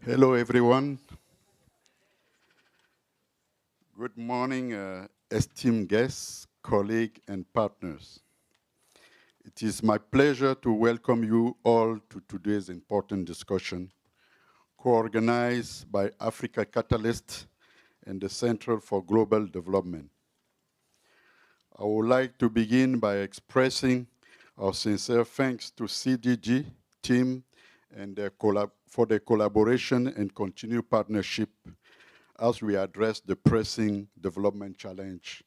Hello, everyone. Good morning, esteemed guests, colleagues, and partners. It is my pleasure to welcome you all to today's important discussion, co-organized by Africa Catalyst and the Center for Global Development. I would like to begin by expressing our sincere thanks to CDG team and for their collaboration and continued partnership as we address the pressing development challenge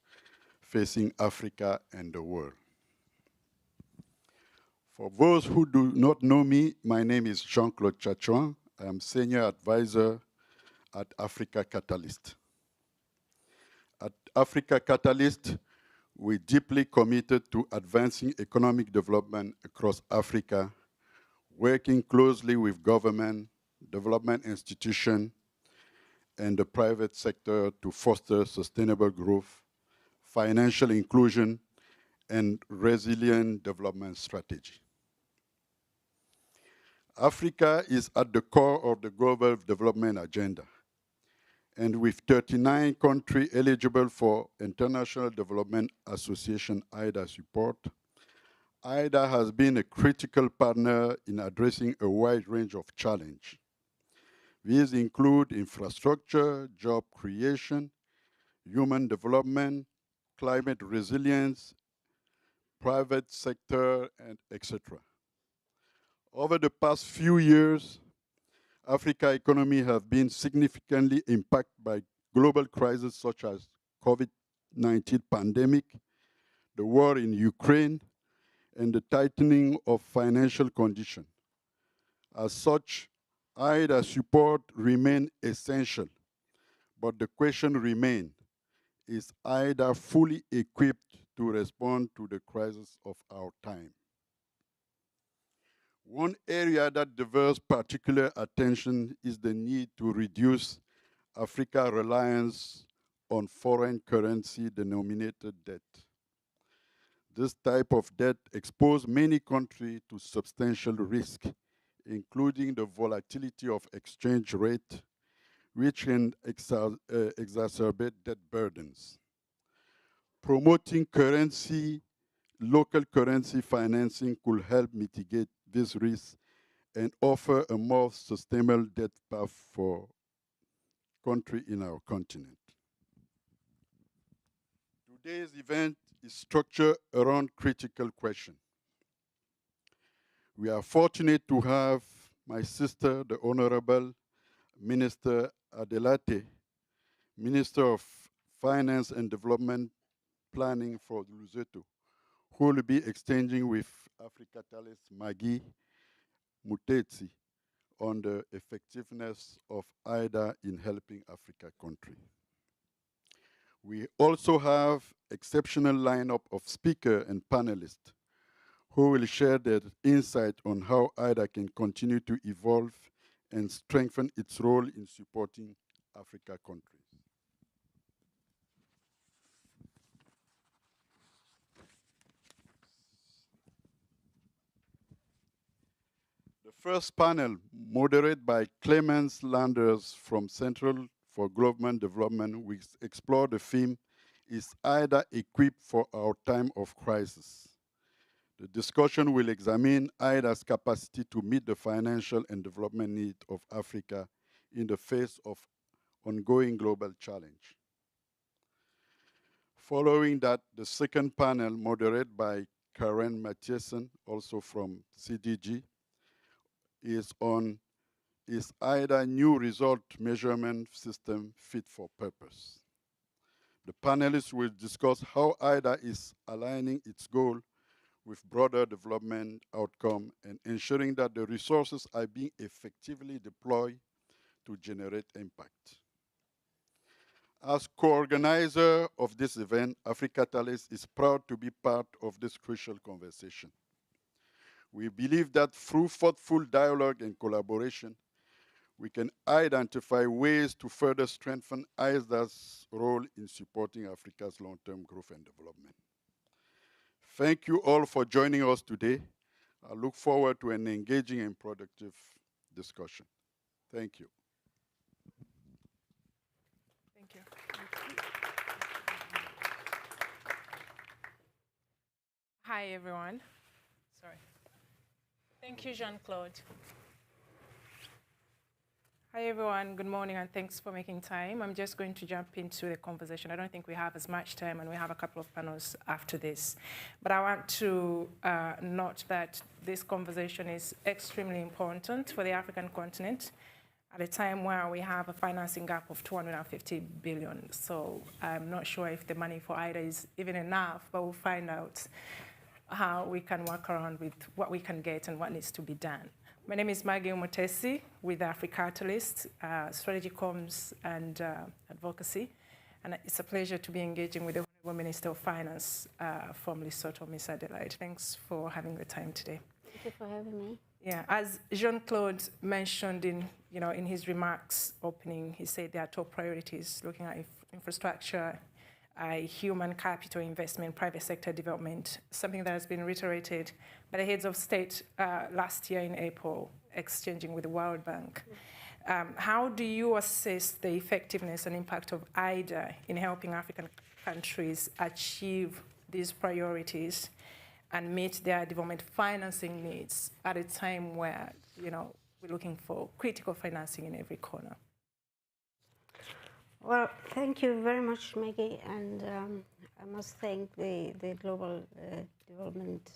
facing Africa and the world. For those who do not know me, my name is Jean-Claude Tchatchouen. I am Senior Advisor at Africa Catalyst. At Africa Catalyst, we're deeply committed to advancing economic development across Africa, working closely with government, development institutions, and the private sector to foster sustainable growth, financial inclusion, and resilient development strategy. Africa is at the core of the global development agenda. And with 39 countries eligible for International Development Association IDA support, IDA has been a critical partner in addressing a wide range of challenges. These include infrastructure, job creation, human development, climate resilience, private sector, and etc. Over the past few years, Africa economy have been significantly impacted by global crises such as COVID-19 pandemic, the war in Ukraine, and the tightening of financial conditions. As such, IDA support remain essential, but the question remains, is IDA fully equipped to respond to the crisis of our time? One area that deserves particular attention is the need to reduce Africa's reliance on foreign currency denominated debt. This type of debt exposes many countries to substantial risk, including the volatility of exchange rate, which can exacerbate debt burdens. Promoting local currency financing could help mitigate this risk and offer a more sustainable debt path for countries in our continent. Today's event is structured around critical questions. We are fortunate to have my sister, the Honorable Minister Adelate, Minister of Finance and Development Planning for Lesotho, who will be exchanging with Africa Catalyst Maggie Mutetsi on the effectiveness of IDA in helping Africa countries. We also have exceptional lineup of speakers and panelists who will share their insight on how IDA can continue to evolve and strengthen its role in supporting Africa countries. The first panel, moderated by Clemens Landers from Central for Global Development, will explore the theme, is IDA equipped for our time of crisis? The discussion will examine IDA's capacity to meet the financial and development needs of Africa in the face of ongoing global challenge. Following that, the second panel, moderated by Karen Mathiesen, also from CDG, is on is IDA new result measurement system fit for purpose? The panelists will discuss how IDA is aligning its goal with broader development outcome and ensuring that the resources are being effectively deployed to generate impact. As co-organizer of this event, Africa Catalyst is proud to be part of this crucial conversation. We believe that through thoughtful dialogue and collaboration, we can identify ways to further strengthen IDA's role in supporting Africa's long-term growth and development. Thank you all for joining us today. I look forward to an engaging and productive discussion. Thank you. Hi, everyone. Sorry. Thank you, Jean-Claude. Hi, everyone. Good morning, and thanks for making time. I'm just going to jump into the conversation. I don't think we have as much time, and we have a couple of panels after this. But I want to note that this conversation is extremely important for the African continent at a time where we have a financing gap of 250 billion. So I'm not sure if the money for IDA is even enough, but we'll find out how we can work around with what we can get and what needs to be done. My name is Maggie Mutesi with AfriCatalyst, Strategy Comms and Advocacy. And it's a pleasure to be engaging with the Honorable Minister of Finance from Lesotho, Ms. Adelaide. Thanks for having the time today. Thank you for having me. Yeah, as Jean-Claude mentioned in his remarks opening, he said there are top priorities looking at infrastructure, human capital investment, private sector development, something that has been reiterated by the heads of state last year in April, exchanging with the World Bank. How do you assess the effectiveness and impact of IDA in helping African countries achieve these priorities and meet their development financing needs at a time where, we're looking for critical financing in every corner? Well, thank you very much, Maggie, and I must thank the Global Development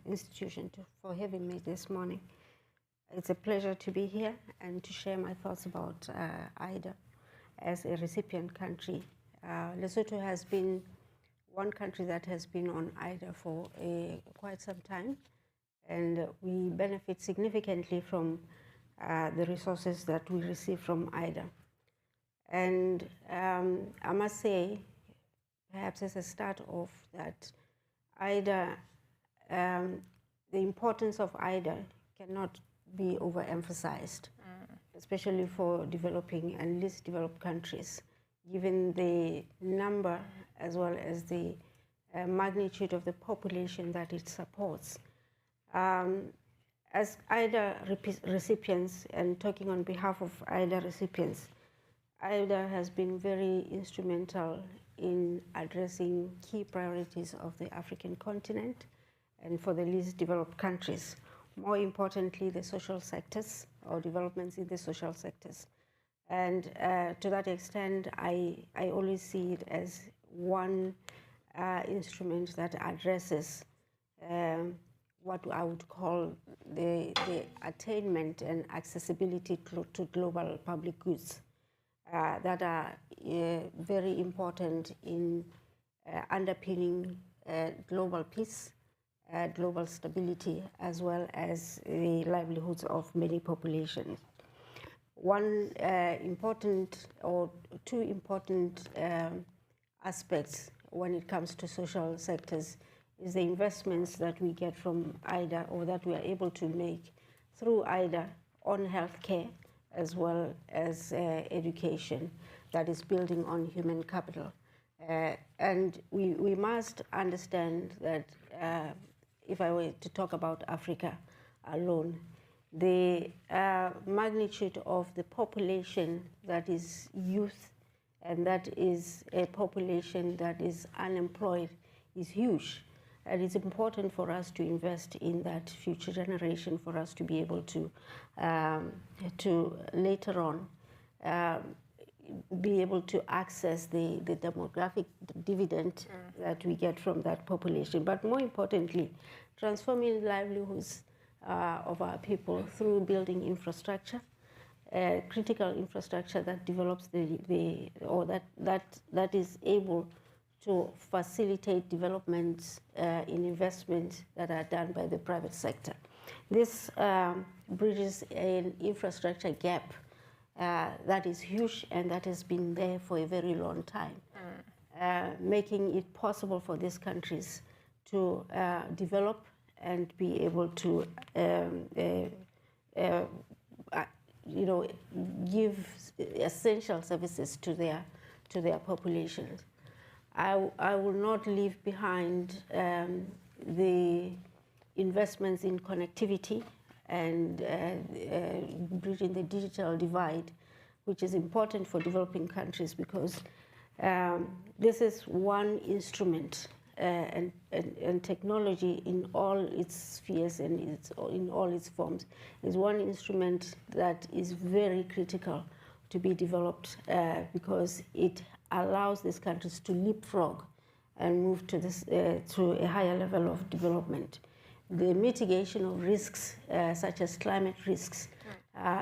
Institution for having me this morning. It's a pleasure to be here and to share my thoughts about IDA as a recipient country. Lesotho has been one country that has been on IDA for quite some time, and we benefit significantly from the resources that we receive from IDA. And I must say, perhaps as a start off, that IDA, the importance of IDA cannot be overemphasized, especially for developing and least developed countries, given the number as well as the magnitude of the population that it supports. As IDA recipients, and talking on behalf of IDA recipients, IDA has been very instrumental in addressing key priorities of the African continent and for the least developed countries. More importantly, the social sectors, or developments in the social sectors. And to that extent, I always see it as one instrument that addresses what I would call the attainment and accessibility to global public goods. That are very important in underpinning global peace, global stability, as well as the livelihoods of many populations. One important or two important aspects when it comes to social sectors is the investments that we get from IDA, or that we are able to make through IDA on healthcare, as well as education that is building on human capital. And we must understand that if I were to talk about Africa alone, the magnitude of the population that is youth and that is a population that is unemployed is huge. And it's important for us to invest in that future generation, for us to be able to later on be able to access the demographic dividend that we get from that population. But more importantly, transforming livelihoods of our people through building infrastructure, critical infrastructure that develops that is able to facilitate developments in investments that are done by the private sector. This bridges an infrastructure gap that is huge and that has been there for a very long time, making it possible for these countries to develop and be able to give essential services to their populations. I will not leave behind the investments in connectivity and bridging the digital divide, which is important for developing countries, because this is one instrument and technology in all its spheres and in all its forms is one instrument that is very critical to be developed because it allows these countries to leapfrog and move to a higher level of development. The mitigation of risks, such as climate risks,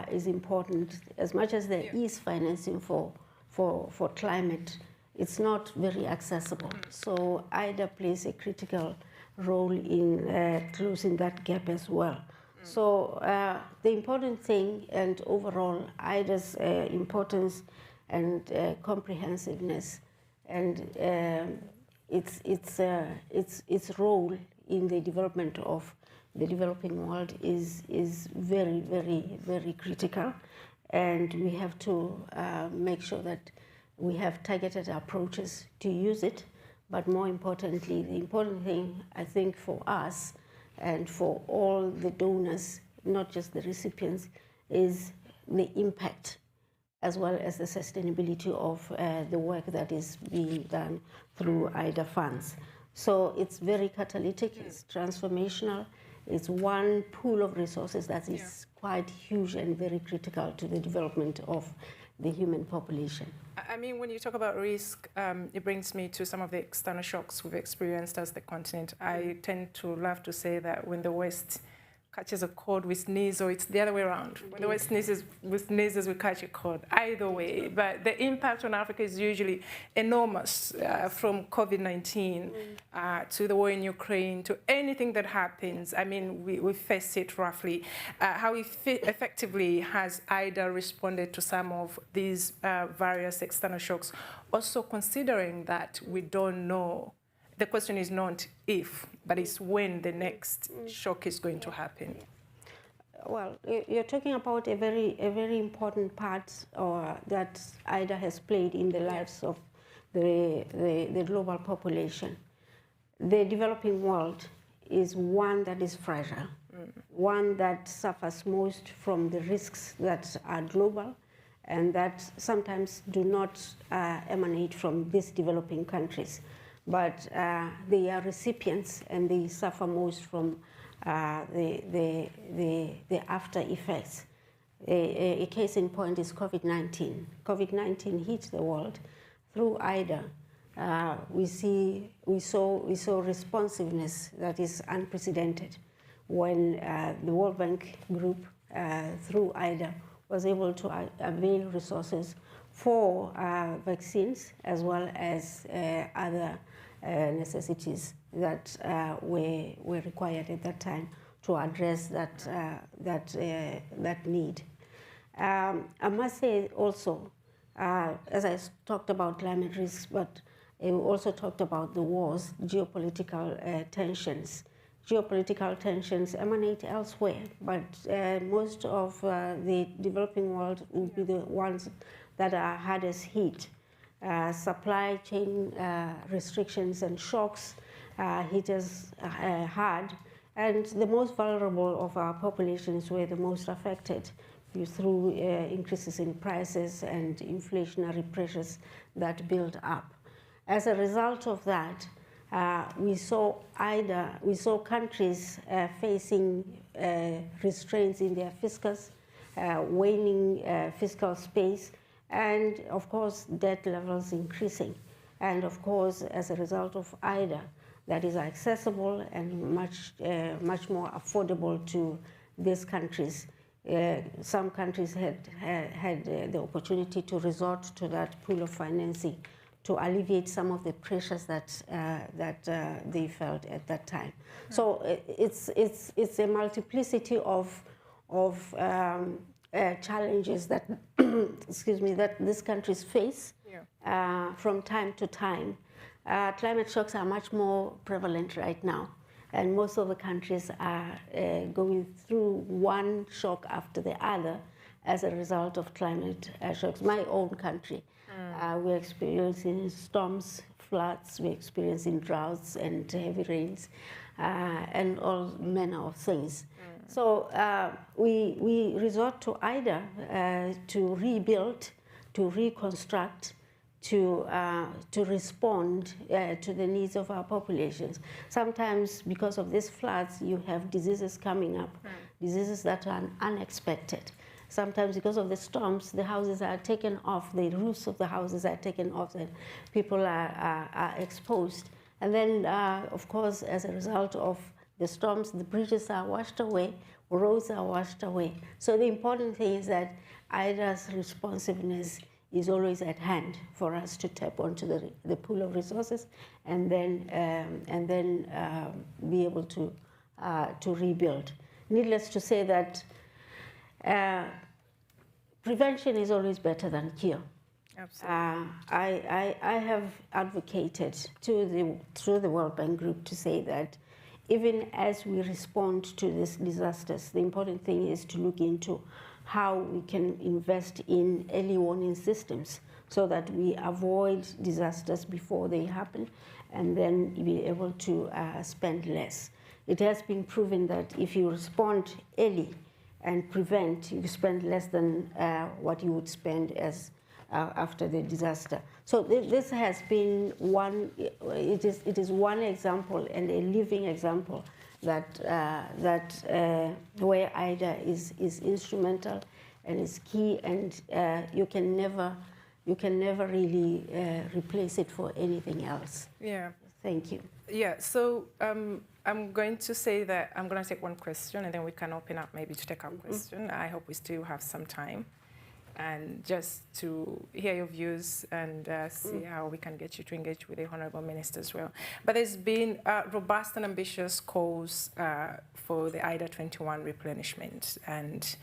is important. As much as there is financing for climate, it's not very accessible. So IDA plays a critical role in closing that gap as well. So the important thing, and overall IDA's importance and comprehensiveness and its role in the development of the developing world is very, very, very critical. And we have to make sure that we have targeted approaches to use it. But more importantly, the important thing, I think, for us and for all the donors, not just the recipients, is the impact as well as the sustainability of the work that is being done through IDA funds. So it's very catalytic, it's transformational, it's one pool of resources that is quite huge and very critical to the development of the human population. I mean, when you talk about risk, it brings me to some of the external shocks we've experienced as the continent. I tend to love to say that when the West catches a cold, we sneeze, or it's the other way around. When the West sneezes, we catch a cold. Either way, but the impact on Africa is usually enormous, from COVID-19 to the war in Ukraine, to anything that happens. I mean, we face it roughly. How effectively has IDA responded to some of these various external shocks? Also considering that we don't know. The question is not if, but it's when the next shock is going to happen. Well, you're talking about a very important part that IDA has played in the lives of the global population. The developing world is one that is fragile, one that suffers most from the risks that are global and that sometimes do not emanate from these developing countries. But they are recipients and they suffer most from the after effects. A case in point is COVID-19. COVID-19 hit the world. Through IDA, we saw responsiveness that is unprecedented when the World Bank Group, through IDA, was able to avail resources for vaccines as well as other necessities that were required at that time to address that need. I must say also, as I talked about climate risks, but we also talked about the wars, geopolitical tensions. Geopolitical tensions emanate elsewhere, but most of the developing world will be the ones that are hardest hit. Supply chain restrictions and shocks hit us hard, and the most vulnerable of our populations were the most affected through increases in prices and inflationary pressures that build up. As a result of that, we saw countries facing restraints in their fiscus, waning fiscal space, and of course debt levels increasing. And of course, as a result of IDA, that is accessible and much more affordable to these countries. Some countries had the opportunity to resort to that pool of financing to alleviate some of the pressures that they felt at that time. So it's a multiplicity of challenges that excuse me, that these countries face from time to time. Climate shocks are much more prevalent right now, and most of the countries are going through one shock after the other as a result of climate shocks. My own country, we're experiencing storms, floods, we're experiencing droughts and heavy rains, and all manner of things. So we resort to IDA to rebuild, to reconstruct, to respond to the needs of our populations. Sometimes because of these floods, you have diseases coming up, diseases that are unexpected. Sometimes because of the storms, the houses are taken off, the roofs of the houses are taken off, and people are exposed. And then, of course, as a result of the storms, the bridges are washed away, roads are washed away. So the important thing is that IDA's responsiveness is always at hand for us to tap onto the pool of resources and then be able to rebuild. Needless to say that prevention is always better than cure. Absolutely. I have advocated through the World Bank Group to say that even as we respond to these disasters, the important thing is to look into how we can invest in early warning systems so that we avoid disasters before they happen and then be able to spend less. It has been proven that if you respond early and prevent, you spend less than what you would spend as after the disaster. So this has been it is one example and a living example that where IDA is instrumental and is key, and you can never really replace it for anything else. Yeah. Thank you. Yeah. So I'm going to say that I'm going to take one question, and then we can open up maybe to take our question. I hope we still have some time, and just to hear your views and see how we can get you to engage with the Honourable Minister as well. But there's been robust and ambitious calls for the IDA 21 replenishment, and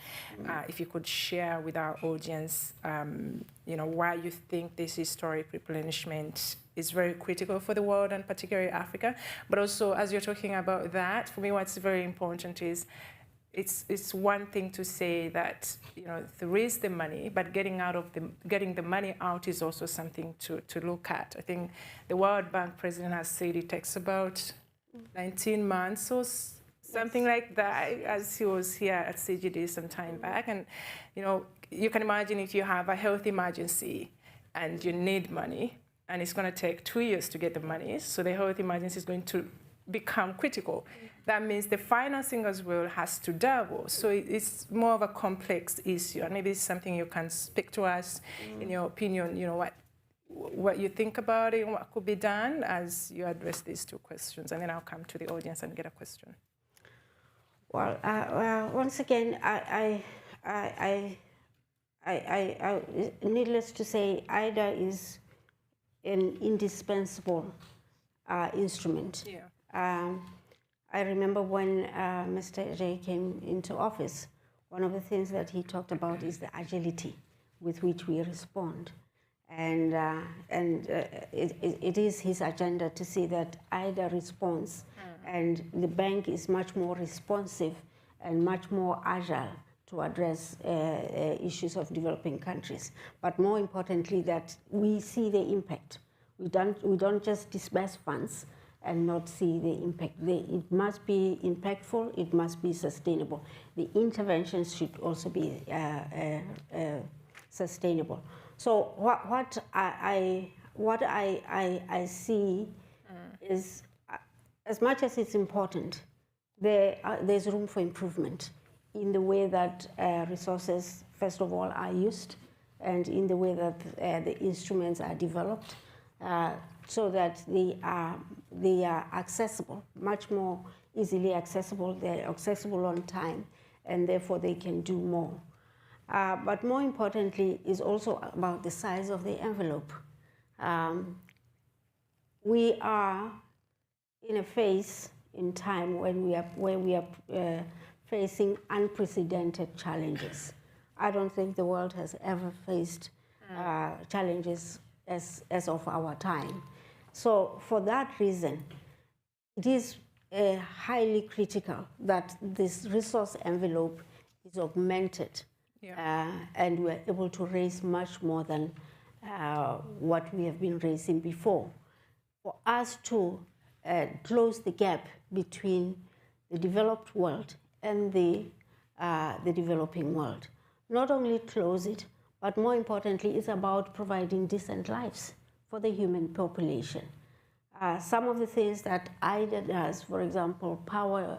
if you could share with our audience, why you think this historic replenishment is very critical for the world and particularly Africa. But also, as you're talking about that, for me, what's very important is it's one thing to say that there is the money, but getting the money out is also something to look at. I think the World Bank president has said it takes about 19 months or something like that, as he was here at CGD some time back. And you can imagine if you have a health emergency and you need money, and it's going to take 2 years to get the money, so the health emergency is going to become critical. That means the financing as well has to double. So it's more of a complex issue. And maybe it's something you can speak to us, in your opinion, what you think about it and what could be done as you address these two questions. And then I'll come to the audience and get a question. Well, once again, needless to say, IDA is an indispensable instrument. Yeah. I remember when Mr. Ray came into office, one of the things that he talked about is the agility with which we respond. And it is his agenda to see that IDA responds, and the bank is much more responsive and much more agile to address issues of developing countries. But more importantly, that we see the impact. We don't just disburse funds and not see the impact. It must be impactful, it must be sustainable. The interventions should also be sustainable. So what I see is, as much as it's important, there's room for improvement in the way that resources, first of all, are used, and in the way that the instruments are developed, so that they are accessible, much more easily accessible. They're accessible on time, and therefore they can do more. But more importantly is also about the size of the envelope. We are in a phase in time where we are facing unprecedented challenges. I don't think the world has ever faced challenges as of our time. So for that reason, it is highly critical that this resource envelope is augmented, and we're able to raise much more than what we have been raising before. For us to close the gap between the developed world and the developing world. Not only close it, But more importantly, it's about providing decent lives for the human population. Some of the things that IDA does, for example, power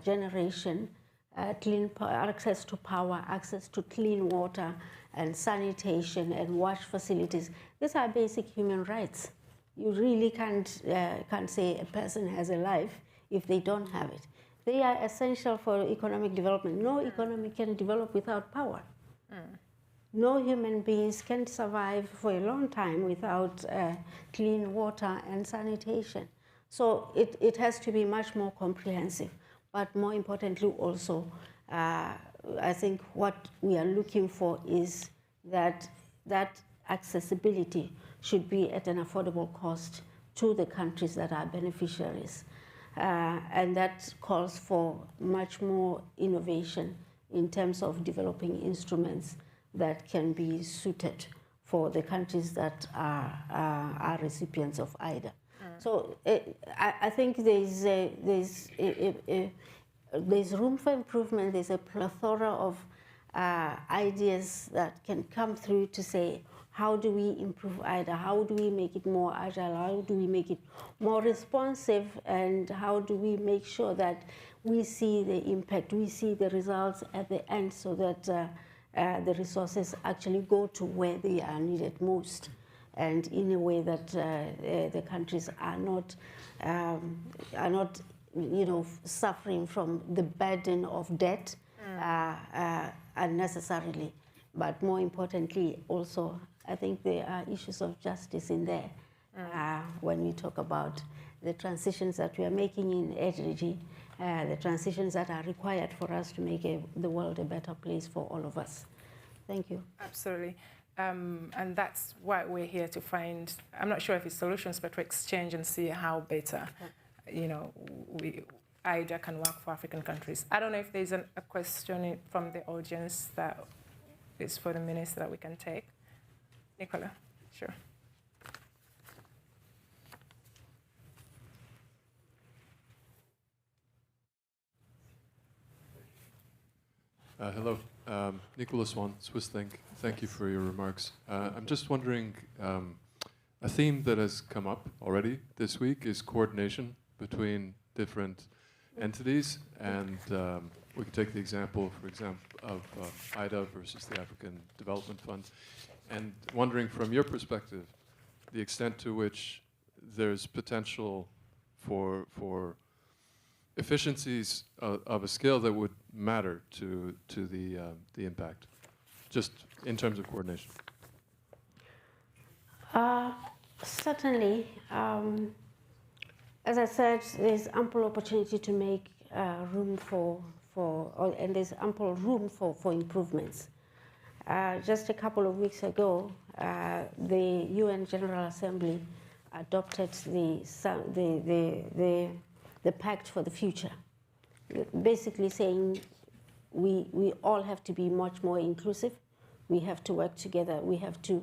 generation, access to power, access to clean water, and sanitation and wash facilities, these are basic human rights. You really can't say a person has a life if they don't have it. They are essential for economic development. No economy can develop without power. No human beings can survive for a long time without clean water and sanitation. So it has to be much more comprehensive. But more importantly also, I think what we are looking for is that accessibility should be at an affordable cost to the countries that are beneficiaries. And that calls for much more innovation in terms of developing instruments that can be suited for the countries that are recipients of IDA. So I think there's room for improvement. There's a plethora of ideas that can come through to say, how do we improve IDA? How do we make it more agile? How do we make it more responsive? And how do we make sure that we see the impact, we see the results at the end, so that the resources actually go to where they are needed most, and in a way that the countries are not, suffering from the burden of debt unnecessarily. But more importantly, also, I think there are issues of justice in there when we talk about the transitions that we are making in energy, the transitions that are required for us to make the world a better place for all of us. Thank you. Absolutely. And that's why we're here to find, I'm not sure if it's solutions, but to exchange and see how better, IDA can work for African countries. I don't know if there's a question from the audience that is for the minister that we can take. Nicola, sure. Hello, Nicholas Swan, Swiss Think. Thank you for your remarks. I'm just wondering, a theme that has come up already this week is coordination between different entities, and we could take the example, for example, of IDA versus the African Development Fund, and wondering from your perspective, the extent to which there's potential for efficiencies of a scale that would matter to the impact, just in terms of coordination. Certainly. As I said, there's ample opportunity to make room and there's ample room for improvements. Just a couple of weeks ago, the UN General Assembly adopted the Pact for the Future, basically saying we all have to be much more inclusive. We have to work together. We have to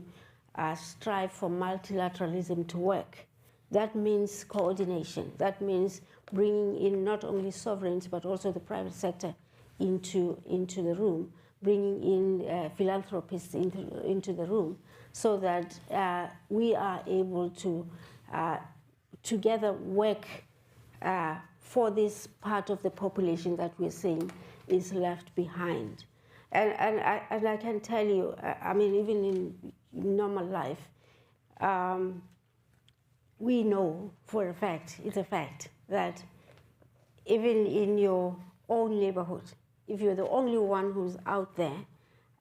strive for multilateralism to work. That means coordination. That means bringing in not only sovereigns, but also the private sector into the room, bringing in philanthropists into the room, so that we are able to together work for this part of the population that we're saying is left behind. And I can tell you, I mean, even in normal life, we know for a fact, it's a fact, that even in your own neighborhood, if you're the only one who's out there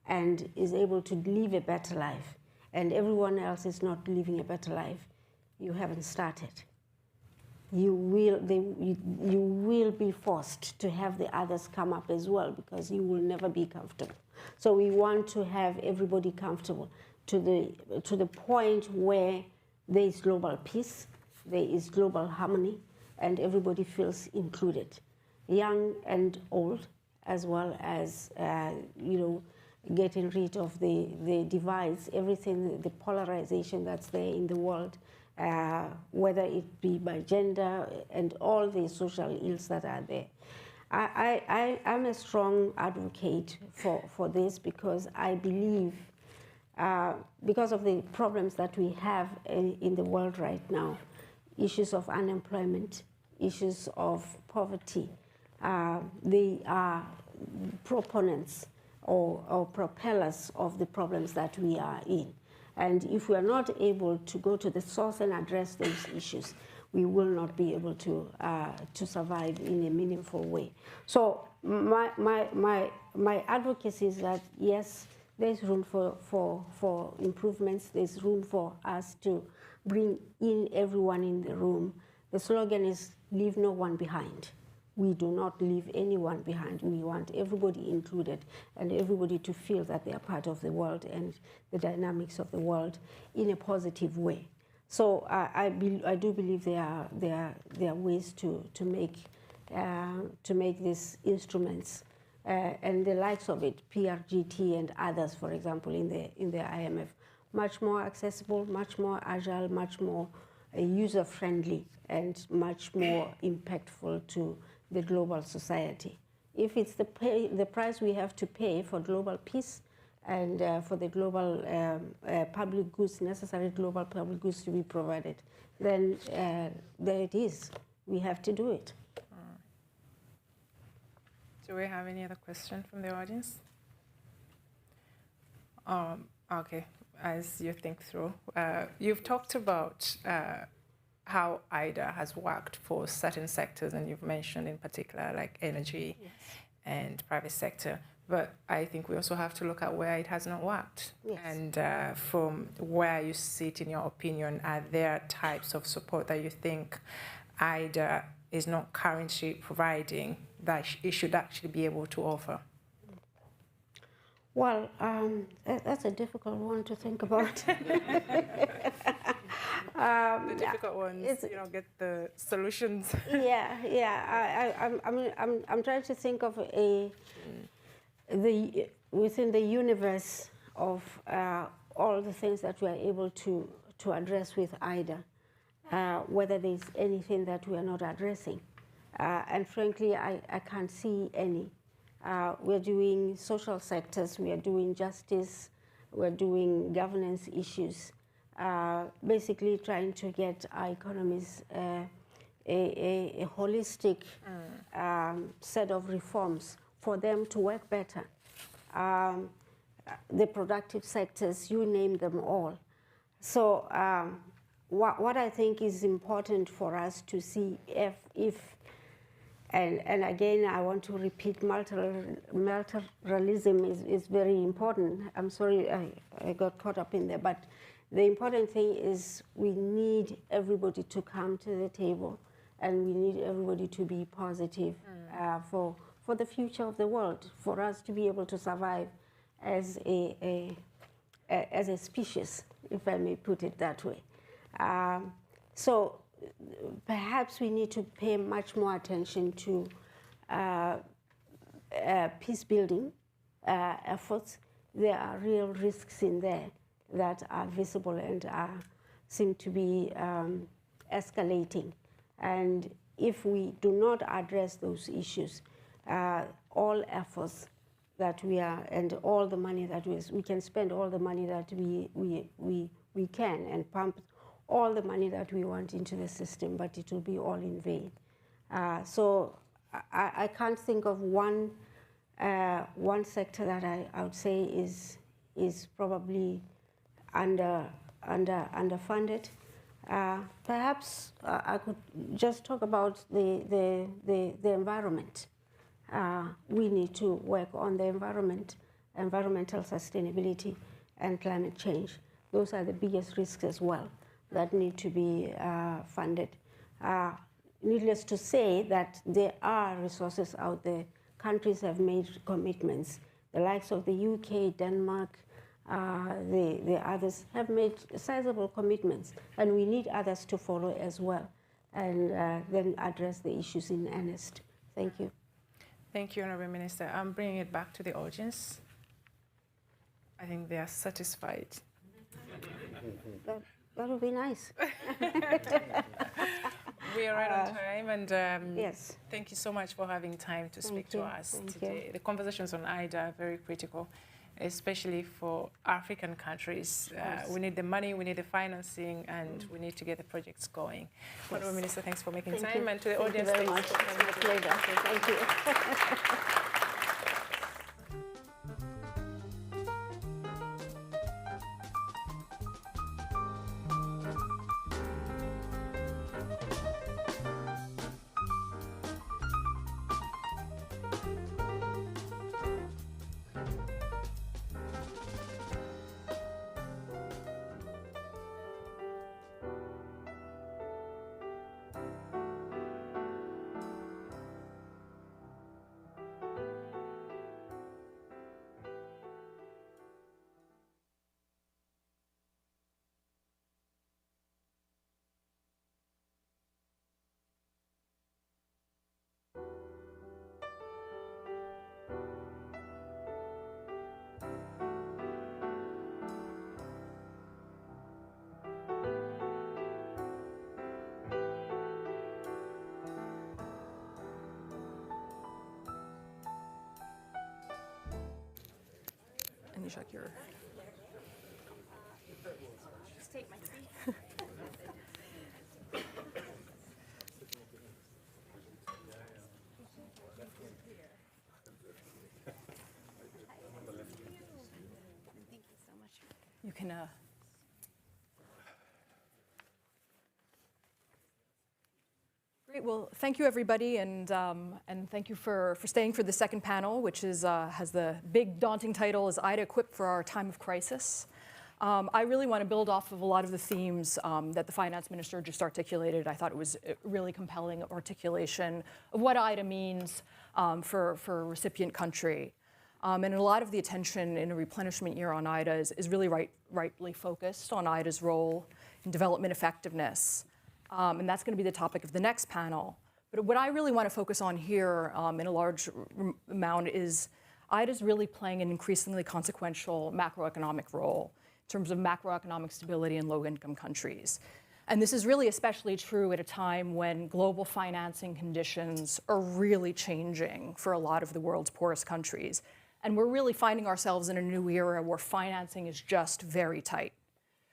and is able to live a better life, and everyone else is not living a better life, you haven't started. You will be forced to have the others come up as well, because you will never be comfortable. So we want to have everybody comfortable to the point where there is global peace, there is global harmony, and everybody feels included, young and old, as well as getting rid of the divides, everything, the polarization that's there in the world, whether it be by gender and all the social ills that are there. I'm a strong advocate for this because I believe, because of the problems that we have in the world right now, issues of unemployment, issues of poverty, they are proponents or propellers of the problems that we are in. And if we are not able to go to the source and address those issues, we will not be able to survive in a meaningful way. So my advocacy is that, yes, there's room for improvements. There's room for us to bring in everyone in the room. The slogan is, leave no one behind. We do not leave anyone behind. We want everybody included and everybody to feel that they are part of the world and the dynamics of the world in a positive way. So I do believe there are ways to make these instruments and the likes of it, PRGT and others, for example, in the IMF, much more accessible, much more agile, much more user-friendly, and much more impactful to the global society. If it's the price we have to pay for global peace and for the global public goods, necessary global public goods to be provided, then there it is. We have to do it. Do we have any other question from the audience? Okay, as you think through, you've talked about how IDA has worked for certain sectors, and you've mentioned in particular like energy, yes, and private sector. But I think we also have to look at where it has not worked. Yes. And from where you sit, in your opinion, are there types of support that you think IDA is not currently providing that it should actually be able to offer? Well, that's a difficult one to think about. The difficult ones, you know, get the solutions. Yeah. I'm trying to think of within the universe of all the things that we are able to address with IDA, whether there's anything that we are not addressing. And frankly, I can't see any. We're doing social sectors, we are doing justice, we're doing governance issues, basically trying to get our economies a holistic set of reforms for them to work better. The productive sectors, you name them all. So what I think is important for us to see if and again, I want to repeat, multilateralism is very important. I'm sorry I got caught up in there, but the important thing is we need everybody to come to the table, and we need everybody to be positive for the future of the world, for us to be able to survive as a species, if I may put it that way. So perhaps we need to pay much more attention to peace building efforts. There are real risks in there that are visible and seem to be escalating. And if we do not address those issues, all efforts that we are, and all the money that we can spend all the money that we can and pump all the money that we want into the system, but it will be all in vain. So I can't think of one sector that I would say is probably underfunded. Perhaps I could just talk about the environment. We need to work on the environment, environmental sustainability, and climate change. Those are the biggest risks as well that need to be funded. Needless to say that there are resources out there. Countries have made commitments. The likes of the UK, Denmark, the others have made sizable commitments, and we need others to follow as well, and then address the issues in earnest. Thank you. Thank you, Honourable Minister. I'm bringing it back to the audience. I think they are satisfied. That would be nice. We are right on time, and Yes. thank you so much for having time to speak to us Thank today. you. The conversations on IDA are very critical, especially for African countries. We need the money, we need the financing, and we need to get the projects going. Honourable Minister, thanks for making time, and to the audience, Thank you very thanks much. for It's my pleasure. Thank you. And you check your. You can. Great. Well, thank you, everybody, and thank you for staying for the second panel, which is has the big daunting title is IDA Equipped for Our Time of Crisis. I really want to build off of a lot of the themes that the finance minister just articulated. I thought it was a really compelling articulation of what IDA means for a recipient country. And a lot of the attention in a replenishment year on IDA is really rightly focused on IDA's role in development effectiveness. And that's going to be the topic of the next panel. But what I really want to focus on here in a large amount is IDA's really playing an increasingly consequential macroeconomic role in terms of macroeconomic stability in low-income countries. And this is really especially true at a time when global financing conditions are really changing for a lot of the world's poorest countries. And we're really finding ourselves in a new era where financing is just very tight.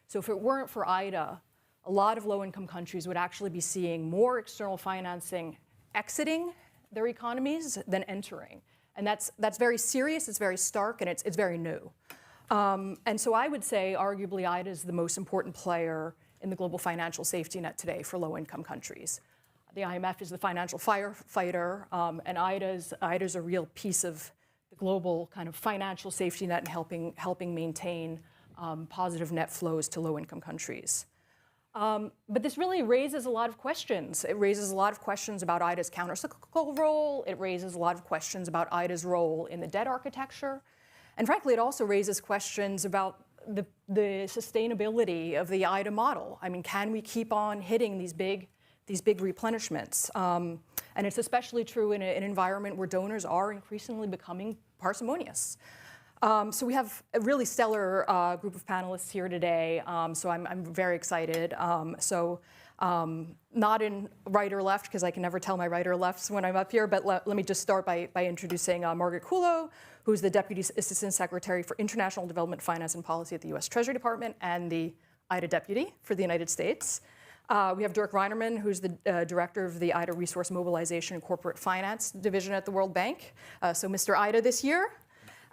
So if it weren't for IDA, a lot of low-income countries would actually be seeing more external financing exiting their economies than entering. And that's very serious, it's very stark, and it's very new. And so I would say, arguably, IDA is the most important player in the global financial safety net today for low-income countries. The IMF is the financial firefighter, and IDA's a real piece of the global kind of financial safety net and helping maintain positive net flows to low-income countries. But this really raises a lot of questions. It raises a lot of questions about IDA's countercyclical role. It raises a lot of questions about IDA's role in the debt architecture. And frankly, it also raises questions about the sustainability of the IDA model. I mean, can we keep on hitting these big replenishments? And it's especially true in an environment where donors are increasingly becoming parsimonious. So we have a really stellar group of panelists here today, so I'm very excited. Not in right or left, because I can never tell my right or left when I'm up here, but let me just start by introducing Margaret Kulo, who's the Deputy Assistant Secretary for International Development, Finance and Policy at the U.S. Treasury Department and the IDA Deputy for the United States. We have Dirk Reinerman, who's the Director of the IDA Resource Mobilization and Corporate Finance Division at the World Bank, so Mr. IDA this year.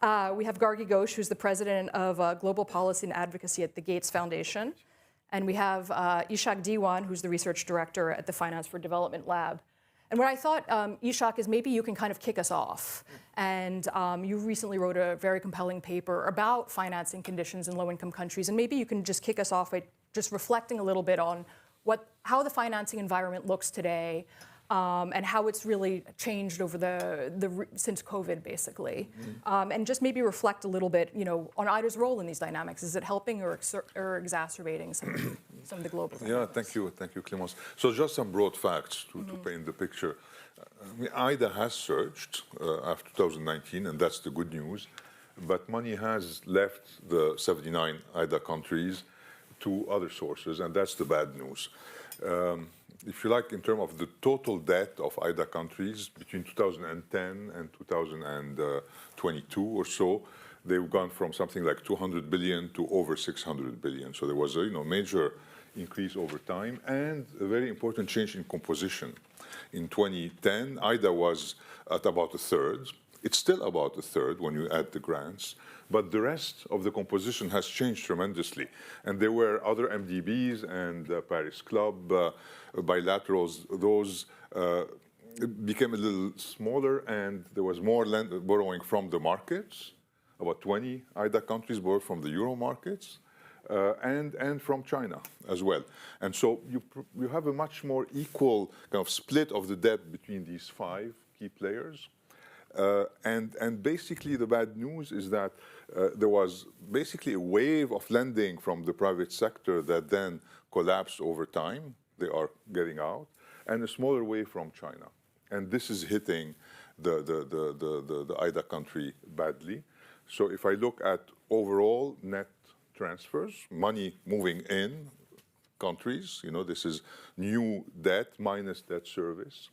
We have Gargi Ghosh, who's the President of Global Policy and Advocacy at the Gates Foundation. And we have Ishak Diwan, who's the Research Director at the Finance for Development Lab. And what I thought, Ishak, is maybe you can kind of kick us off. And you recently wrote a very compelling paper about financing conditions in low-income countries. And maybe you can just kick us off by just reflecting a little bit on how the financing environment looks today, and how it's really changed over since COVID, basically. And just maybe reflect a little bit, on IDA's role in these dynamics. Is it helping or exacerbating some of the global dynamics? Yeah, thank you, Clémence. So just some broad facts to paint the picture. IDA has surged after 2019, and that's the good news. But money has left the 79 IDA countries to other sources, and that's the bad news. if you like, in terms of the total debt of IDA countries between 2010 and 2022 or so, they've gone from something like 200 billion to over 600 billion. So there was a major increase over time and a very important change in composition. In 2010, IDA was at about a third. It's still about a third when you add the grants, but the rest of the composition has changed tremendously. And there were other MDBs and Paris Club bilaterals. Those became a little smaller, and there was more borrowing from the markets. About 20 IDA countries borrowed from the Euro markets. And from China as well. And so you have a much more equal kind of split of the debt between these 5 key players. And basically the bad news is that there was basically a wave of lending from the private sector that then collapsed over time. They are getting out. And a smaller wave from China. And this is hitting the IDA country badly. So if I look at overall net transfers, money moving in countries, this is new debt minus debt service.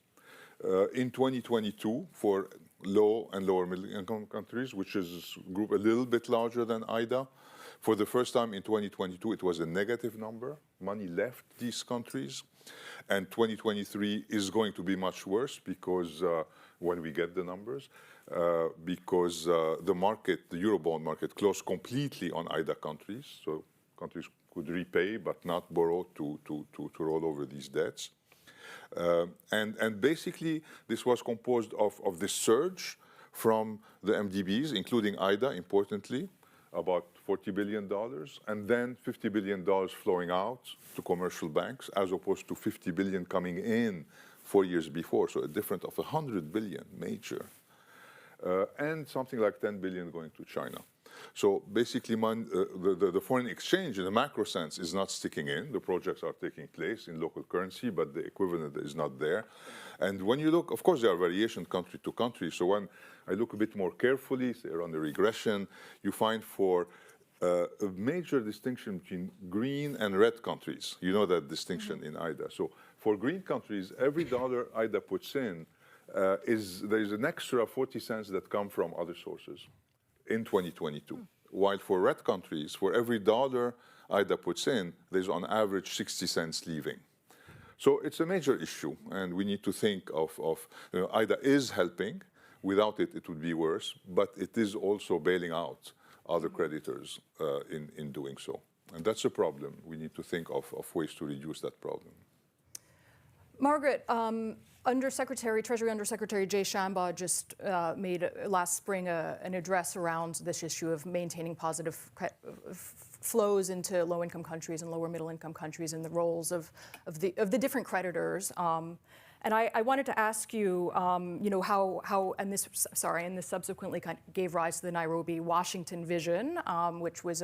In 2022, for low and lower middle income countries, which is a group a little bit larger than IDA, for the first time in 2022, it was a negative number. Money left these countries. And 2023 is going to be much worse because when we get the numbers, because the market, the Eurobond market, closed completely on IDA countries. So countries could repay but not borrow to roll over these debts. And basically, this was composed of this surge from the MDBs, including IDA, importantly, about $40 billion, and then $50 billion flowing out to commercial banks, as opposed to $50 billion coming in 4 years before. So a difference of $100 billion, major. And something like 10 billion going to China. So basically, the foreign exchange in a macro sense is not sticking in. The projects are taking place in local currency, but the equivalent is not there. And when you look, of course, there are variations country to country. So when I look a bit more carefully, say around the regression, you find for a major distinction between green and red countries. You know that distinction in IDA. So for green countries, every dollar IDA puts in, there is an extra 40 cents that come from other sources in 2022. While for red countries, for every dollar IDA puts in, there's on average 60 cents leaving. So it's a major issue, and we need to think of IDA is helping. Without it, it would be worse, but it is also bailing out other creditors in doing so. And that's a problem. We need to think of ways to reduce that problem. Margaret, Treasury Undersecretary Jay Shambaugh just made last spring an address around this issue of maintaining positive flows into low-income countries and lower middle-income countries and the roles of the different creditors. And I wanted to ask you, how and this subsequently gave rise to the Nairobi Washington Vision, which was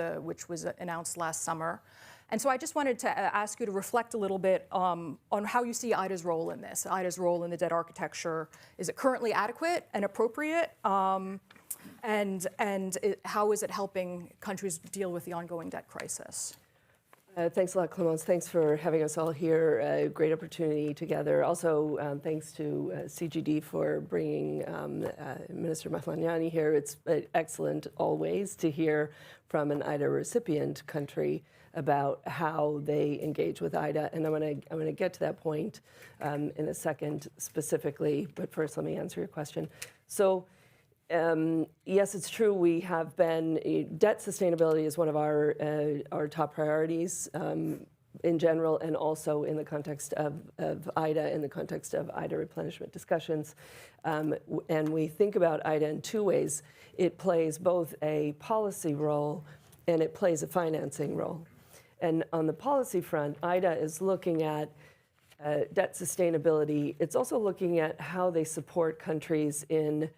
announced last summer. And so I just wanted to ask you to reflect a little bit on how you see IDA's role in this, IDA's role in the debt architecture. Is it currently adequate and appropriate? And how is it helping countries deal with the ongoing debt crisis? Thanks a lot, Clemence. Thanks for having us all here. A great opportunity together. Also, thanks to CGD for bringing Minister Maflanyani here. It's excellent always to hear from an IDA recipient country about how they engage with IDA. And I'm going to get to that point in a second specifically. But first, let me answer your question. So, yes, it's true. We have been debt sustainability is one of our top priorities in general, and also in the context of IDA, in the context of IDA replenishment discussions. And we think about IDA in two ways. It plays both a policy role and it plays a financing role. And on the policy front, IDA is looking at debt sustainability. It's also looking at how they support countries in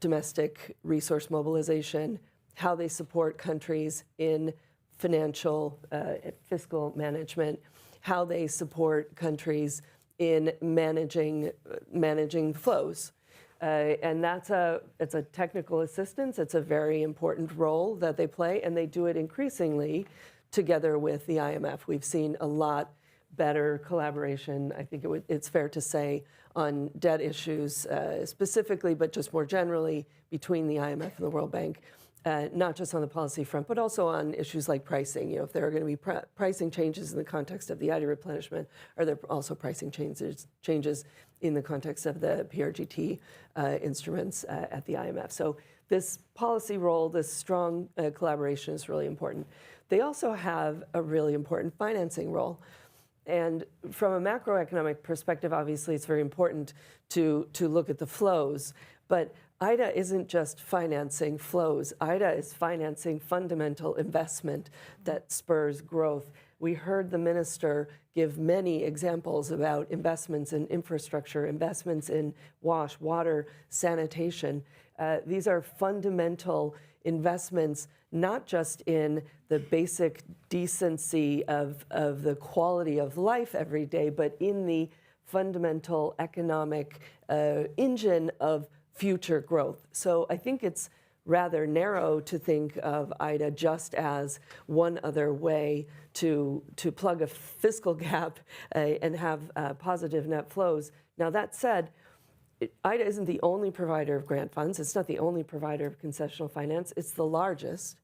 domestic resource mobilization, how they support countries in financial fiscal management, how they support countries in managing flows. And it's a technical assistance. It's a very important role that they play, and they do it increasingly together with the IMF. We've seen a lot better collaboration, I think it's fair to say, on debt issues specifically, but just more generally between the IMF and the World Bank, not just on the policy front, but also on issues like pricing. If there are going to be pricing changes in the context of the IDA replenishment, are there also pricing changes in the context of the PRGT instruments at the IMF? So this policy role, this strong collaboration is really important. They also have a really important financing role. And from a macroeconomic perspective, obviously, it's very important to look at the flows. But IDA isn't just financing flows. IDA is financing fundamental investment that spurs growth. We heard the minister give many examples about investments in infrastructure, investments in water, sanitation. These are fundamental investments, not just in the basic decency of the quality of life every day, but in the fundamental economic engine of future growth. So I think it's rather narrow to think of IDA just as one other way to plug a fiscal gap and have positive net flows. Now, that said, IDA isn't the only provider of grant funds. It's not the only provider of concessional finance. It's the largest.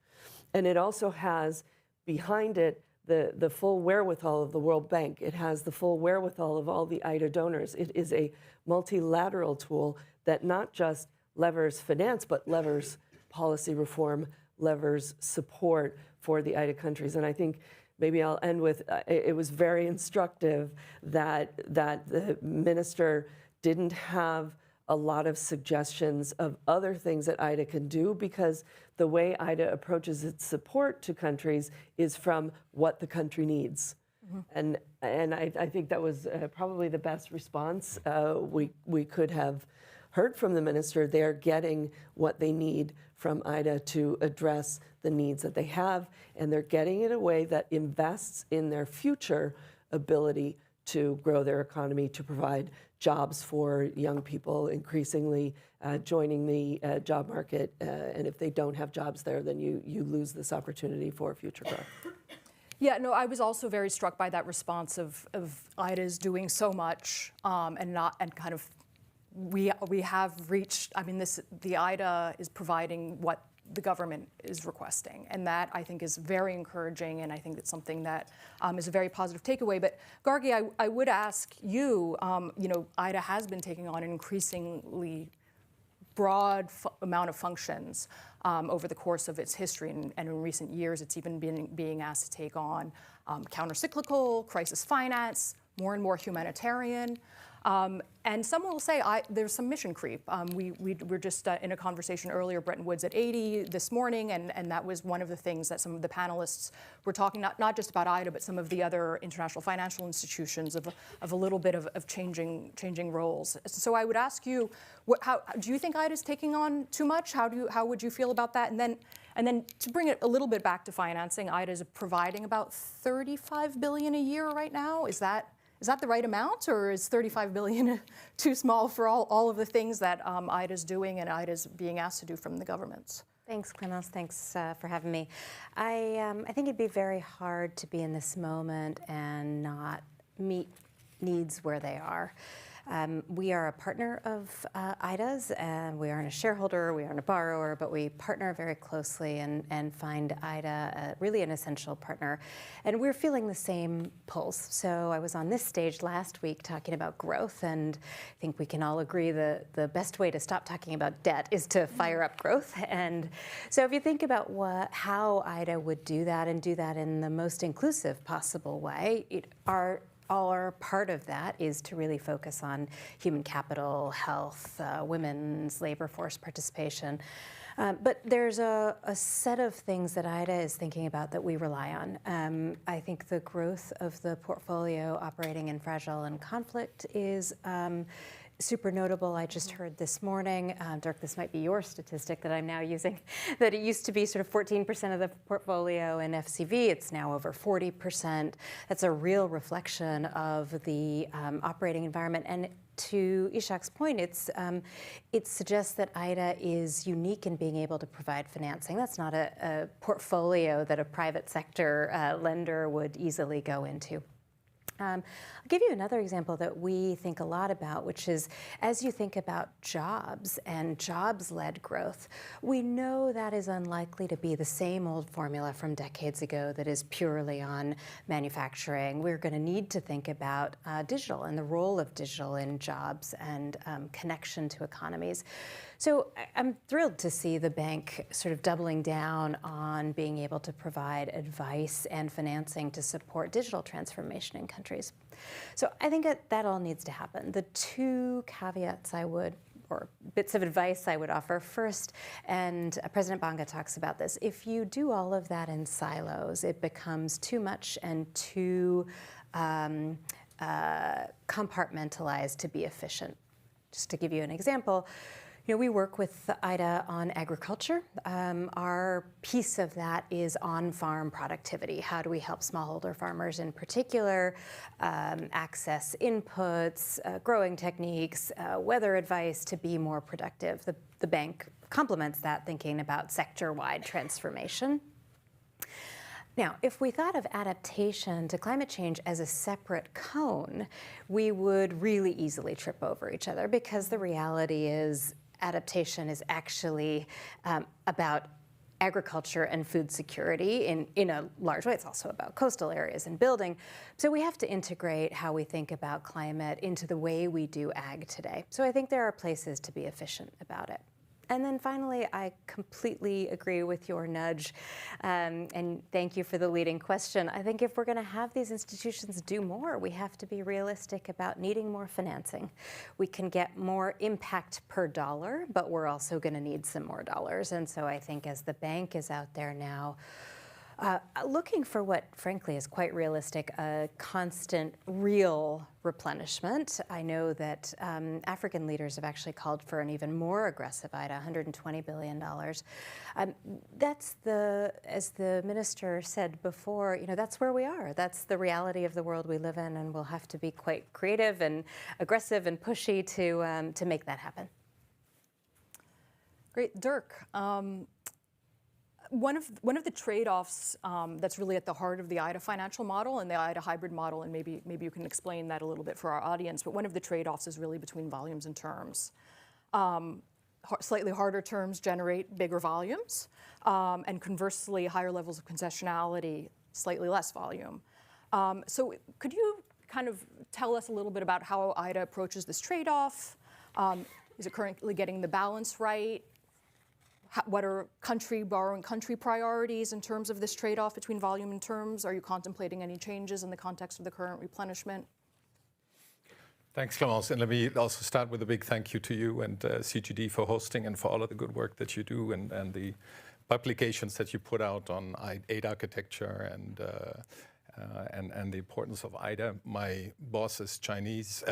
And it also has behind it the full wherewithal of the World Bank. It has the full wherewithal of all the IDA donors. It is a multilateral tool that not just levers finance, but levers policy reform, levers support for the IDA countries. And I think maybe I'll end with, it was very instructive that the minister didn't have a lot of suggestions of other things that IDA can do, because the way IDA approaches its support to countries is from what the country needs. Mm-hmm. And I think that was probably the best response we could have heard from the minister. They're getting what they need from IDA to address the needs that they have, and they're getting it in a way that invests in their future ability to grow their economy, to provide jobs for young people increasingly joining the job market. And if they don't have jobs there, then you lose this opportunity for future growth. Yeah, no, I was also very struck by that response of IDA's doing so much we have reached, the IDA is providing what the government is requesting. And that, I think, is very encouraging, and I think that's something that is a very positive takeaway. But Gargi, I would ask you, IDA has been taking on an increasingly broad amount of functions over the course of its history, and in recent years, it's even been being asked to take on countercyclical, crisis finance, more and more humanitarian. And some will say there's some mission creep. We were just in a conversation earlier, Bretton Woods at 80 this morning, and that was one of the things that some of the panelists were talking, not just about IDA, but some of the other international financial institutions of a little bit of changing roles. So I would ask you, how do you think IDA is taking on too much? How would you feel about that? And then to bring it a little bit back to financing, IDA is providing about $35 billion a year right now. Is that the right amount, or is $35 billion too small for all of the things that IDA's doing and IDA's being asked to do from the governments? Thanks, Clemence. Thanks for having me. I think it'd be very hard to be in this moment and not meet needs where they are. We are a partner of IDA's, and we aren't a shareholder, we aren't a borrower, but we partner very closely and find IDA really an essential partner. And we're feeling the same pulse. So I was on this stage last week talking about growth, and I think we can all agree that the best way to stop talking about debt is to fire up growth. And so if you think about how IDA would do that, and do that in the most inclusive possible way, our part of that is to really focus on human capital, health, women's labor force participation. But there's a set of things that IDA is thinking about that we rely on. I think the growth of the portfolio operating in fragile and conflict is super notable. I just heard this morning, Dirk, this might be your statistic that I'm now using, that it used to be sort of 14% of the portfolio in FCV. It's now over 40%. That's a real reflection of the operating environment. And to Ishak's point, it suggests that IDA is unique in being able to provide financing. That's not a portfolio that a private sector lender would easily go into. I'll give you another example that we think a lot about, which is as you think about jobs and jobs-led growth, we know that is unlikely to be the same old formula from decades ago that is purely on manufacturing. We're going to need to think about digital and the role of digital in jobs and connection to economies. So I'm thrilled to see the bank sort of doubling down on being able to provide advice and financing to support digital transformation in countries. So I think that all needs to happen. The two caveats or bits of advice I would offer first, and President Banga talks about this, if you do all of that in silos, it becomes too much and too compartmentalized to be efficient. Just to give you an example, we work with IDA on agriculture. Our piece of that is on-farm productivity. How do we help smallholder farmers in particular access inputs, growing techniques, weather advice to be more productive? The bank complements that thinking about sector-wide transformation. Now, if we thought of adaptation to climate change as a separate cone, we would really easily trip over each other, because the reality is adaptation is actually about agriculture and food security in a large way. It's also about coastal areas and building. So we have to integrate how we think about climate into the way we do ag today. So I think there are places to be efficient about it. And then finally, I completely agree with your nudge, and thank you for the leading question. I think if we're going to have these institutions do more, we have to be realistic about needing more financing. We can get more impact per dollar, but we're also going to need some more dollars. And so I think as the bank is out there now, looking for what, frankly, is quite realistic, a constant, real replenishment. I know that African leaders have actually called for an even more aggressive IDA, $120 billion. That's as the minister said before, that's where we are. That's the reality of the world we live in, and we'll have to be quite creative and aggressive and pushy to make that happen. Great. Dirk. One of the trade-offs that's really at the heart of the IDA financial model and the IDA hybrid model, and maybe you can explain that a little bit for our audience, but one of the trade-offs is really between volumes and terms. Slightly harder terms generate bigger volumes, and conversely, higher levels of concessionality, slightly less volume. So could you kind of tell us a little bit about how IDA approaches this trade-off? Is it currently getting the balance right? What are borrowing country priorities in terms of this trade-off between volume and terms? Are you contemplating any changes in the context of the current replenishment? Thanks, Clemence. And let me also start with a big thank you to you and CGD for hosting and for all of the good work that you do and the publications that you put out on aid architecture and the importance of IDA. My boss is Japanese,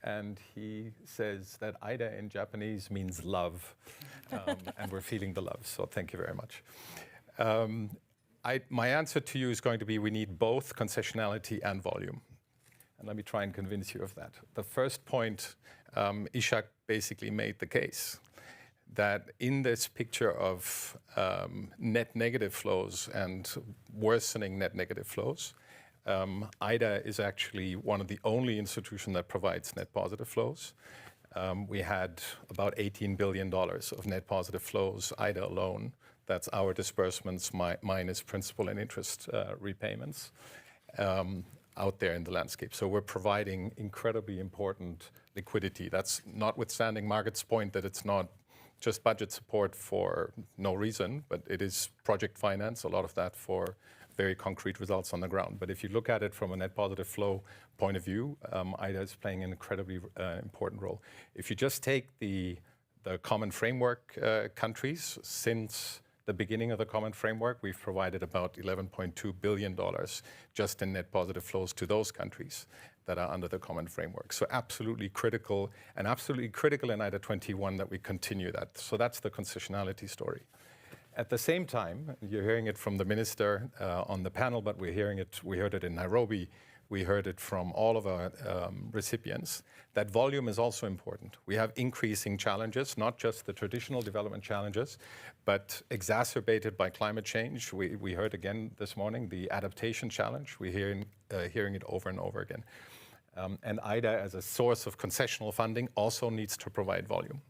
and he says that IDA in Japanese means love, and we're feeling the love, so thank you very much. My answer to you is going to be we need both concessionality and volume, and let me try and convince you of that. The first point, Ishak basically made the case that in this picture of net negative flows and worsening net negative flows, IDA is actually one of the only institutions that provides net positive flows. We had about $18 billion of net positive flows, IDA alone. That's our disbursements minus principal and interest repayments out there in the landscape. So we're providing incredibly important liquidity. That's notwithstanding Margaret's point that it's not just budget support for no reason, but it is project finance, a lot of that for very concrete results on the ground. But if you look at it from a net positive flow point of view, IDA is playing an incredibly important role. If you just take the common framework countries, since the beginning of the common framework, we've provided about $11.2 billion just in net positive flows to those countries that are under the common framework. So absolutely critical, and absolutely critical in IDA 21 that we continue that. So that's the concessionality story. At the same time, you're hearing it from the minister on the panel, but we heard it in Nairobi, We heard it from all of our recipients, that volume is also important. We have increasing challenges, not just the traditional development challenges, but exacerbated by climate change. We heard again this morning the adaptation challenge. We're hearing it over and over again. And IDA, as a source of concessional funding, also needs to provide volume.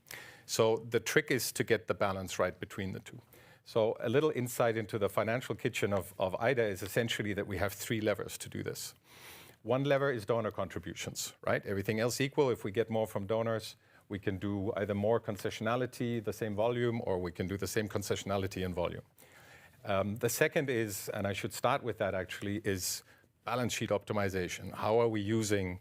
So the trick is to get the balance right between the two. So a little insight into the financial kitchen of IDA is essentially that we have 3 levers to do this. One lever is donor contributions, right? Everything else equal, if we get more from donors, we can do either more concessionality, the same volume, or we can do the same concessionality and volume. The second is, and I should start with that actually, is balance sheet optimization. How are we using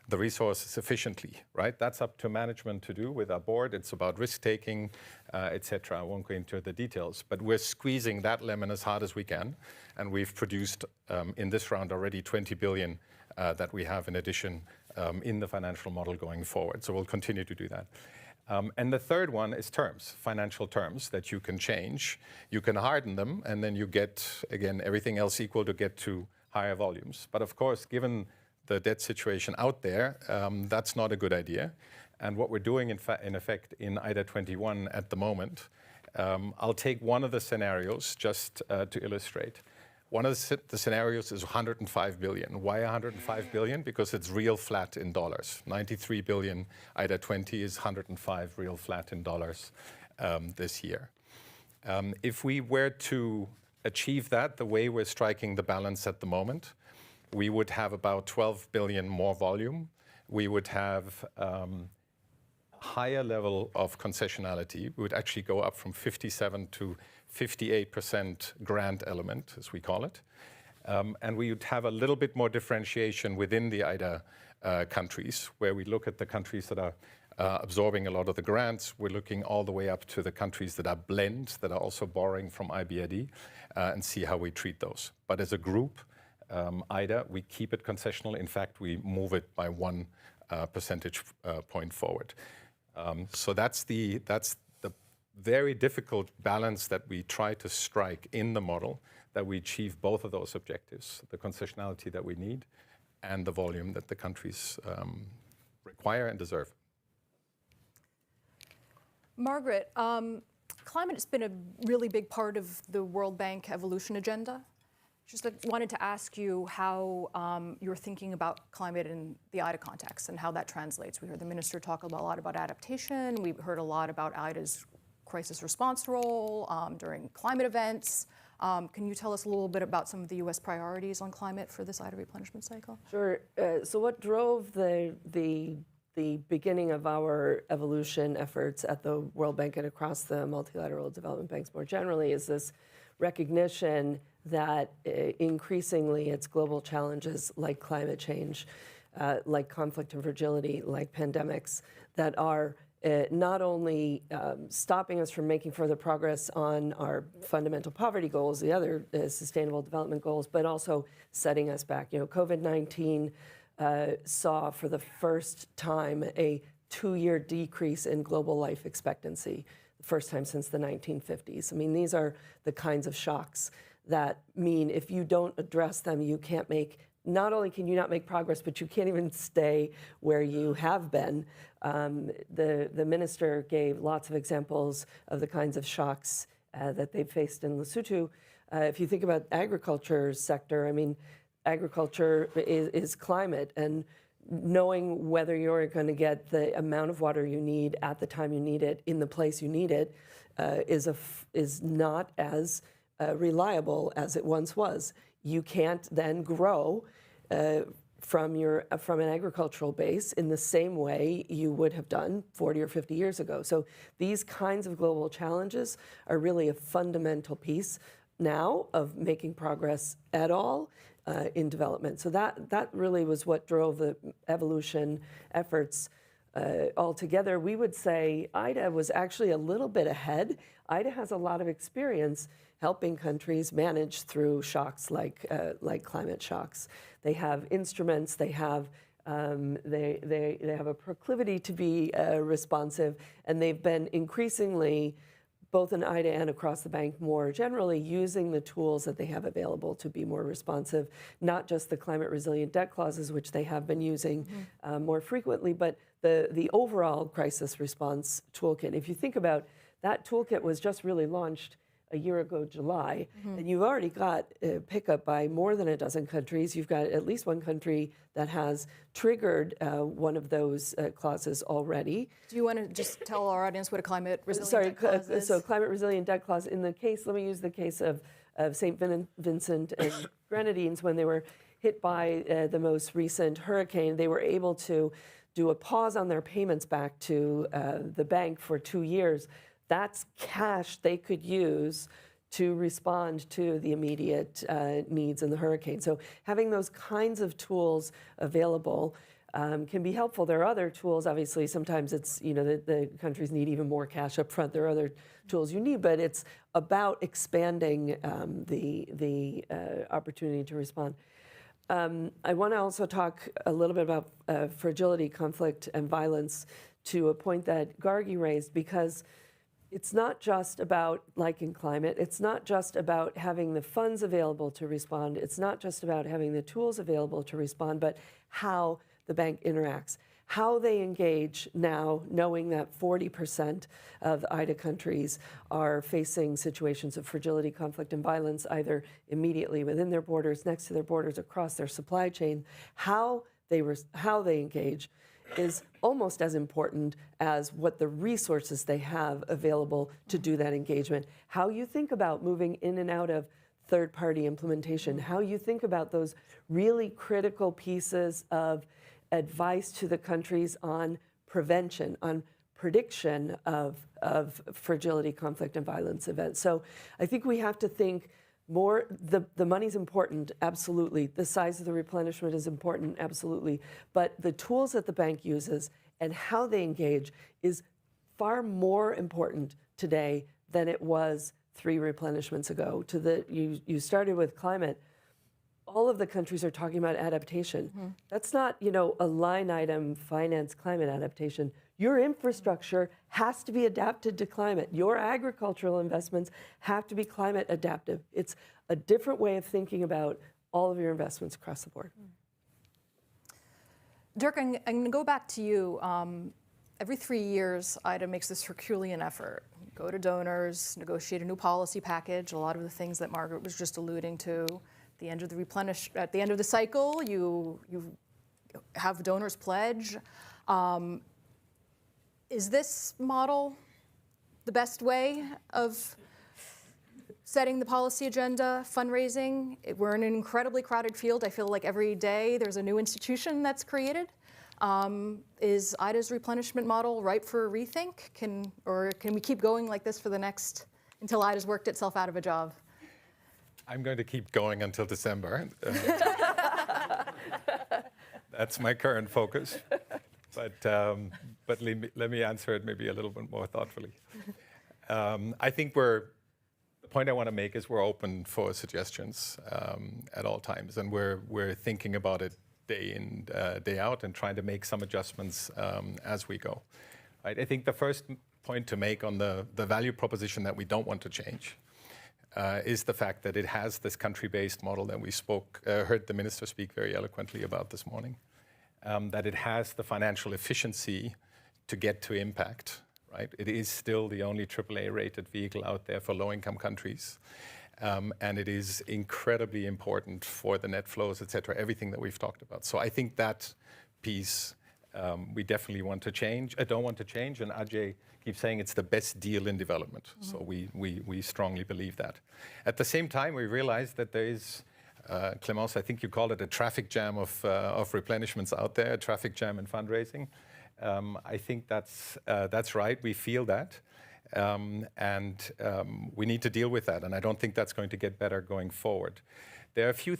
the resources efficiently, right? That's up to management to do with our board. It's about risk-taking, et cetera. I won't go into the details, but we're squeezing that lemon as hard as we can. And we've produced in this round already 20 billion that we have in addition in the financial model going forward. So we'll continue to do that. And the third one is terms, financial terms that you can change. You can harden them, and then you get, again, everything else equal to get to higher volumes. But of course, given the debt situation out there, that's not a good idea. And what we're doing, in effect, in IDA 21 at the moment, I'll take one of the scenarios just to illustrate. One of the scenarios is 105 billion. Why 105 billion? Because it's real flat in dollars. 93 billion, IDA 20 is 105 real flat in dollars this year. If we were to achieve that the way we're striking the balance at the moment, we would have about 12 billion more volume. We would have higher level of concessionality. We would actually go up from 57 to 58% grant element, as we call it. And we would have a little bit more differentiation within the IDA countries, where we look at the countries that are absorbing a lot of the grants. We're looking all the way up to the countries that are blend, that are also borrowing from IBRD, and see how we treat those. But as a group, IDA, we keep it concessional. In fact, we move it by 1 percentage point forward. So that's the very difficult balance that we try to strike in the model, that we achieve both of those objectives, the concessionality that we need and the volume that the countries require and deserve. Margaret, climate has been a really big part of the World Bank evolution agenda. Just wanted to ask you how you're thinking about climate in the IDA context and how that translates. We heard the minister talk a lot about adaptation. We've heard a lot about IDA's crisis response role during climate events. Can you tell us a little bit about some of the U.S. priorities on climate for this IDA replenishment cycle? Sure. So what drove the beginning of our evolution efforts at the World Bank and across the multilateral development banks more generally is this recognition that increasingly it's global challenges like climate change, like conflict and fragility, like pandemics, that are not only stopping us from making further progress on our fundamental poverty goals, the other sustainable development goals, but also setting us back. You know, COVID-19 saw for the first time a 2-year decrease in global life expectancy, the first time since the 1950s. I mean, these are the kinds of shocks that mean if you don't address them, you can't make, not only can you not make progress, but you can't even stay where you have been. The minister gave lots of examples of the kinds of shocks that they've faced in Lesotho. If you think about agriculture sector, I mean, agriculture is climate, and knowing whether you're going to get the amount of water you need at the time you need it in the place you need it is not as reliable as it once was. You can't then grow from an agricultural base in the same way you would have done 40 or 50 years ago. So these kinds of global challenges are really a fundamental piece now of making progress at all in development. So that really was what drove the evolution efforts altogether. We would say IDA was actually a little bit ahead. IDA has a lot of experience helping countries manage through shocks like climate shocks. They have instruments. They have a proclivity to be responsive, and they've been increasingly both in IDA and across the bank more generally, using the tools that they have available to be more responsive, not just the climate resilient debt clauses, which they have been using more frequently, but the overall crisis response toolkit. If you think about that toolkit was just really launched a year ago, July, and you've already got pickup by more than a dozen countries. You've got at least one country that has triggered one of those clauses already. Do you want to just tell our audience what a climate resilient debt clause is? So climate resilient debt clause, in the case, let me use the case of St. Vincent and Grenadines, when they were hit by the most recent hurricane, they were able to do a pause on their payments back to the bank for 2 years. That's cash they could use to respond to the immediate needs in the hurricane. So having those kinds of tools available can be helpful. There are other tools, obviously, sometimes it's, the countries need even more cash up front. There are other tools you need, but it's about expanding the opportunity to respond. I want to also talk a little bit about fragility, conflict, and violence to a point that Gargi raised, because it's not just about, like in climate, it's not just about having the funds available to respond. It's not just about having the tools available to respond, but how the bank interacts, how they engage now, knowing that 40% of IDA countries are facing situations of fragility, conflict, and violence, either immediately within their borders, next to their borders, across their supply chain. How they engage is almost as important as what the resources they have available to do that engagement. How you think about moving in and out of third-party implementation, how you think about those really critical pieces of advice to the countries on prevention, on prediction of fragility, conflict, and violence events. So I think we have to think more. The money's important, absolutely. The size of the replenishment is important, absolutely. But the tools that the bank uses and how they engage is far more important today than it was 3 replenishments ago. You started with climate. All of the countries are talking about adaptation. That's not, a line item finance climate adaptation. Your infrastructure has to be adapted to climate. Your agricultural investments have to be climate adaptive. It's a different way of thinking about all of your investments across the board. Dirk, I'm going to go back to you. Every 3 years, IDA makes this Herculean effort. Go to donors, negotiate a new policy package, a lot of the things that Margaret was just alluding to. At the end of the cycle, you have donors pledge. Is this model the best way of setting the policy agenda, fundraising? We're in an incredibly crowded field. I feel like every day there's a new institution that's created. Is IDA's replenishment model ripe for a rethink? Can we keep going like this for until IDA's worked itself out of a job? I'm going to keep going until December. That's my current focus. But let me answer it maybe a little bit more thoughtfully. I think the point I want to make is we're open for suggestions at all times, and we're thinking about it day in, day out, and trying to make some adjustments as we go. Right? I think the first point to make on the value proposition that we don't want to change is the fact that it has this country-based model that we heard the minister speak very eloquently about this morning. That it has the financial efficiency to get to impact, right? It is still the only AAA-rated vehicle out there for low-income countries. And it is incredibly important for the net flows, et cetera, everything that we've talked about. So I think that piece we definitely want to change. I don't want to change, and Ajay keeps saying it's the best deal in development. Mm-hmm. So we strongly believe that. At the same time, we realize that there is Clémence, I think you called it a traffic jam of replenishments out there, a traffic jam in fundraising. I think that's right. We feel that. And we need to deal with that. And I don't think that's going to get better going forward. There are a few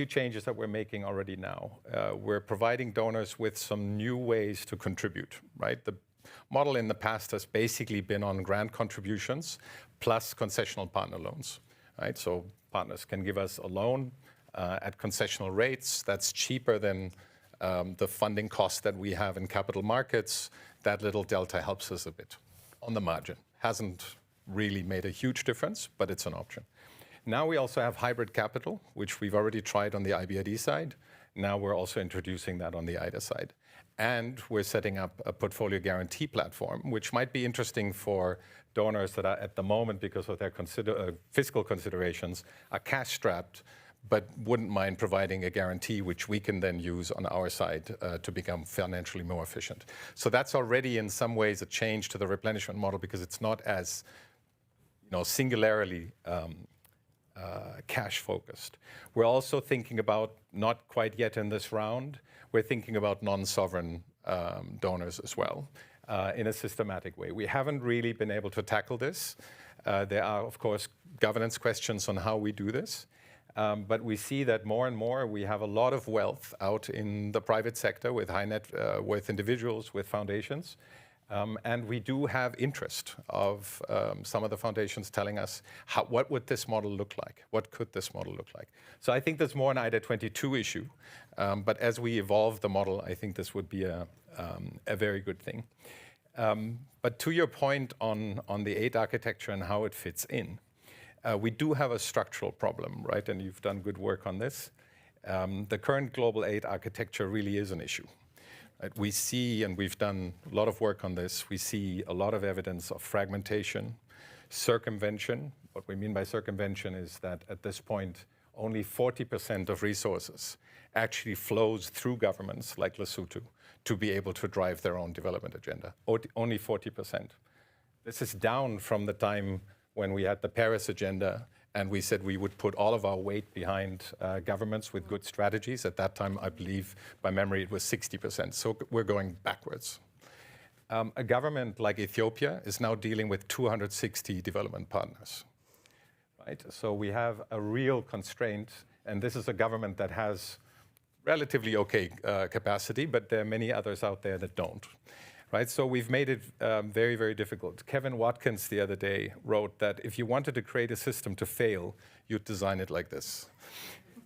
changes that we're making already now. We're providing donors with some new ways to contribute, right? The model in the past has basically been on grant contributions plus concessional partner loans, right? So partners can give us a loan at concessional rates that's cheaper than the funding costs that we have in capital markets. That little delta helps us a bit on the margin. Hasn't really made a huge difference, but it's an option. Now we also have hybrid capital, which we've already tried on the IBRD side. Now we're also introducing that on the IDA side. And we're setting up a portfolio guarantee platform, which might be interesting for donors that are at the moment, because of their fiscal considerations, are cash strapped, but wouldn't mind providing a guarantee, which we can then use on our side to become financially more efficient. So that's already in some ways a change to the replenishment model, because it's not as singularly cash focused. We're also thinking about, not quite yet in this round, we're thinking about non-sovereign donors as well in a systematic way. We haven't really been able to tackle this. There are, of course, governance questions on how we do this. But we see that more and more we have a lot of wealth out in the private sector with high net worth individuals, with foundations. And we do have interest of some of the foundations telling us, what would this model look like? What could this model look like? So I think there's more an IDA 22 issue. But as we evolve the model, I think this would be a very good thing. But to your point on the aid architecture and how it fits in, we do have a structural problem, right? And you've done good work on this. The current global aid architecture really is an issue. Right? We see, and we've done a lot of work on this, we see a lot of evidence of fragmentation, circumvention. What we mean by circumvention is that at this point, only 40% of resources actually flows through governments like Lesotho to be able to drive their own development agenda. Only 40%. This is down from the time when we had the Paris agenda and we said we would put all of our weight behind governments with good strategies. At that time, I believe, by memory, it was 60%. So we're going backwards. A government like Ethiopia is now dealing with 260 development partners. Right? So we have a real constraint, and this is a government that has relatively okay capacity, but there are many others out there that don't. Right, so we've made it very, very difficult. Kevin Watkins the other day wrote that if you wanted to create a system to fail, you'd design it like this.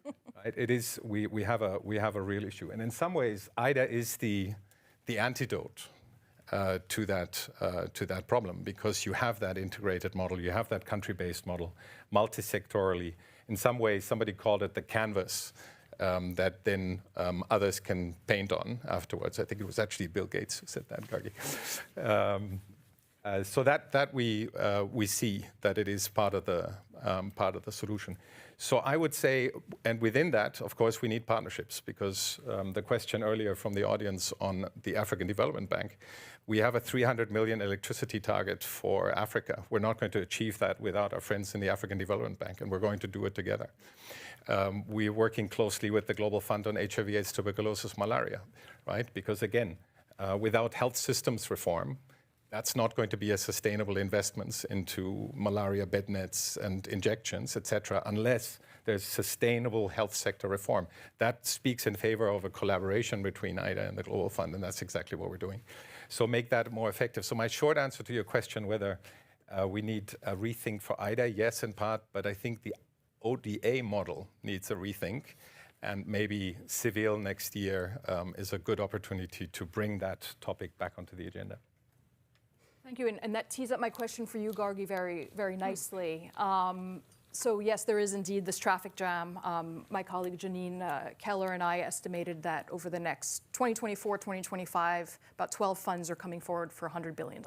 Right? It is. We have a real issue, and in some ways, IDA is the antidote to that problem, because you have that integrated model, you have that country-based model, multi-sectorally. In some ways, somebody called it the canvas. That then others can paint on afterwards. I think it was actually Bill Gates who said that, Gargi. So that we see that it is part of the solution. So I would say, and within that, of course, we need partnerships, because the question earlier from the audience on the African Development Bank, we have a 300 million electricity target for Africa. We're not going to achieve that without our friends in the African Development Bank, and we're going to do it together. We're working closely with the Global Fund on HIV/AIDS, tuberculosis, malaria, right? Because again, without health systems reform, that's not going to be a sustainable investments into malaria bed nets and injections, et cetera, unless there's sustainable health sector reform. That speaks in favor of a collaboration between IDA and the Global Fund, and that's exactly what we're doing. So make that more effective. So my short answer to your question, whether we need a rethink for IDA, yes, in part, but I think the ODA model needs a rethink, and maybe Seville next year is a good opportunity to bring that topic back onto the agenda. Thank you, and that tees up my question for you, Gargi, very, very nicely. So yes, there is indeed this traffic jam. My colleague Janine Keller and I estimated that over the next 2024, 2025, about 12 funds are coming forward for $100 billion.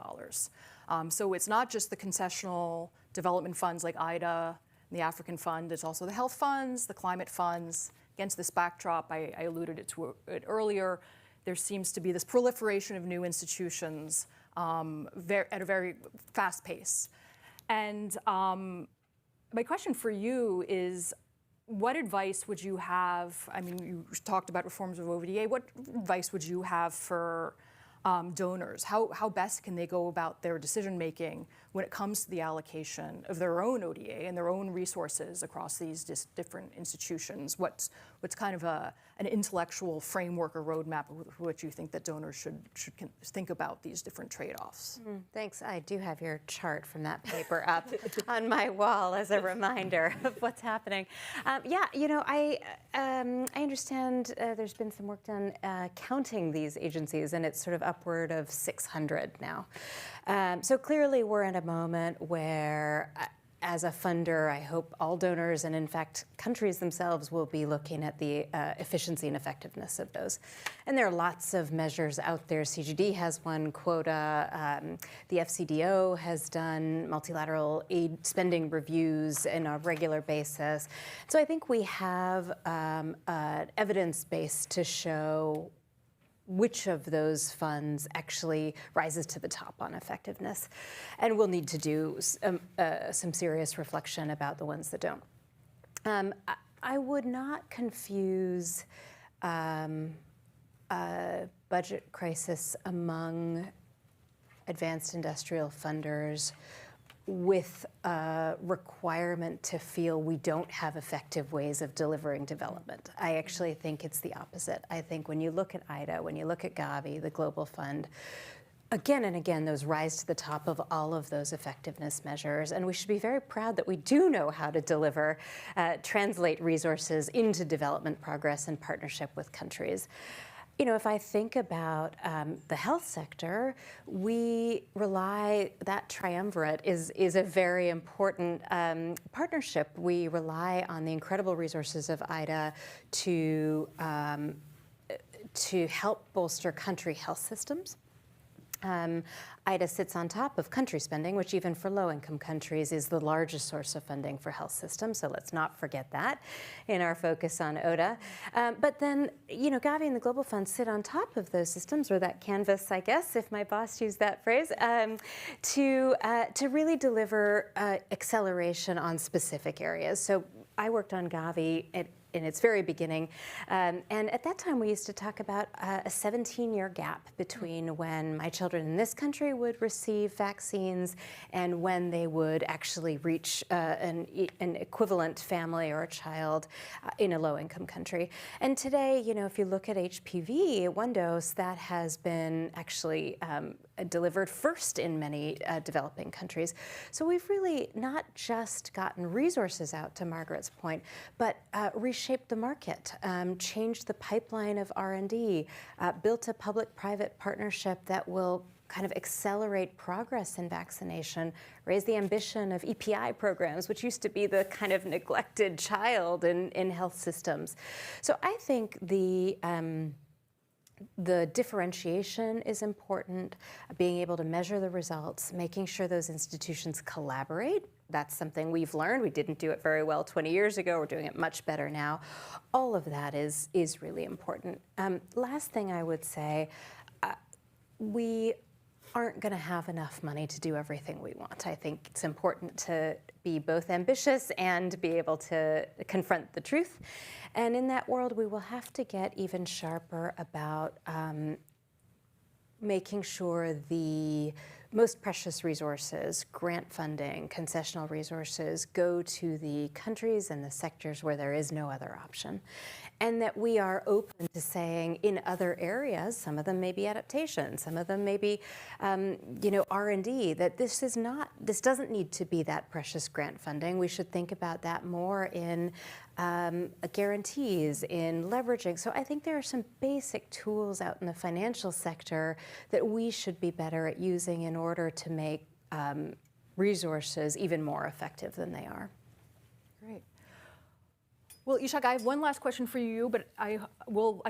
So it's not just the concessional development funds like IDA, the African Fund, it's also the health funds, the climate funds. Against this backdrop, I alluded to it earlier, there seems to be this proliferation of new institutions at a very fast pace. And my question for you is, what advice would you have? I mean, you talked about reforms of ODA. What advice would you have for donors? How best can they go about their decision making when it comes to the allocation of their own ODA and their own resources across these different institutions? What's kind of a an intellectual framework or roadmap with which you think that donors should think about these different trade-offs? Thanks. I do have your chart from that paper up on my wall as a reminder of what's happening. Yeah, you know, I understand there's been some work done counting these agencies, and it's sort of upward of 600 now. So clearly we're in a moment where as a funder, I hope all donors and, in fact, countries themselves will be looking at the efficiency and effectiveness of those. And there are lots of measures out there. CGD has one, quota. The FCDO has done multilateral aid spending reviews on a regular basis. So I think we have an evidence base to show which of those funds actually rises to the top on effectiveness. And we'll need to do some serious reflection about the ones that don't. I would not confuse a budget crisis among advanced industrial funders with a requirement to feel we don't have effective ways of delivering development. I actually think it's the opposite. I think when you look at IDA, when you look at Gavi, the Global Fund, again and again, those rise to the top of all of those effectiveness measures. And we should be very proud that we do know how to deliver, translate resources into development progress in partnership with countries. You know, if I think about the health sector, we rely, that triumvirate is a very important partnership. We rely on the incredible resources of IDA to help bolster country health systems. IDA sits on top of country spending, which even for low-income countries is the largest source of funding for health systems. So let's not forget that in our focus on ODA. But then, you know, Gavi and the Global Fund sit on top of those systems, or that canvas, I guess, if my boss used that phrase, to really deliver acceleration on specific areas. So I worked on Gavi in its very beginning. And at that time, we used to talk about a 17-year gap between when my children in this country would receive vaccines and when they would actually reach an equivalent family or a child in a low-income country. And today, you know, if you look at HPV, one dose, that has been actually delivered first in many developing countries. So we've really not just gotten resources out, to Margaret's point, but reshaped the market, changed the pipeline of R&D, built a public-private partnership that will kind of accelerate progress in vaccination, raise the ambition of EPI programs, which used to be the kind of neglected child in health systems. So I think the differentiation is important, being able to measure the results, making sure those institutions collaborate. That's something we've learned. We didn't do it very well 20 years ago. We're doing it much better now. All of that is really important. Last thing I would say, we aren't going to have enough money to do everything we want. I think it's important to be both ambitious and be able to confront the truth. And in that world, we will have to get even sharper about making sure the most precious resources, grant funding, concessional resources, go to the countries and the sectors where there is no other option. And that we are open to saying in other areas, some of them may be adaptation, some of them may be, you know, R&D, that this doesn't need to be that precious grant funding. We should think about that more in guarantees, in leveraging. So I think there are some basic tools out in the financial sector that we should be better at using in order to make resources even more effective than they are. Great. Well, Ishak, I have one last question for you, but I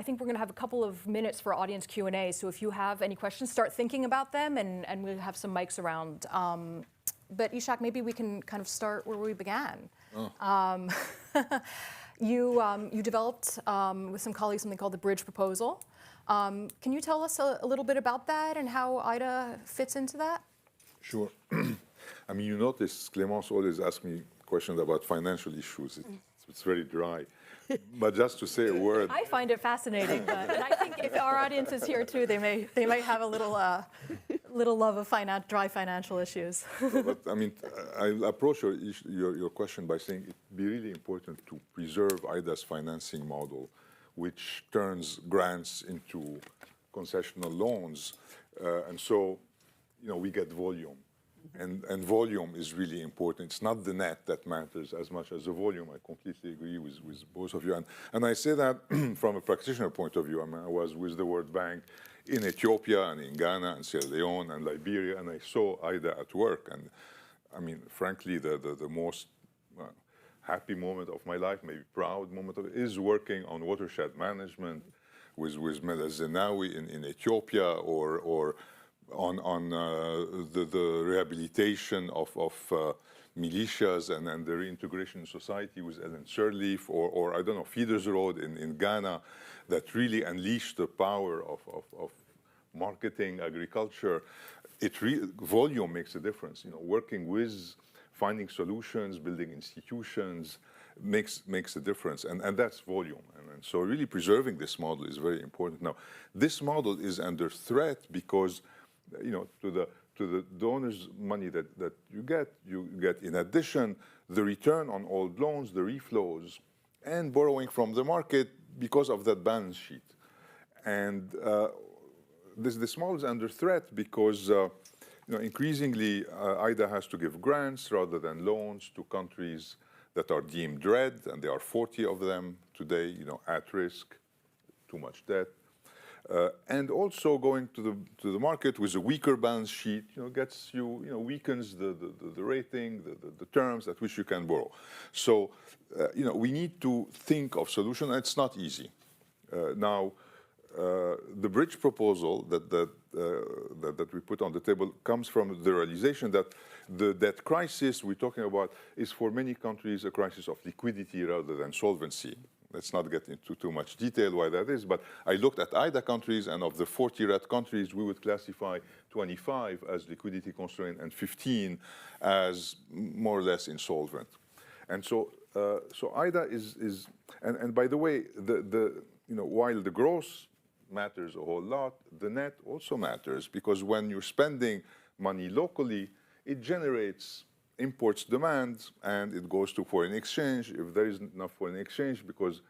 think we're going to have a couple of minutes for audience Q&A. So if you have any questions, start thinking about them, and we'll have some mics around. But Ishak, maybe we can kind of start where we began. Oh. You developed with some colleagues something called the Bridge Proposal. Can you tell us a little bit about that and how IDA fits into that? Sure. I mean, you notice Clémence always asks me questions about financial issues. It's very dry. But just to say a word. I find it fascinating, and I think if our audience is here too, they might have a little love of dry financial issues. But I mean, I'll approach your question by saying it'd be really important to preserve IDA's financing model, which turns grants into concessional loans. And so, we get volume. And volume is really important. It's not the net that matters as much as the volume. I completely agree with both of you. And I say that from a practitioner point of view. I mean, I was with the World Bank in Ethiopia and in Ghana and Sierra Leone and Liberia, and I saw IDA at work. And I mean, frankly, the most happy moment of my life, maybe proud moment of it, is working on watershed management with Meles Zenawi in Ethiopia, or on the rehabilitation of militias and the reintegration society with Ellen Sirleaf, or I don't know, Feeders Road in Ghana, that really unleashed the power of marketing agriculture. Volume makes a difference. Working with, finding solutions, building institutions makes a difference, and that's volume. And so really preserving this model is very important. Now, this model is under threat because to the donors' money that you get in addition the return on old loans, the reflows, and borrowing from the market because of that balance sheet. And this model is under threat because increasingly IDA has to give grants rather than loans to countries that are deemed red, and there are 40 of them today, at risk, too much debt. And also going to the market with a weaker balance sheet, gets weakens the rating, the terms at which you can borrow. So, we need to think of solutions. It's not easy. Now, the bridge proposal that we put on the table comes from the realization that the debt crisis we're talking about is for many countries a crisis of liquidity rather than solvency. Let's not get into too much detail why that is, but I looked at IDA countries, and of the 40 red countries, we would classify 25 as liquidity constrained and 15 as more or less insolvent. And so IDA is and by the way, while the gross matters a whole lot, the net also matters, because when you're spending money locally, it generates imports demand, and it goes to foreign exchange. If there isn't enough foreign exchange because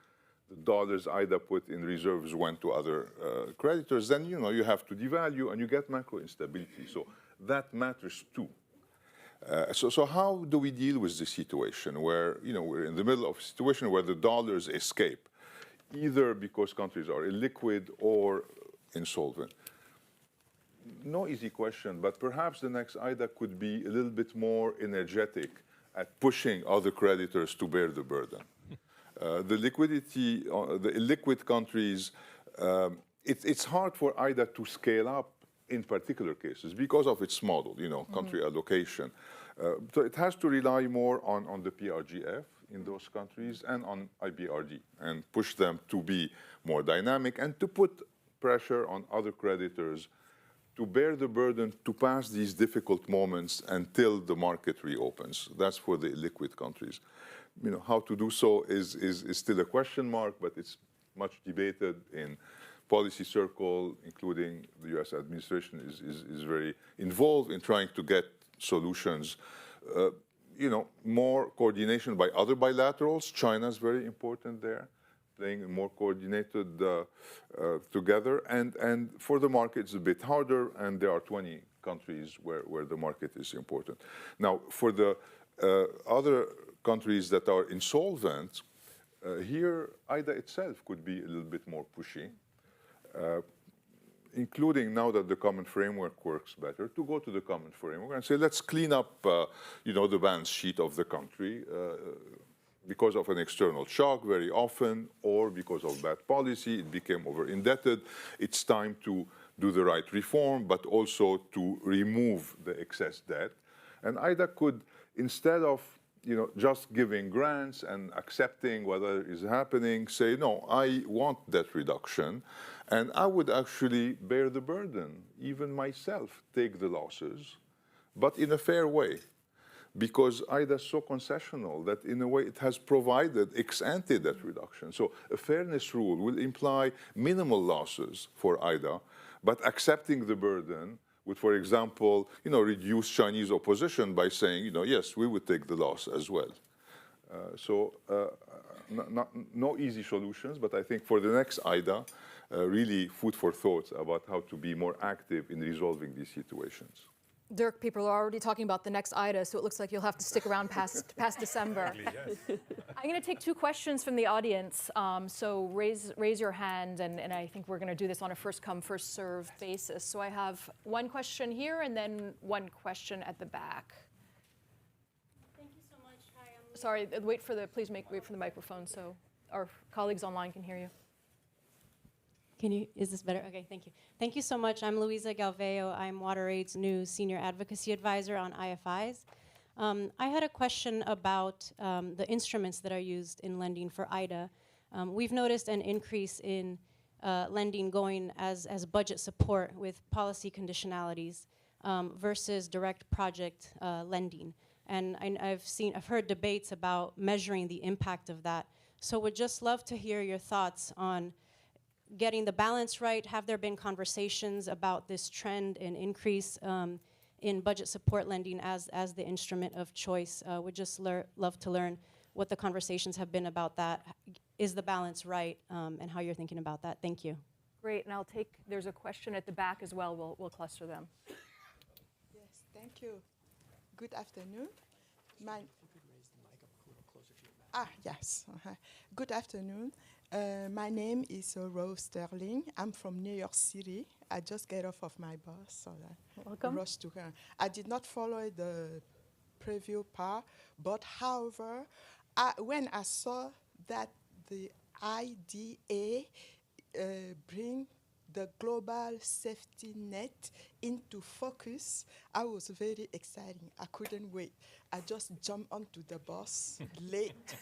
the dollars IDA put in reserves went to other creditors, then you have to devalue and you get macro instability. So that matters too. So how do we deal with this situation where we're in the middle of a situation where the dollars escape, either because countries are illiquid or insolvent? No easy question, but perhaps the next IDA could be a little bit more energetic at pushing other creditors to bear the burden. The illiquid countries, it's hard for IDA to scale up in particular cases because of its model, country allocation. So it has to rely more on the PRGF in those countries and on IBRD, and push them to be more dynamic and to put pressure on other creditors to bear the burden to pass these difficult moments until the market reopens. That's for the illiquid countries. How to do so is still a question mark, but it's much debated in policy circle, including the US administration is very involved in trying to get solutions. More coordination by other bilaterals. China is very important there, playing more coordinated together. And for the market, it's a bit harder, and there are 20 countries where the market is important. Now, for the other countries that are insolvent, here IDA itself could be a little bit more pushy, including now that the common framework works better, to go to the common framework and say, let's clean up, the balance sheet of the country because of an external shock very often, or because of bad policy, it became over-indebted. It's time to do the right reform, but also to remove the excess debt. And IDA could, instead of just giving grants and accepting whatever is happening, say, no, I want debt reduction, and I would actually bear the burden, even myself, take the losses, but in a fair way. Because IDA is so concessional that, in a way, it has provided ex-ante debt reduction. So a fairness rule will imply minimal losses for IDA, but accepting the burden would, for example, reduce Chinese opposition by saying, yes, we would take the loss as well. So no easy solutions, but I think for the next IDA, really food for thought about how to be more active in resolving these situations. Dirk, people are already talking about the next IDA, so it looks like you'll have to stick around past December. I'm going to take 2 questions from the audience. So raise your hand, and I think we're going to do this on a first-come, first-served basis. So I have 1 question here, and then 1 question at the back. Thank you so much. Hi, I'm Sorry, please wait for the microphone so our colleagues online can hear you. Is this better? Okay, thank you. Thank you so much. I'm Luisa Galveo. I'm WaterAid's new Senior Advocacy Advisor on IFIs. I had a question about the instruments that are used in lending for IDA. We've noticed an increase in lending going as budget support with policy conditionalities versus direct project lending. And I've heard debates about measuring the impact of that. So would just love to hear your thoughts on getting the balance right. Have there been conversations about this trend and increase in budget support lending as the instrument of choice? Would just love to learn what the conversations have been about that. Is the balance right, and how you're thinking about that? Thank you. Great, and there's a question at the back as well. We'll cluster them. Yes, thank you. Good afternoon. Yes. Good afternoon. My name is Rose Sterling. I'm from New York City. I just get off of my bus, so I rushed to her. I did not follow the preview part, but however, when I saw that the IDA bring the global safety net into focus, I was very excited. I couldn't wait. I just jumped onto the bus late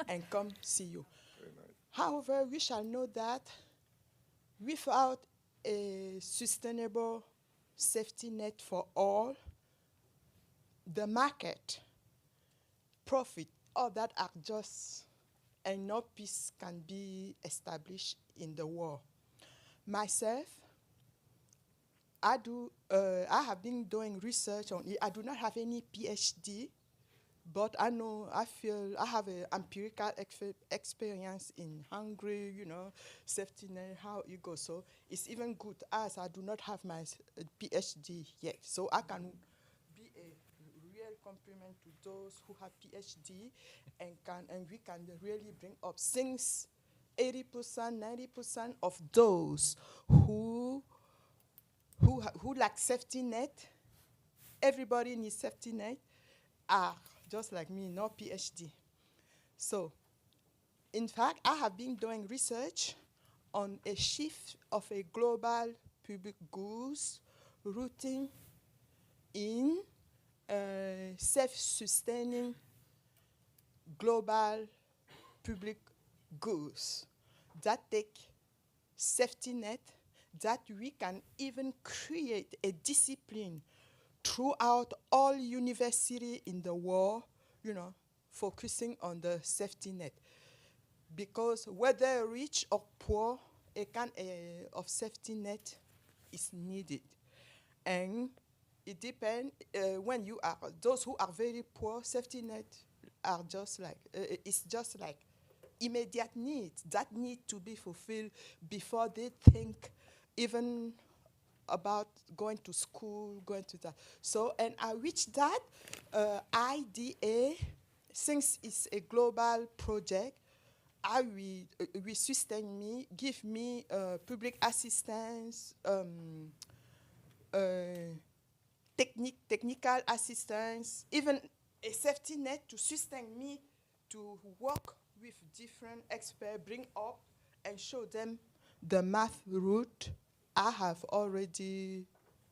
and come see you. However, we shall know that without a sustainable safety net for all, the market, profit, all that are just, and no peace can be established in the world. Myself, I have been doing research on it. I do not have any PhD, but I have an empirical experience in Hungary, safety net, how it goes. So it's even good as I do not have my PhD yet. So I can be a real complement to those who have PhD and we can really bring up since 80%, 90% of those who lack safety net, everybody needs safety net, are just like me, no PhD. So, in fact, I have been doing research on a shift of a global public goods rooting in self-sustaining global public goods that take safety net, that we can even create a discipline throughout all universities in the world, focusing on the safety net. Because whether rich or poor, a kind of safety net is needed. And it depends, when you are, those who are very poor, safety net are just like, it's just like immediate needs that need to be fulfilled before they think even about going to school, going to that. So, and I wish that IDA, since it's a global project, will sustain me, give me public assistance, technical assistance, even a safety net to sustain me to work with different experts, bring up and show them the math route. I have already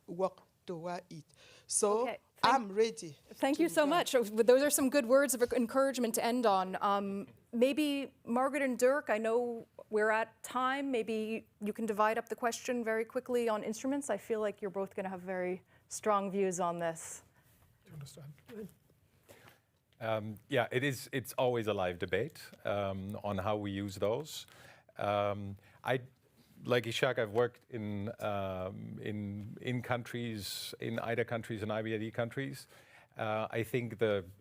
worked toward it. So I'm ready. Thank you so much. Those are some good words of encouragement to end on. Maybe Margaret and Dirk, I know we're at time. Maybe you can divide up the question very quickly on instruments. I feel like you're both going to have very strong views on this. Do you understand? It's always a live debate on how we use those. Like Ishak, I've worked in countries, in IDA countries and IBAD countries, I think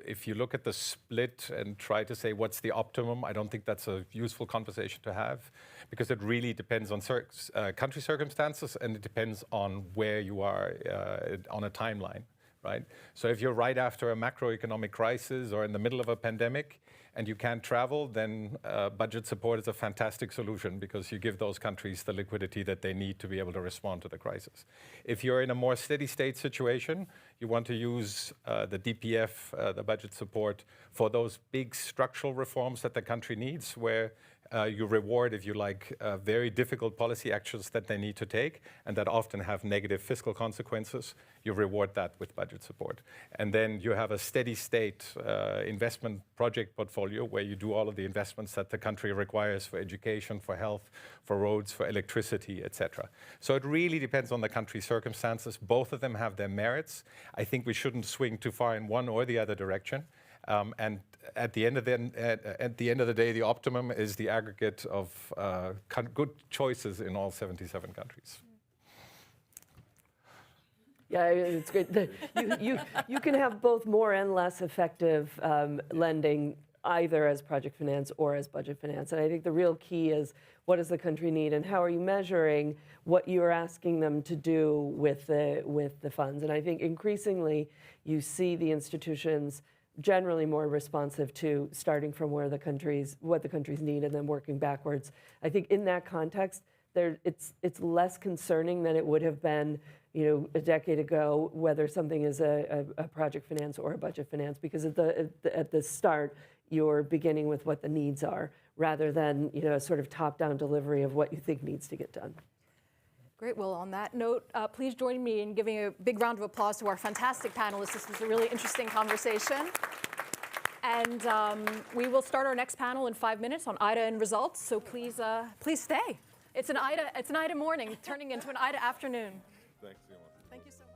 if you look at the split and try to say what's the optimum, I don't think that's a useful conversation to have, because it really depends on country circumstances, and it depends on where you are on a timeline, right? So if you're right after a macroeconomic crisis or in the middle of a pandemic and you can't travel, then budget support is a fantastic solution, because you give those countries the liquidity that they need to be able to respond to the crisis. If you're in a more steady state situation, you want to use the DPF, the budget support, for those big structural reforms that the country needs, where you reward, if you like, very difficult policy actions that they need to take and that often have negative fiscal consequences. You reward that with budget support. And then you have a steady state investment project portfolio where you do all of the investments that the country requires for education, for health, for roads, for electricity, etc. So it really depends on the country's circumstances. Both of them have their merits. I think we shouldn't swing too far in one or the other direction. And at the end of the day, the optimum is the aggregate of good choices in all 77 countries. Yeah, it's great. You can have both more and less effective lending, either as project finance or as budget finance. And I think the real key is, what does the country need, and how are you measuring what you're asking them to do with the funds? And I think increasingly you see the institutions generally more responsive to starting from what the countries need and then working backwards. I think in that context, it's less concerning than it would have been, a decade ago, whether something is a project finance or a budget finance, because at the start, you're beginning with what the needs are, rather than a sort of top-down delivery of what you think needs to get done. Great. Well, on that note, please join me in giving a big round of applause to our fantastic panelists. This was a really interesting conversation. And we will start our next panel in 5 minutes on IDA and results. So please stay. It's an IDA morning turning into an IDA afternoon. Thanks, Emma. Thank you so much.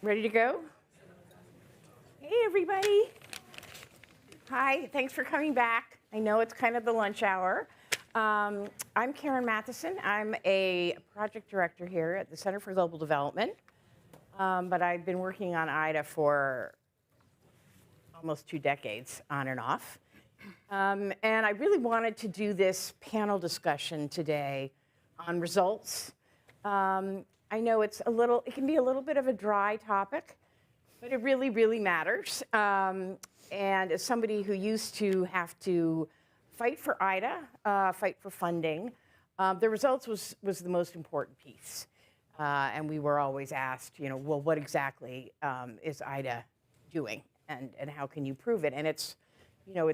Ready to go? Hey, everybody. Hi, thanks for coming back. I know it's kind of the lunch hour. I'm Karen Matheson. I'm a project director here at the Center for Global Development, but I've been working on IDA for almost 2 decades, on and off. And I really wanted to do this panel discussion today on results. I know it can be a little bit of a dry topic, but it really, really matters. And as somebody who used to have to fight for IDA, fight for funding, the results was the most important piece. And we were always asked, well, what exactly is IDA doing, and how can you prove it? And it's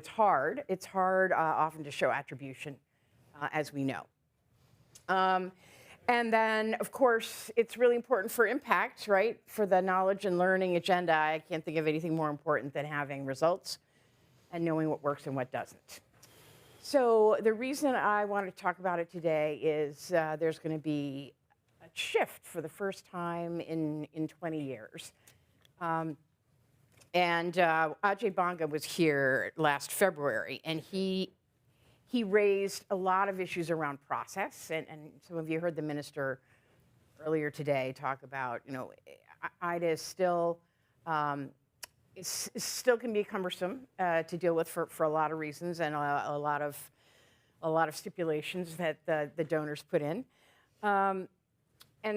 hard. It's hard often to show attribution, as we know. And then, of course, it's really important for impact, right? For the knowledge and learning agenda, I can't think of anything more important than having results and knowing what works and what doesn't. So the reason I wanted to talk about it today is there's going to be a shift for the first time in 20 years. And Ajay Banga was here last February, and he raised a lot of issues around process, and some of you heard the minister earlier today talk about, IDA is still can be cumbersome to deal with for a lot of reasons, and a lot of stipulations that the donors put in. And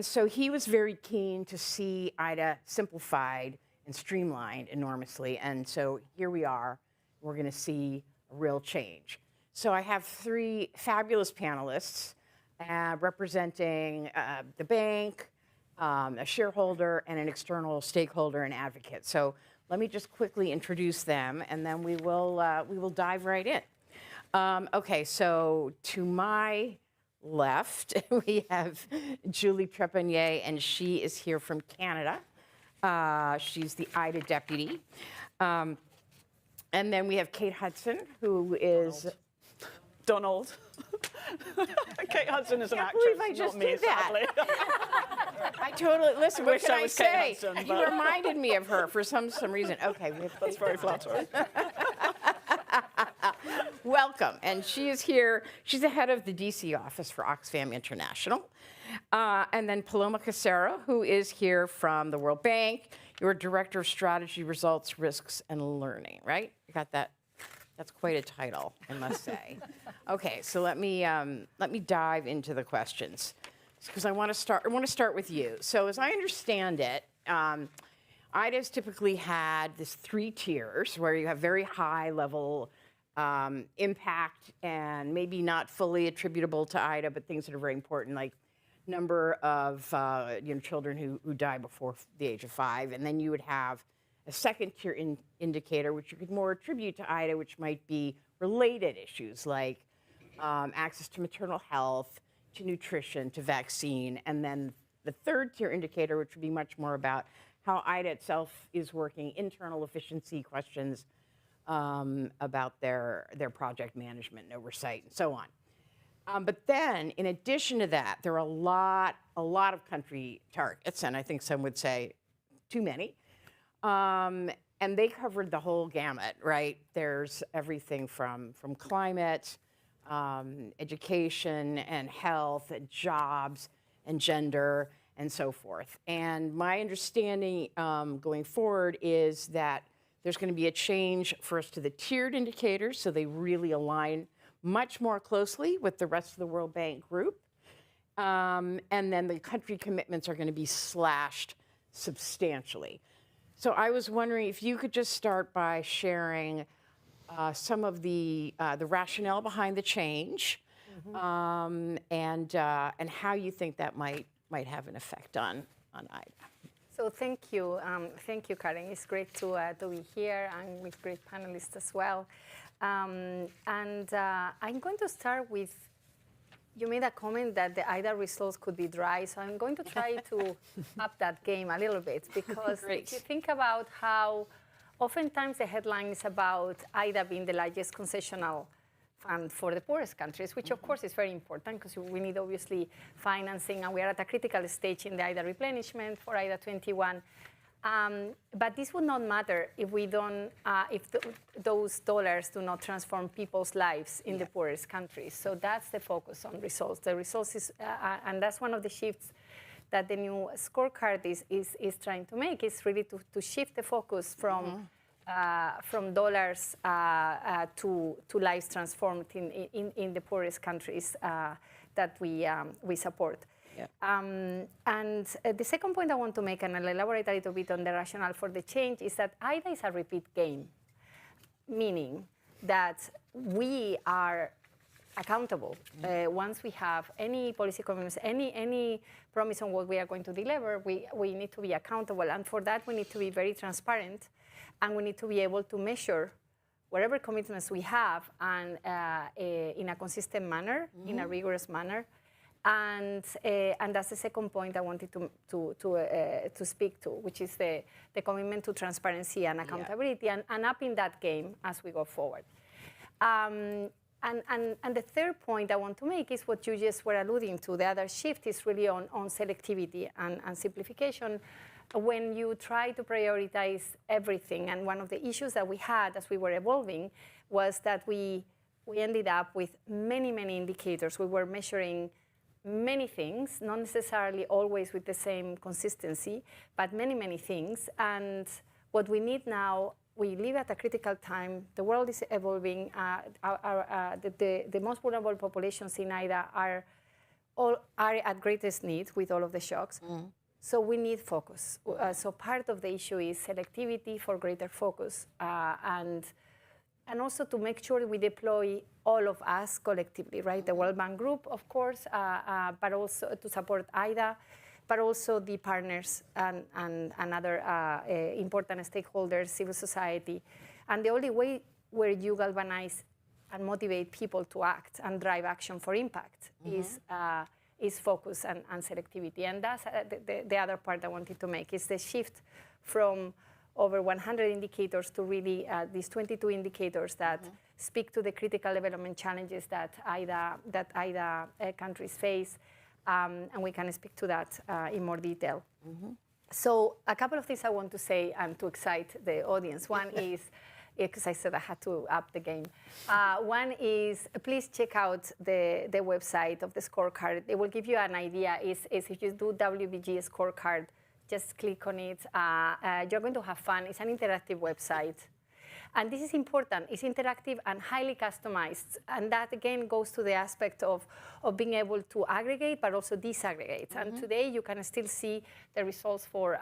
so he was very keen to see IDA simplified and streamlined enormously, and so here we are. We're going to see a real change. So I have 3 fabulous panelists representing the bank, a shareholder, and an external stakeholder and advocate. So let me just quickly introduce them, and then we will dive right in. Okay, so to my left, we have Julie Trepanier, and she is here from Canada. She's the IDA deputy. And then we have Kate Hudson, who is... Donald. Kate Hudson is an actress, I just not me, did that. sadly. I totally, listen, what can I was say? Kate Hudson, You reminded me of her for some reason. Okay. That's very flattering. Welcome, and she is here. She's the head of the DC office for Oxfam International. And then Paloma Casero, who is here from the World Bank. You're Director of Strategy, Results, Risks, and Learning, right? You got that? That's quite a title, I must say. Okay, so let me dive into the questions, because I want to start with you. So as I understand it, IDA's typically had this 3 tiers where you have very high level impact and maybe not fully attributable to IDA, but things that are very important, like number of children who die before the age of 5, and then you would have a second tier indicator, which you could more attribute to IDA, which might be related issues like access to maternal health, to nutrition, to vaccine, and then the third tier indicator, which would be much more about how IDA itself is working, internal efficiency questions about their project management and oversight, and so on. But then, in addition to that, there are a lot of country targets, and I think some would say too many. And they covered the whole gamut, right? There's everything from climate, education, and health, and jobs, and gender, and so forth. And my understanding going forward is that there's going to be a change first to the tiered indicators, so they really align much more closely with the rest of the World Bank group. And then the country commitments are going to be slashed substantially. So I was wondering if you could just start by sharing some of the rationale behind the change, and how you think that might have an effect on IDA. So thank you, Karen. It's great to be here and with great panelists as well. I'm going to start with, you made a comment that the IDA results could be dry, so I'm going to try to up that game a little bit, because if you think about how oftentimes the headline is about IDA being the largest concessional fund for the poorest countries, which of course is very important because we need obviously financing, and we are at a critical stage in the IDA replenishment for IDA 21. But this would not matter if we don't, those dollars do not transform people's lives in the poorest countries. So that's the focus on results. The results is, and that's one of the shifts that the new scorecard is trying to make, is really to shift the focus from dollars to lives transformed in the poorest countries that we support. Yeah. And the second point I want to make, and I'll elaborate a little bit on the rationale for the change, is that IDA is a repeat game, meaning that we are accountable. Once we have any policy commitments, any promise on what we are going to deliver, we need to be accountable. And for that, we need to be very transparent, and we need to be able to measure whatever commitments we have and in a consistent manner, in a rigorous manner. And that's the second point I wanted to speak to, which is the commitment to transparency and accountability, and up in that game as we go forward. And the third point I want to make is what you just were alluding to. The other shift is really on selectivity and simplification. When you try to prioritize everything, and one of the issues that we had as we were evolving was that we ended up with many indicators. We were measuring many things, not necessarily always with the same consistency, but many things. And what we need now, we live at a critical time. The world is evolving. The most vulnerable populations in IDA are at greatest need with all of the shocks. So we need focus. So part of the issue is selectivity for greater focus, and also to make sure we deploy all of us collectively, right? The World Bank Group, of course, but also to support IDA, but also the partners and other important stakeholders, civil society. And the only way where you galvanize and motivate people to act and drive action for impact is focus and selectivity. And that's the other part I wanted to make, is the shift from over 100 indicators to really these 22 indicators that speak to the critical development challenges that IDA countries face, and we can speak to that in more detail. So a couple of things I want to say and to excite the audience. One is, because I said I had to up the game. One is, please check out the website of the scorecard. It will give you an idea. Is if you do WBG scorecard, just click on it. You're going to have fun. It's an interactive website. And this is important. It's interactive and highly customized. And that, again, goes to the aspect of being able to aggregate, but also disaggregate. And today, you can still see the results for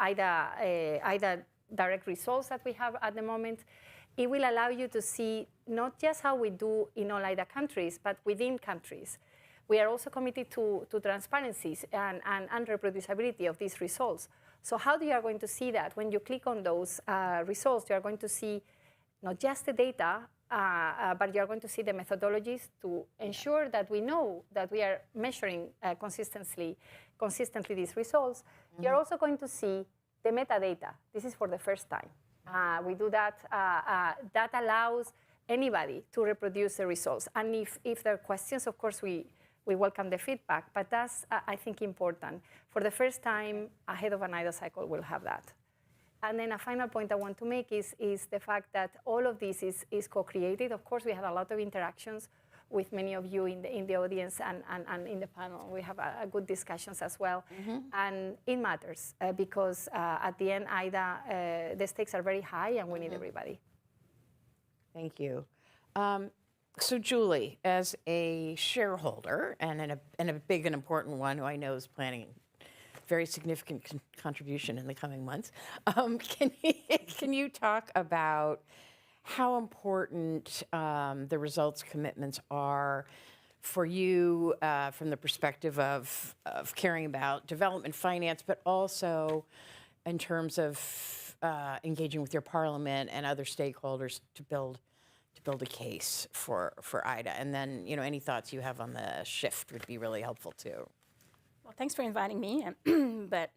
IDA direct results that we have at the moment. It will allow you to see not just how we do in all IDA countries, but within countries. We are also committed to transparency and reproducibility of these results. So how you are going to see that? When you click on those results, you are going to see not just the data, but you are going to see the methodologies to ensure that we know that we are measuring consistently these results. You're also going to see the metadata. This is for the first time. We do that. That allows anybody to reproduce the results. And if there are questions, of course, we welcome the feedback. But that's, I think, important. For the first time, ahead of an IDA cycle, we'll have that. And then a final point I want to make is the fact that all of this is co-created. Of course, we had a lot of interactions with many of you in the audience and in the panel. We have a good discussions as well. And it matters because at the end, IDA, the stakes are very high and we need everybody. Thank you. So Julie, as a shareholder and a big and important one who I know is planning very significant contribution in the coming months, can you talk about how important the results commitments are for you from the perspective of caring about development finance, but also in terms of engaging with your parliament and other stakeholders to build a case for IDA? And then, any thoughts you have on the shift would be really helpful too. Well, thanks for inviting me. But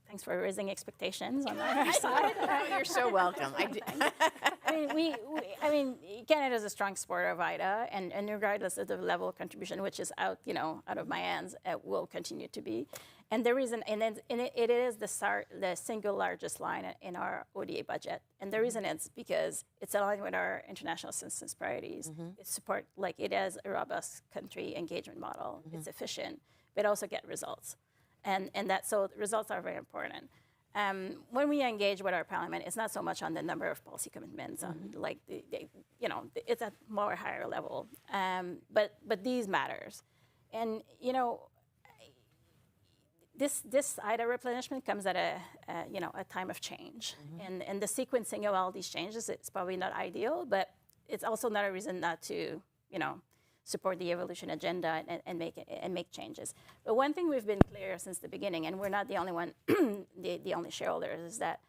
thanks for raising expectations on our side. You're so welcome. I mean, Canada is a strong supporter of IDA, and regardless of the level of contribution, which is out of my hands, will continue to be. And the reason, it is the single largest line in our ODA budget. And the reason is because it's aligned with our international assistance priorities. It has a robust country engagement model. It's efficient, but also get results. So results are very important. When we engage with our parliament, it's not so much on the number of policy commitments, on it's at more higher level. But these matters, and this IDA replenishment comes at a time of change, and the sequencing of all these changes, it's probably not ideal, but it's also not a reason not to support the evolution agenda and make changes. But one thing we've been clear since the beginning, and we're not the only one, the only shareholders, is that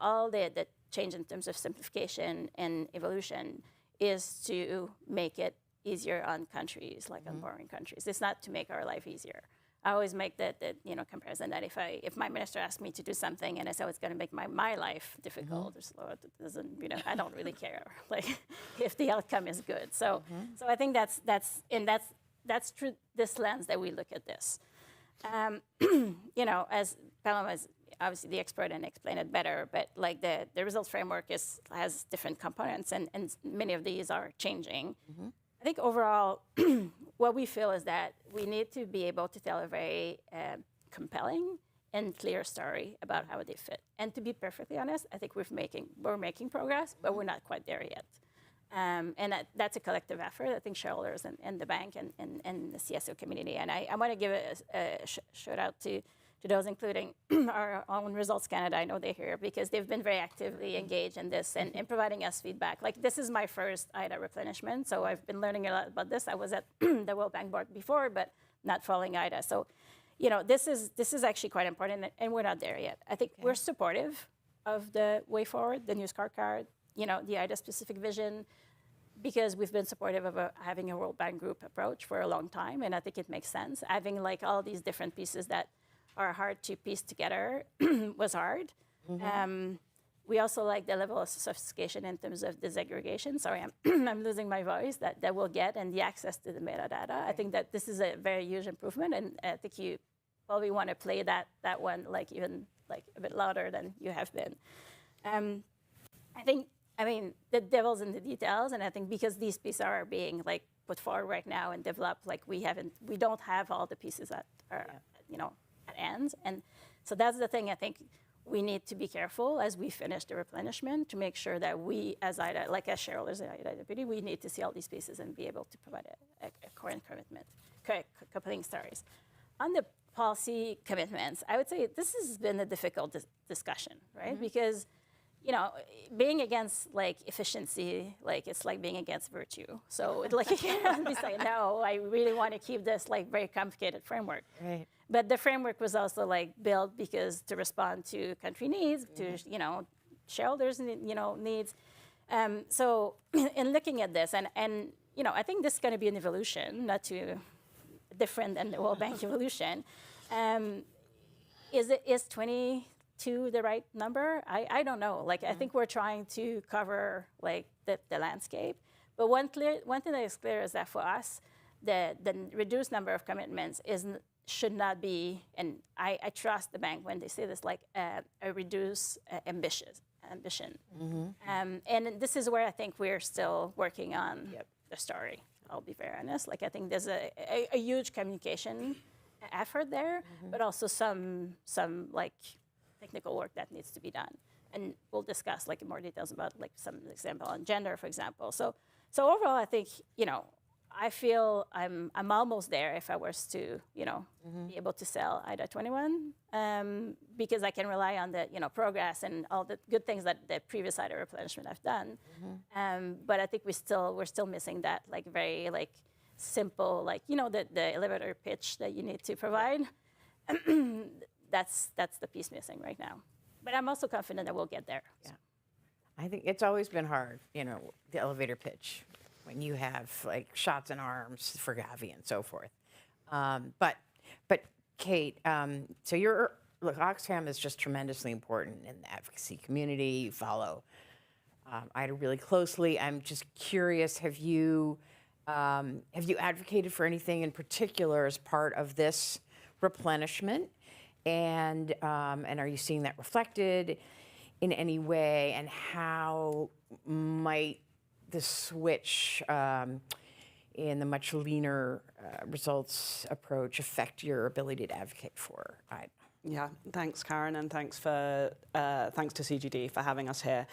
all the change in terms of simplification and evolution is to make it easier on countries, like on borrowing countries. It's not to make our life easier. I always make the comparison that if my minister asks me to do something and I say, oh, it's going to make my life difficult or slow, it doesn't, I don't really care, if the outcome is good. So I think that's through this lens that we look at this. As Paloma is obviously the expert and explain it better, but the results framework has different components, and many of these are changing. I think overall, what we feel is that we need to be able to tell a very compelling and clear story about how they fit. And to be perfectly honest, I think we're making progress, but we're not quite there yet. And that's a collective effort. I think shareholders and the bank and the CSO community. And I want to give a shout out to those, including our own Results Canada. I know they're here because they've been very actively engaged in this and providing us feedback. This is my first IDA replenishment, so I've been learning a lot about this. I was at the World Bank Board before, but not following IDA. So, this is actually quite important, and we're not there yet. I think we're supportive of the way forward, the new scorecard, the IDA-specific vision, because we've been supportive of having a World Bank Group approach for a long time, and I think it makes sense. Having all these different pieces that are hard to piece together was hard. We also like the level of sophistication in terms of disaggregation. Sorry, I'm losing my voice that we'll get, and the access to the metadata. I think that this is a very huge improvement, and I think you probably want to play that one even a bit louder than you have been. I mean, the devil's in the details, and I think because these pieces are being put forward right now and developed, we don't have all the pieces that are at end, and so that's the thing. I think we need to be careful as we finish the replenishment to make sure that we, as IDA, as shareholders in IDA Deputy, we need to see all these pieces and be able to provide a current commitment, compelling stories. On the policy commitments, I would say this has been a difficult discussion, right? Because being against efficiency, it's like being against virtue. So you can't be saying, no, I really want to keep this very complicated framework. Right. But the framework was also built because to respond to country needs, to shareholders needs. So in looking at this, and I think this is going to be an evolution, not too different than the World Bank evolution. Is 22 the right number? I don't know. I think we're trying to cover the landscape. But one thing that is clear is that for us, the reduced number of commitments should not be, and I trust the bank when they say this, a reduced ambition. And this is where I think we're still working on the story. I'll be very honest. I think there's a huge communication effort there, but also some technical work that needs to be done. And we'll discuss in more details about some example on gender, for example. So overall, I think, I feel I'm almost there if I was to, be able to sell IDA 21, because I can rely on the, progress and all the good things that the previous IDA replenishment have done. But I think we're still missing that very simple, the elevator pitch that you need to provide. That's the piece missing right now. But I'm also confident that we'll get there. Yeah. I think it's always been hard, the elevator pitch, when you have shots in arms for Gavi and so forth. But Kate, so you're look, Oxfam is just tremendously important in the advocacy community. You follow IDA really closely. I'm just curious, have you advocated for anything in particular as part of this replenishment? And are you seeing that reflected in any way? And how might the switch in the much leaner results approach affect your ability to advocate for IDA? Yeah, thanks, Karen, and thanks to CGD for having us here.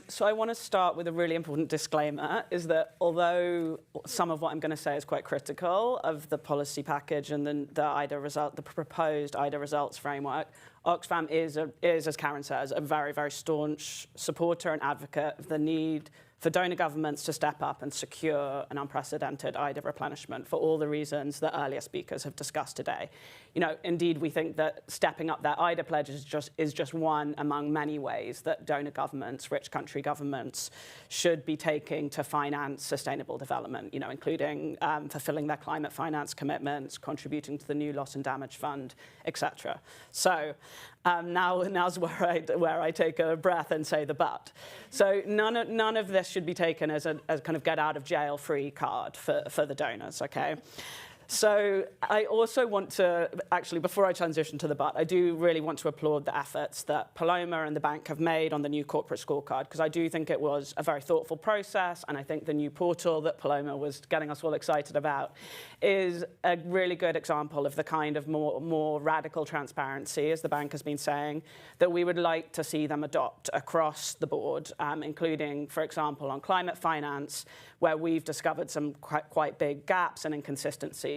So I want to start with a really important disclaimer, is that although some of what I'm going to say is quite critical of the policy package and the proposed IDA results framework, Oxfam is, as Karen says, a very, very staunch supporter and advocate of the need for donor governments to step up and secure an unprecedented IDA replenishment for all the reasons that earlier speakers have discussed today. You know, indeed, we think that stepping up their IDA pledge is just one among many ways that donor governments, rich country governments, should be taking to finance sustainable development, you know, including fulfilling their climate finance commitments, contributing to the new loss and damage fund, etc. So now's where I take a breath and say the but. So none of this should be taken as a kind of get out of jail free card for the donors, okay? So I also want to, actually, before I transition to the but, I do really want to applaud the efforts that Paloma and the bank have made on the new corporate scorecard, because I do think it was a very thoughtful process, and I think the new portal that Paloma was getting us all excited about is a really good example of the kind of more radical transparency, as the bank has been saying, that we would like to see them adopt across the board, including, for example, on climate finance, where we've discovered some quite big gaps and inconsistencies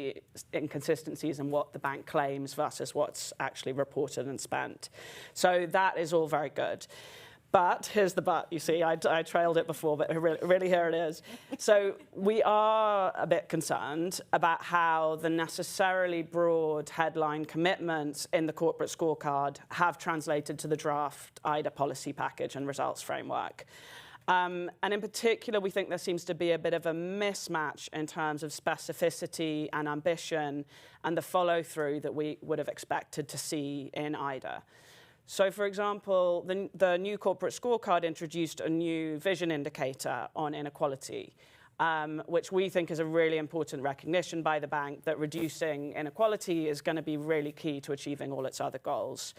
in what the bank claims versus what's actually reported and spent. So that is all very good. But here's the but, you see, I trailed it before, but really here it is. So we are a bit concerned about how the necessarily broad headline commitments in the corporate scorecard have translated to the draft IDA policy package and results framework. And in particular, we think there seems to be a bit of a mismatch in terms of specificity and ambition and the follow-through that we would have expected to see in IDA. So, for example, the new corporate scorecard introduced a new vision indicator on inequality, which we think is a really important recognition by the bank that reducing inequality is going to be really key to achieving all its other goals.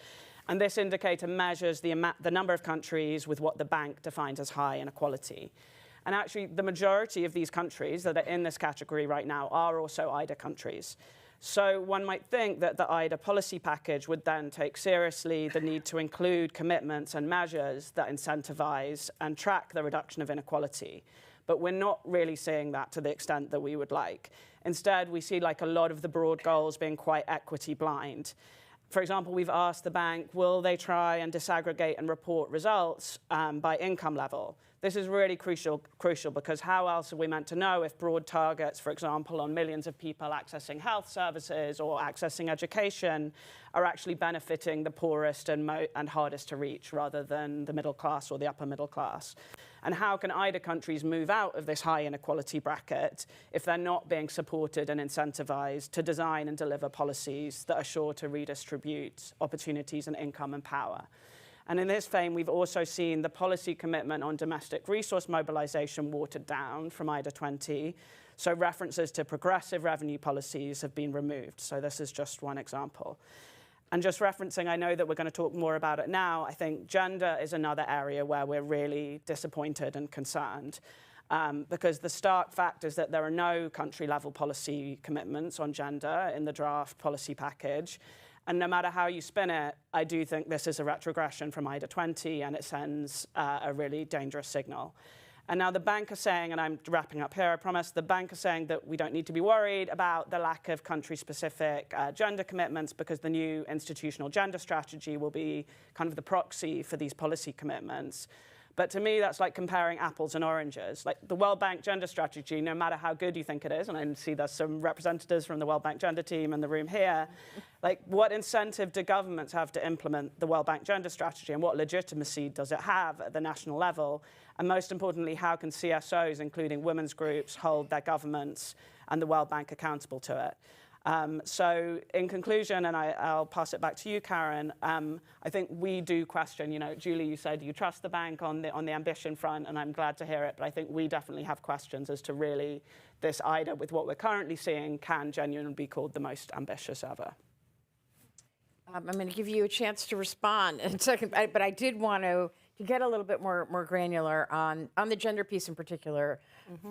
And this indicator measures the number of countries with what the bank defines as high inequality. And actually, the majority of these countries that are in this category right now are also IDA countries. So one might think that the IDA policy package would then take seriously the need to include commitments and measures that incentivize and track the reduction of inequality. But we're not really seeing that to the extent that we would like. Instead, we see like a lot of the broad goals being quite equity blind. For example, we've asked the bank, will they try and disaggregate and report results by income level? This is really crucial because how else are we meant to know if broad targets, for example, on millions of people accessing health services or accessing education are actually benefiting the poorest and hardest to reach rather than the middle class or the upper middle class? And how can IDA countries move out of this high inequality bracket if they're not being supported and incentivized to design and deliver policies that are sure to redistribute opportunities and income and power? And in this vein, we've also seen the policy commitment on domestic resource mobilization watered down from IDA 20. So references to progressive revenue policies have been removed. So this is just one example. And just referencing, I know that we're going to talk more about it now, I think gender is another area where we're really disappointed and concerned. Because the stark fact is that there are no country-level policy commitments on gender in the draft policy package. And no matter how you spin it, I do think this is a retrogression from IDA 20, and it sends a really dangerous signal. And now the bank is saying, and I'm wrapping up here, I promise, the bank is saying that we don't need to be worried about the lack of country-specific gender commitments because the new institutional gender strategy will be kind of the proxy for these policy commitments. But to me, that's like comparing apples and oranges. Like the World Bank gender strategy, no matter how good you think it is, and I see there's some representatives from the World Bank gender team in the room here, like what incentive do governments have to implement the World Bank gender strategy, and what legitimacy does it have at the national level? And most importantly, how can CSOs, including women's groups, hold their governments and the World Bank accountable to it? So in conclusion, and I'll pass it back to you, Karen, I think we do question, Julie, you said you trust the bank on the ambition front, and I'm glad to hear it, but I think we definitely have questions as to really this IDA, with what we're currently seeing, can genuinely be called the most ambitious ever. I'm going to give you a chance to respond in a second, but I did want to get a little bit more granular on the gender piece in particular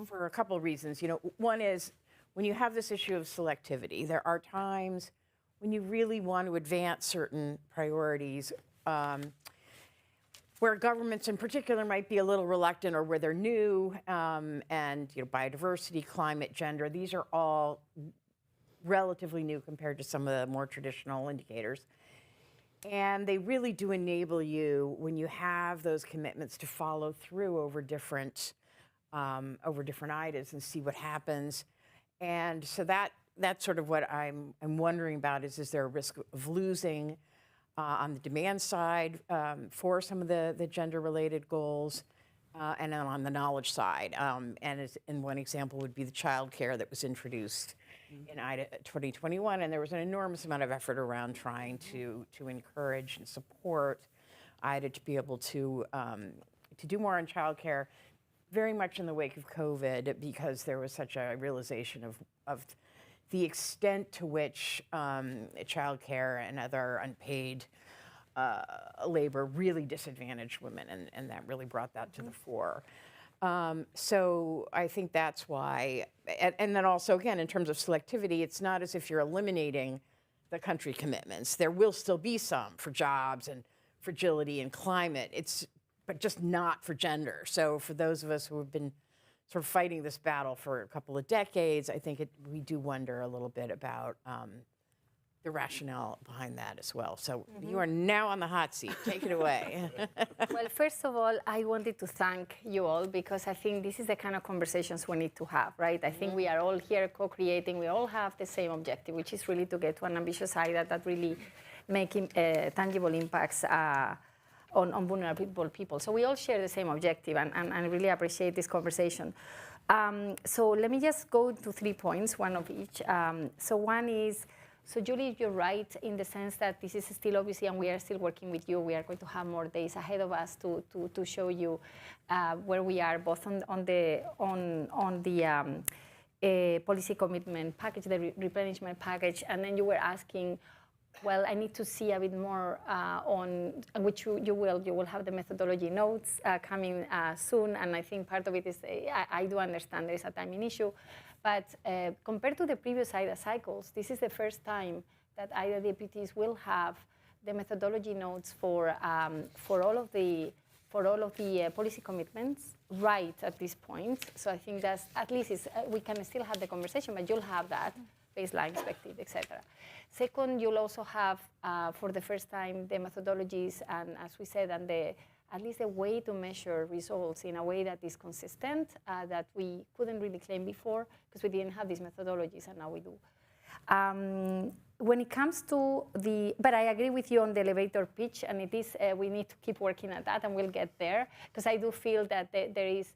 for a couple of reasons. One is when you have this issue of selectivity, there are times when you really want to advance certain priorities where governments in particular might be a little reluctant, or where they're new, and biodiversity, climate, gender, these are all relatively new compared to some of the more traditional indicators. And they really do enable you, when you have those commitments, to follow through over different IDAs and see what happens. And so that's sort of what I'm wondering about is there a risk of losing on the demand side for some of the gender-related goals, and then on the knowledge side. And one example would be the childcare that was introduced in IDA 2021, and there was an enormous amount of effort around trying to encourage and support IDA to be able to do more on childcare, very much in the wake of COVID, because there was such a realization of the extent to which childcare and other unpaid labor really disadvantaged women, and that really brought that to the fore. So I think that's why, and then also, again, in terms of selectivity, it's not as if you're eliminating the country commitments. There will still be some for jobs and fragility and climate, but just not for gender. So for those of us who have been sort of fighting this battle for a couple of decades, I think we do wonder a little bit about the rationale behind that as well. So you are now on the hot seat. Take it away. Well, first of all, I wanted to thank you all, because I think this is the kind of conversations we need to have, right? I think we are all here co-creating. We all have the same objective, which is really to get to an ambitious IDA that really making tangible impacts on vulnerable people. So we all share the same objective, and I really appreciate this conversation. So let me just go to 3 points, one of each. So one is, so Julie, you're right in the sense that this is still obviously, and we are still working with you. We are going to have more days ahead of us to show you where we are, both on the policy commitment package, the replenishment package, and then you were asking, well, I need to see a bit more on which you will have the methodology notes coming soon, and I think part of it is I do understand there is a timing issue. But compared to the previous IDA cycles, this is the first time that IDA deputies will have the methodology notes for all of the policy commitments right at this point. So I think that's at least we can still have the conversation, but you'll have that baseline, expected, etc. Second, you'll also have for the first time the methodologies, and as we said, and at least a way to measure results in a way that is consistent, that we couldn't really claim before because we didn't have these methodologies, and now we do. When it comes to but I agree with you on the elevator pitch, and it is, we need to keep working at that, and we'll get there, because I do feel that there is,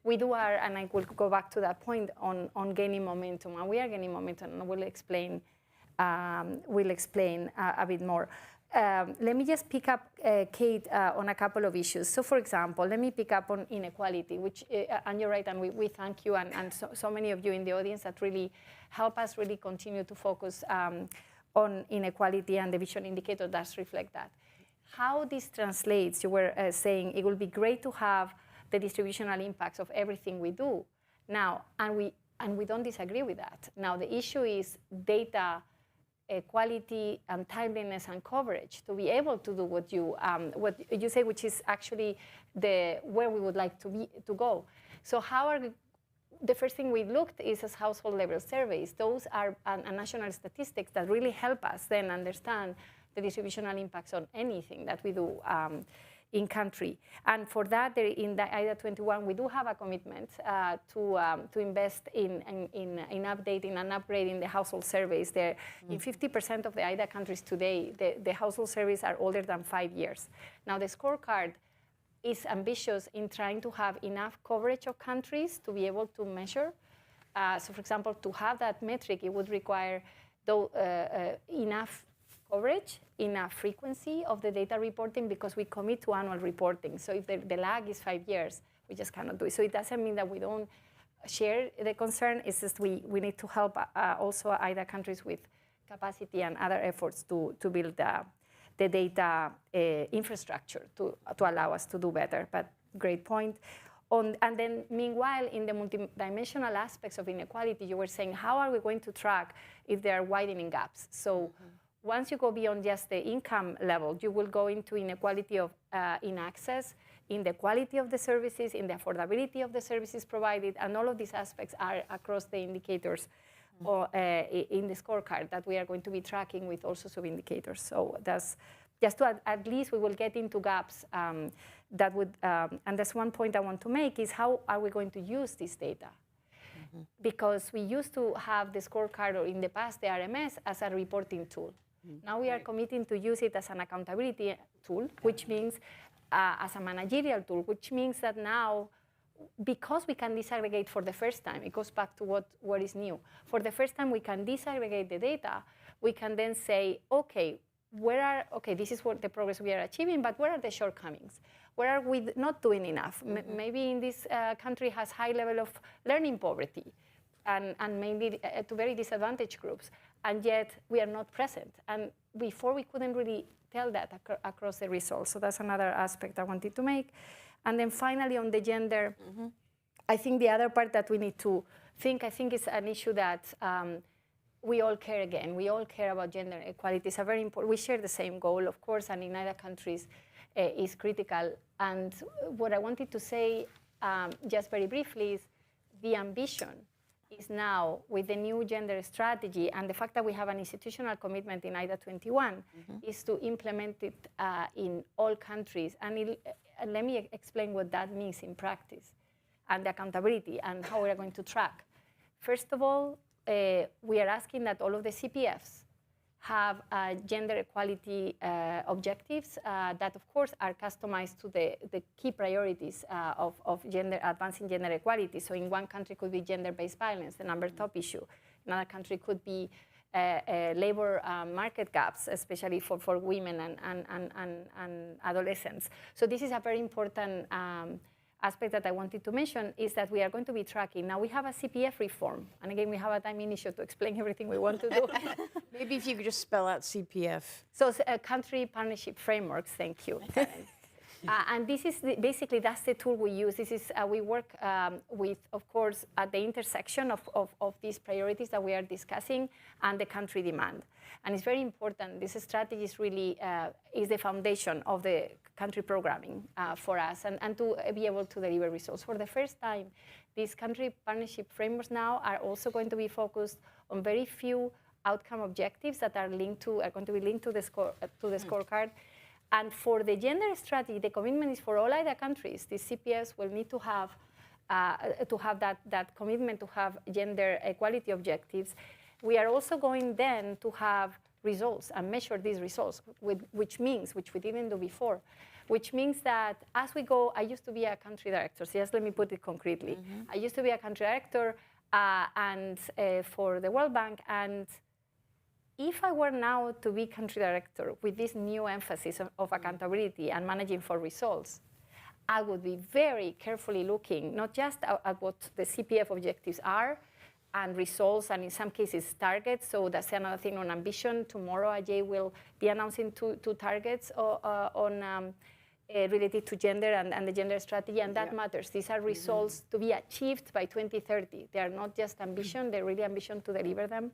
we do and I will go back to that point on gaining momentum, and we are gaining momentum, and we'll explain a bit more. Let me just pick up, Kate, on a couple of issues. So, for example, let me pick up on inequality, which, and you're right, and we thank you, and so many of you in the audience that really help us really continue to focus on inequality, and the vision indicator does reflect that. How this translates, you were saying it will be great to have the distributional impacts of everything we do. Now, and we don't disagree with that. Now, the issue is data quality and timeliness and coverage to be able to do what you say, which is actually where we would like to go. So the first thing we looked is as household level surveys. Those are national statistics that really help us then understand the distributional impacts on anything that we do in country. And for that, in the IDA 21, we do have a commitment to invest in updating and upgrading the household surveys. There, in 50% of the IDA countries today, the household surveys are older than 5 years. Now, the scorecard is ambitious in trying to have enough coverage of countries to be able to measure So for example, to have that metric, it would require enough coverage, enough frequency of the data reporting, because we commit to annual reporting. So if the lag is 5 years, we just cannot do it. So it doesn't mean that we don't share the concern. It's just we need to help also other countries with capacity and other efforts to build the data infrastructure to allow us to do better. But great point. And then meanwhile, in the multidimensional aspects of inequality, you were saying, how are we going to track if there are widening gaps? So once you go beyond just the income level, you will go into inequality of in access, in the quality of the services, in the affordability of the services provided, and all of these aspects are across the indicators or in the scorecard that we are going to be tracking with all sorts of indicators. So that's just to at least we will get into gaps that would, and that's one point I want to make, is how are we going to use this data? Because we used to have the scorecard, or in the past the RMS, as a reporting tool. Now we are committing to use it as an accountability tool, which means as a managerial tool, which means that now, because we can disaggregate for the first time, it goes back to what is new. For the first time, we can disaggregate the data. We can then say, okay, this is what the progress we are achieving, but where are the shortcomings? Where are we not doing enough? Maybe in this country has high level of learning poverty, and maybe to very disadvantaged groups, and yet we are not present. And before we couldn't really tell that across the results. So that's another aspect I wanted to make. And then finally on the gender, I think the other part that we need to think, I think is an issue that we all care again. We all care about gender equality. It's a very important, we share the same goal, of course, and in other countries is critical. And what I wanted to say just very briefly is the ambition is now, with the new gender strategy and the fact that we have an institutional commitment in IDA 21, is to implement it in all countries. And let me explain what that means in practice, and the accountability, and how we are going to track. First of all, we are asking that all of the CPFs have gender equality objectives that, of course, are customized to the key priorities of advancing gender equality. So in one country could be gender-based violence, the number top issue. Another country could be labor market gaps, especially for women and adolescents. So this is a very important aspect that I wanted to mention, is that we are going to be tracking. Now we have a CPF reform, and again, we have a time issue to explain everything we want to do. Maybe if you could just spell out CPF. So country partnership frameworks, thank you, Karen. And this is basically, that's the tool we use. This is, we work with, of course, at the intersection of these priorities that we are discussing and the country demand. And it's very important. This strategy is really is the foundation of the country programming for us, and to be able to deliver results. For the first time, these country partnership frameworks now are also going to be focused on very few outcome objectives that are going to be linked to the scorecard. And for the gender strategy, the commitment is for all IDA countries. The CPS will need to have that commitment to have gender equality objectives. We are also going then to have results and measure these results, which we didn't do before, which means that as we go, I used to be a country director, so just let me put it concretely. I used to be a country director for the World Bank, and if I were now to be country director with this new emphasis of accountability and managing for results, I would be very carefully looking, not just at what the CPF objectives are and results, and in some cases targets. So that's another thing on ambition. Tomorrow, Ajay will be announcing two targets related to gender and the gender strategy, and that matters. These are results to be achieved by 2030. They are not just ambition, they're really ambition to deliver them.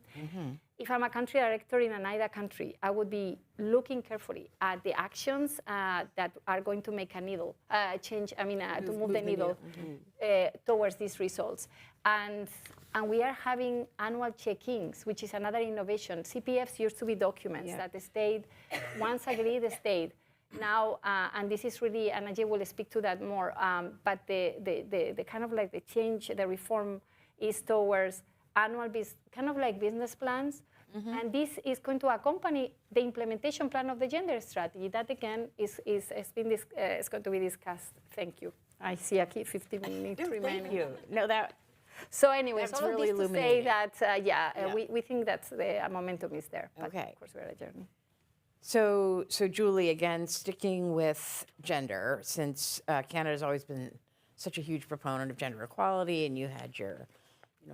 If I'm a country director in an IDA country, I would be looking carefully at the actions that are going to make a needle change, to move the needle towards these results. And we are having annual check-ins, which is another innovation. CPFs used to be documents that the state, once agreed, stayed. Now, and this is really, and Ajay will speak to that more, but the kind of like the change, the reform is towards annual, kind of like business plans. And this is going to accompany the implementation plan of the gender strategy. That again is going to be discussed. Thank you. I see a 15 minutes remaining. Thank you. No, So anyways, That's all really of this to say illuminating. that, we think that the momentum is there. But Okay. of course, we're on a journey. So Julie, again, sticking with gender, since Canada's always been such a huge proponent of gender equality, and you had your,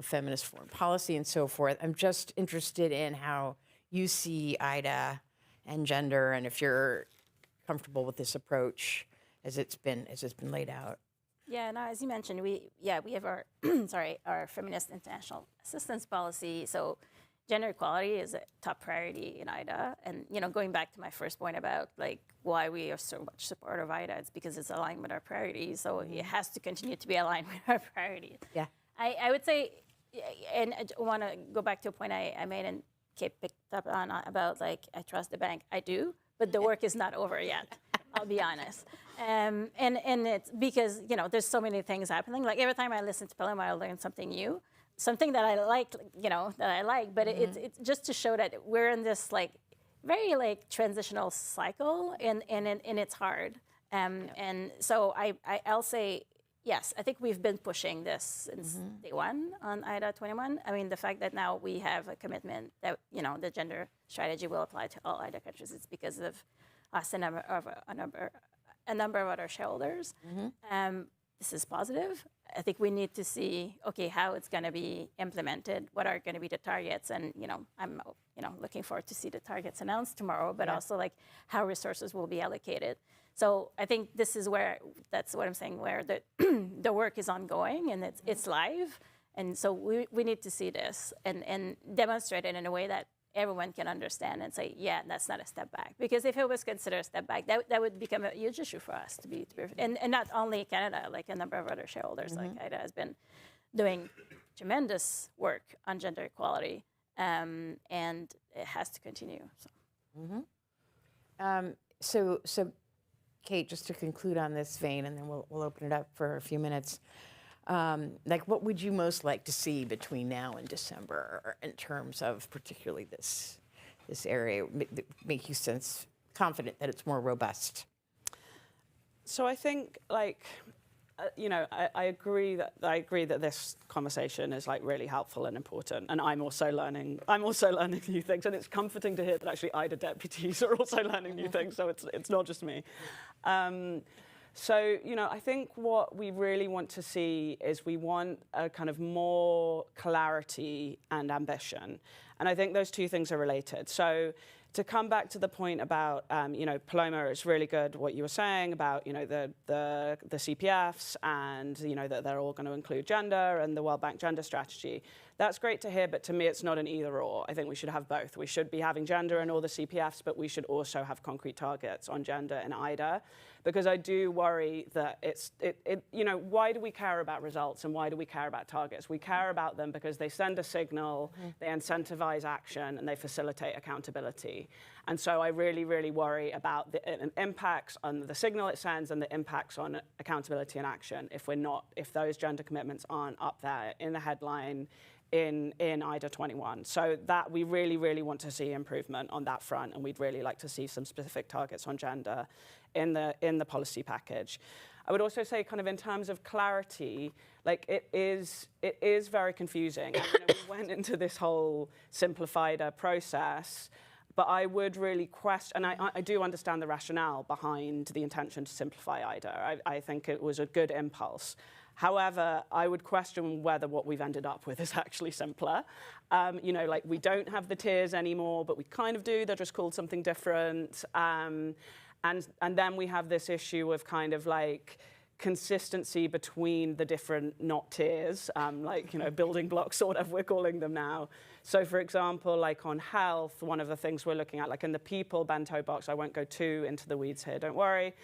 feminist foreign policy and so forth. I'm just interested in how you see IDA and gender, and if you're comfortable with this approach as it's been laid out. Yeah, no, as you mentioned, we have our our feminist international assistance policy. So gender equality is a top priority in IDA. And going back to my first point about why we are so much supportive of IDA, it's because it's aligned with our priorities. So it has to continue to be aligned with our priorities. Yeah. I would say, and I want to go back to a point I made and Kate picked up on about I trust the bank. I do, but the work is not over yet. I'll be honest. And it's because, there's so many things happening. Like every time I listen to Paloma, I learn something new, something that I like, but it's just to show that we're in this very transitional cycle and it's hard. And so I'll say, yes, I think we've been pushing this since day one on IDA 21. I mean, the fact that now we have a commitment that, the gender strategy will apply to all IDA countries, it's because of us and a number of other shareholders. This is positive. I think we need to see, okay, how it's going to be implemented, what are going to be the targets, and I'm looking forward to see the targets announced tomorrow, but also how resources will be allocated. So I think this is where, that's what I'm saying, where the work is ongoing and it's live, and so we need to see this and demonstrate it in a way that everyone can understand and say, yeah, that's not a step back. Because if it was considered a step back, that would become a huge issue for us and not only Canada, a number of other shareholders, IDA has been doing tremendous work on gender equality, and it has to continue. So Kate, just to conclude on this vein, and then we'll open it up for a few minutes. What would you most like to see between now and December in terms of particularly this area, make you sense confident that it's more robust? So I think, I agree that this conversation is really helpful and important, and I'm also learning new things, and it's comforting to hear that actually IDA deputies are also learning new things. So it's not just me. So, I think what we really want to see is we want a kind of more clarity and ambition. And I think those two things are related. So to come back to the point about, Paloma, it's really good what you were saying about, the CPFs and, that they're all going to include gender and the World Bank gender strategy. That's great to hear, but to me, it's not an either or. I think we should have both. We should be having gender in all the CPFs, but we should also have concrete targets on gender in IDA. Because I do worry that why do we care about results and why do we care about targets? We care about them because they send a signal, they incentivize action, and they facilitate accountability. And so I really, really worry about the impacts on the signal it sends and the impacts on accountability and action if those gender commitments aren't up there in the headline in IDA 21. So that we really, really want to see improvement on that front, and we'd really like to see some specific targets on gender in the policy package. I would also say, kind of in terms of clarity, it is very confusing. We went into this whole simplified process, but I would really question, and I do understand the rationale behind the intention to simplify IDA. I think it was a good impulse. However, I would question whether what we've ended up with is actually simpler. We don't have the tiers anymore, but we kind of do. They're just called something different. And then we have this issue of kind of consistency between the different not tiers, building blocks or whatever we're calling them now. So for example, on health, one of the things we're looking at, in the people bento box, I won't go too into the weeds here, don't worry.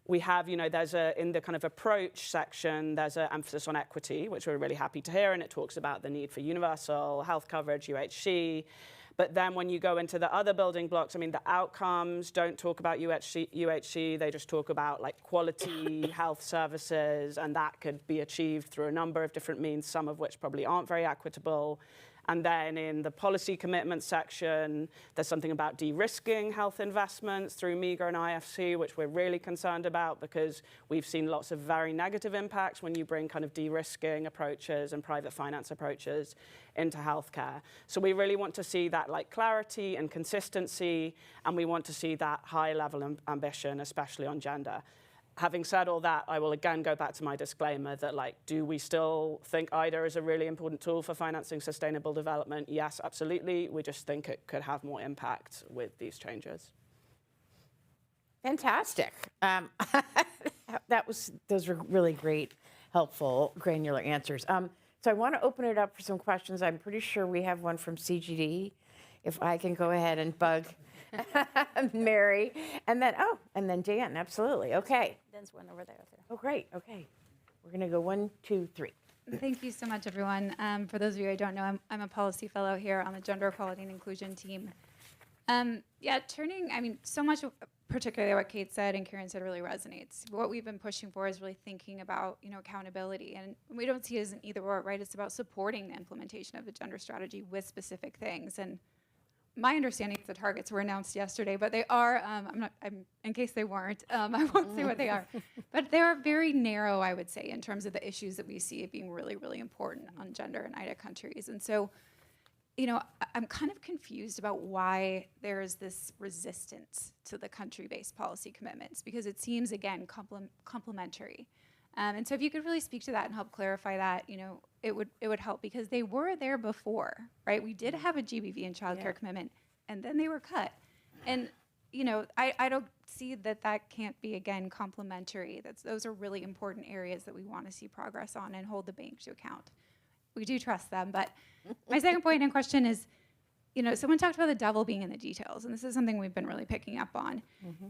We have, there's in the kind of approach section, there's an emphasis on equity, which we're really happy to hear, and it talks about the need for universal health coverage, UHC. But then when you go into the other building blocks, the outcomes don't talk about UHC, they just talk about quality health services, and that could be achieved through a number of different means, some of which probably aren't very equitable. And then in the policy commitment section, there's something about de-risking health investments through MEGA and IFC, which we're really concerned about because we've seen lots of very negative impacts when you bring kind of de-risking approaches and private finance approaches into healthcare. So we really want to see that like clarity and consistency, and we want to see that high level of ambition, especially on gender. Having said all that, I will again go back to my disclaimer that, like, do we still think IDA is a really important tool for financing sustainable development? Yes, absolutely. We just think it could have more impact with these changes. Fantastic. Those were really great, helpful, granular answers. So I want to open it up for some questions. I'm pretty sure we have one from CGD. If I can go ahead and bug Mary, and then Dan, absolutely. Okay. Dan's one over there. Oh, great. Okay. We're going to go 1, 2, 3. Thank you so much, everyone. For those of you who don't know, I'm a policy fellow here on the Gender Equality and Inclusion team. So much, particularly what Kate said and Karen said, really resonates. What we've been pushing for is really thinking about, accountability, and we don't see it as an either or, right? It's about supporting the implementation of the gender strategy with specific things. And my understanding is the targets were announced yesterday, but they are, in case they weren't, I won't say what they are, but they are very narrow, I would say, in terms of the issues that we see being really, really important on gender in IDA countries. And so, I'm kind of confused about why there is this resistance to the country-based policy commitments, because it seems, again, complementary. And so if you could really speak to that and help clarify that, it would help, because they were there before, right? We did have a GBV and childcare commitment, and then they were cut. And, I don't see that can't be, again, complementary. Those are really important areas that we want to see progress on and hold the bank to account. We do trust them. But my second point in question is, someone talked about the devil being in the details, and this is something we've been really picking up on.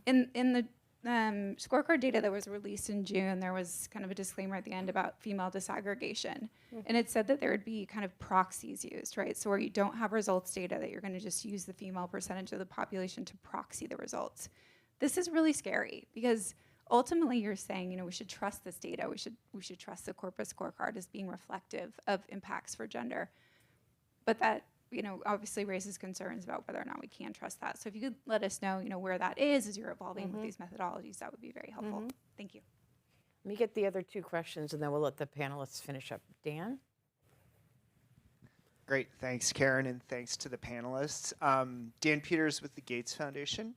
In the scorecard data that was released in June, there was kind of a disclaimer at the end about female disaggregation. And it said that there would be kind of proxies used, right? So where you don't have results data, that you're going to just use the female percentage of the population to proxy the results. This is really scary, because ultimately you're saying, we should trust this data. We should trust the corpus scorecard as being reflective of impacts for gender. But that, obviously raises concerns about whether or not we can trust that. So if you could let us know, where that is as you're evolving with these methodologies, that would be very helpful. Thank you. Let me get the other 2 questions, and then we'll let the panelists finish up. Dan? Great. Thanks, Karen, and thanks to the panelists. Dan Peters with the Gates Foundation.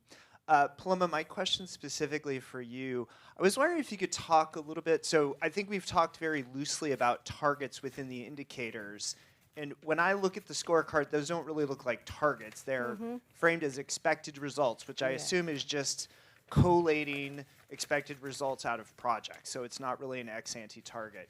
Paloma, my question specifically for you, I was wondering if you could talk a little bit. So I think we've talked very loosely about targets within the indicators. And when I look at the scorecard, those don't really look like targets. They're framed as expected results, which I assume is just collating expected results out of projects. So it's not really an ex-ante target.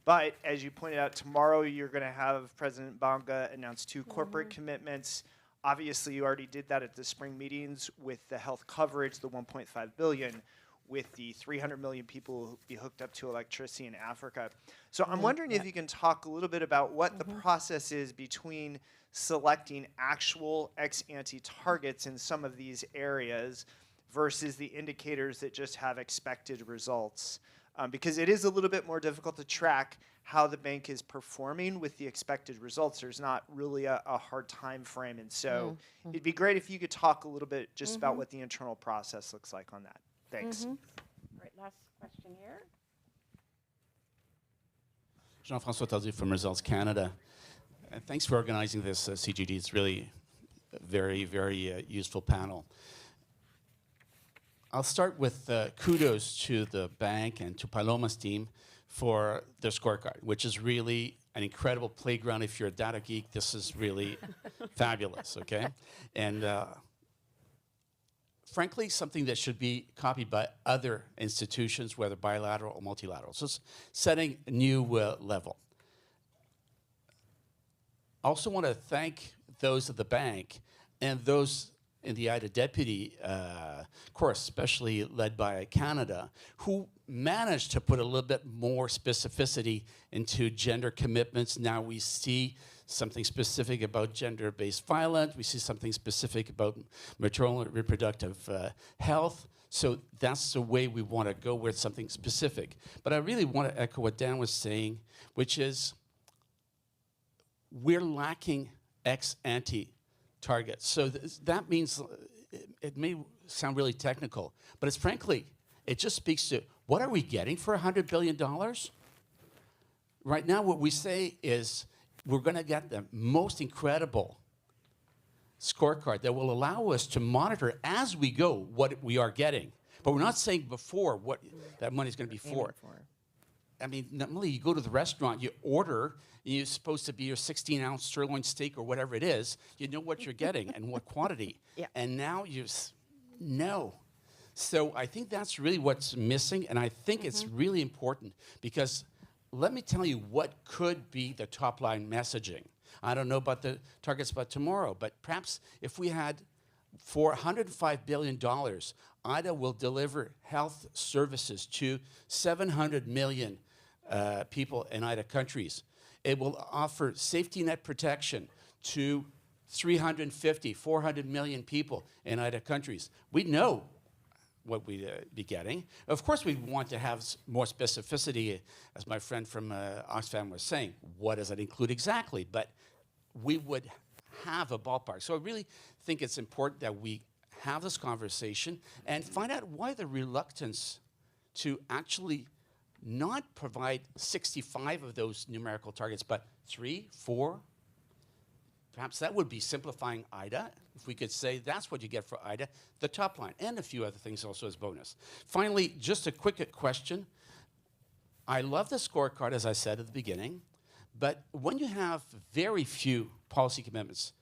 But as you pointed out, tomorrow you're going to have President Banga announce 2 corporate commitments. Obviously, you already did that at the spring meetings with the health coverage, the $1.5 billion, with the 300 million people who will be hooked up to electricity in Africa. So I'm wondering if you can talk a little bit about what the process is between selecting actual ex-ante targets in some of these areas versus the indicators that just have expected results. Because it is a little bit more difficult to track how the bank is performing with the expected results. There's not really a hard time frame. And so it'd be great if you could talk a little bit just about what the internal process looks like on that. Thanks. All right, last question here. Jean-François Tardy from Results Canada. Thanks for organizing this, CGD. It's really a very, very useful panel. I'll start with kudos to the bank and to Paloma's team for their scorecard, which is really an incredible playground. If you're a data geek, this is really fabulous, okay? And frankly, something that should be copied by other institutions, whether bilateral or multilateral. So it's setting a new level. I also want to thank those at the bank and those in the IDA deputy course, especially led by Canada, who managed to put a little bit more specificity into gender commitments. Now we see something specific about gender-based violence. We see something specific about maternal and reproductive health. So that's the way we want to go with something specific. But I really want to echo what Dan was saying, which is we're lacking ex-ante targets. So that means, it may sound really technical, but it's frankly, it just speaks to what are we getting for $100 billion? Right now, what we say is we're going to get the most incredible scorecard that will allow us to monitor as we go what we are getting. But we're not saying before what that money is going to be for. I mean, normally you go to the restaurant, you order, you're supposed to be your 16-ounce sirloin steak or whatever it is. You know what you're getting and what quantity. Yeah. And now you no. So I think that's really what's missing, and I think it's really important because let me tell you what could be the top-line messaging. I don't know about the targets about tomorrow, but perhaps if we had for $105 billion, IDA will deliver health services to 700 million people in IDA countries. It will offer safety net protection to 350, 400 million people in IDA countries. We know what we'd be getting. Of course, we want to have more specificity, as my friend from Oxfam was saying. What does that include exactly? But we would have a ballpark. So I really think it's important that we have this conversation and find out why the reluctance to actually not provide 65 of those numerical targets, but 3, 4. Perhaps that would be simplifying IDA. If we could say that's what you get for IDA, the top line, and a few other things also as bonus. Finally, just a quick question. I love the scorecard, as I said at the beginning, but when you have very few policy commitments,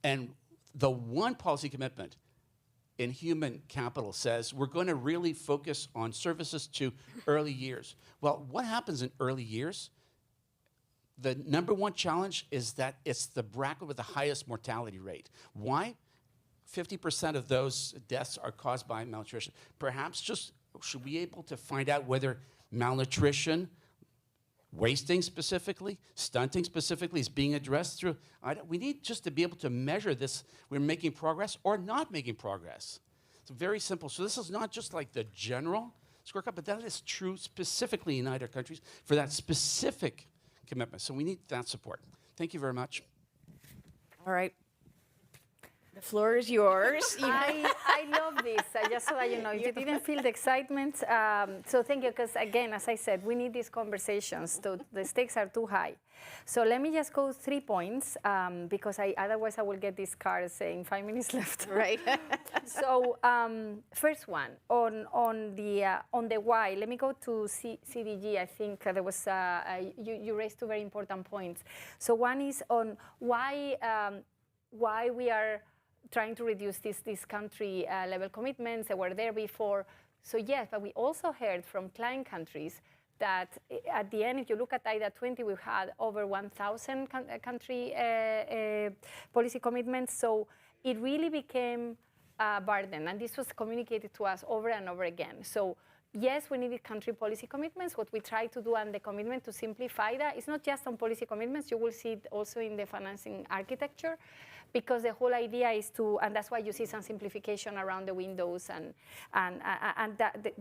and the one policy commitment in human capital says we're going to really focus on services to early years. Well, what happens in early years? The number one challenge is that it's the bracket with the highest mortality rate. Why? 50% of those deaths are caused by malnutrition. Perhaps just should we be able to find out whether malnutrition, wasting specifically, stunting specifically is being addressed through IDA? We need just to be able to measure this. We're making progress or not making progress. It's very simple. So this is not just like the general scorecard, but that is true specifically in IDA countries for that specific commitment. So we need that support. Thank you very much. All right. The floor is yours. I love this, just so that you know, you didn't feel the excitement. So thank you, because again, as I said, we need these conversations. So the stakes are too high. So let me just go 3 points, because otherwise I will get this card saying 5 minutes left. Right. So first one, on the why, let me go to CDG. I think there was, you raised 2 very important points. So one is on why we are trying to reduce these country level commitments that were there before. So yes, but we also heard from client countries that at the end, if you look at IDA 20, we've had over 1,000 country policy commitments. So it really became a burden, and this was communicated to us over and over again. So yes, we needed country policy commitments. What we try to do, and the commitment to simplify that, is not just on policy commitments. You will see it also in the financing architecture, because the whole idea is to, and that's why you see some simplification around the windows, and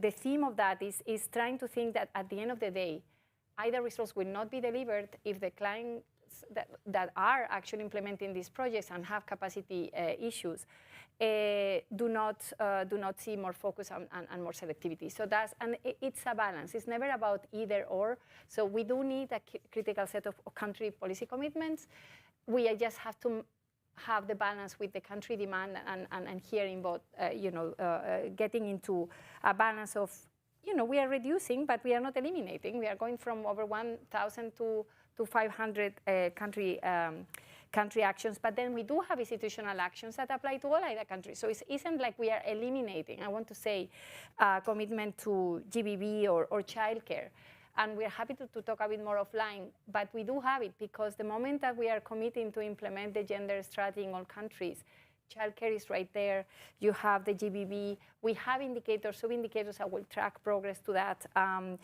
the theme of that is trying to think that at the end of the day, IDA results will not be delivered if the clients that are actually implementing these projects and have capacity issues do not see more focus and more selectivity. So it's a balance. It's never about either or. So we do need a critical set of country policy commitments. We just have to have the balance with the country demand and hearing both, getting into a balance of, we are reducing, but we are not eliminating. We are going from over 1,000 to 500 country actions, but then we do have institutional actions that apply to all IDA countries. So it isn't like we are eliminating, I want to say, commitment to GBV or childcare. And we're happy to talk a bit more offline, but we do have it, because the moment that we are committing to implement the gender strategy in all countries, childcare is right there. You have the GBV. We have indicators, sub-indicators that will track progress to that on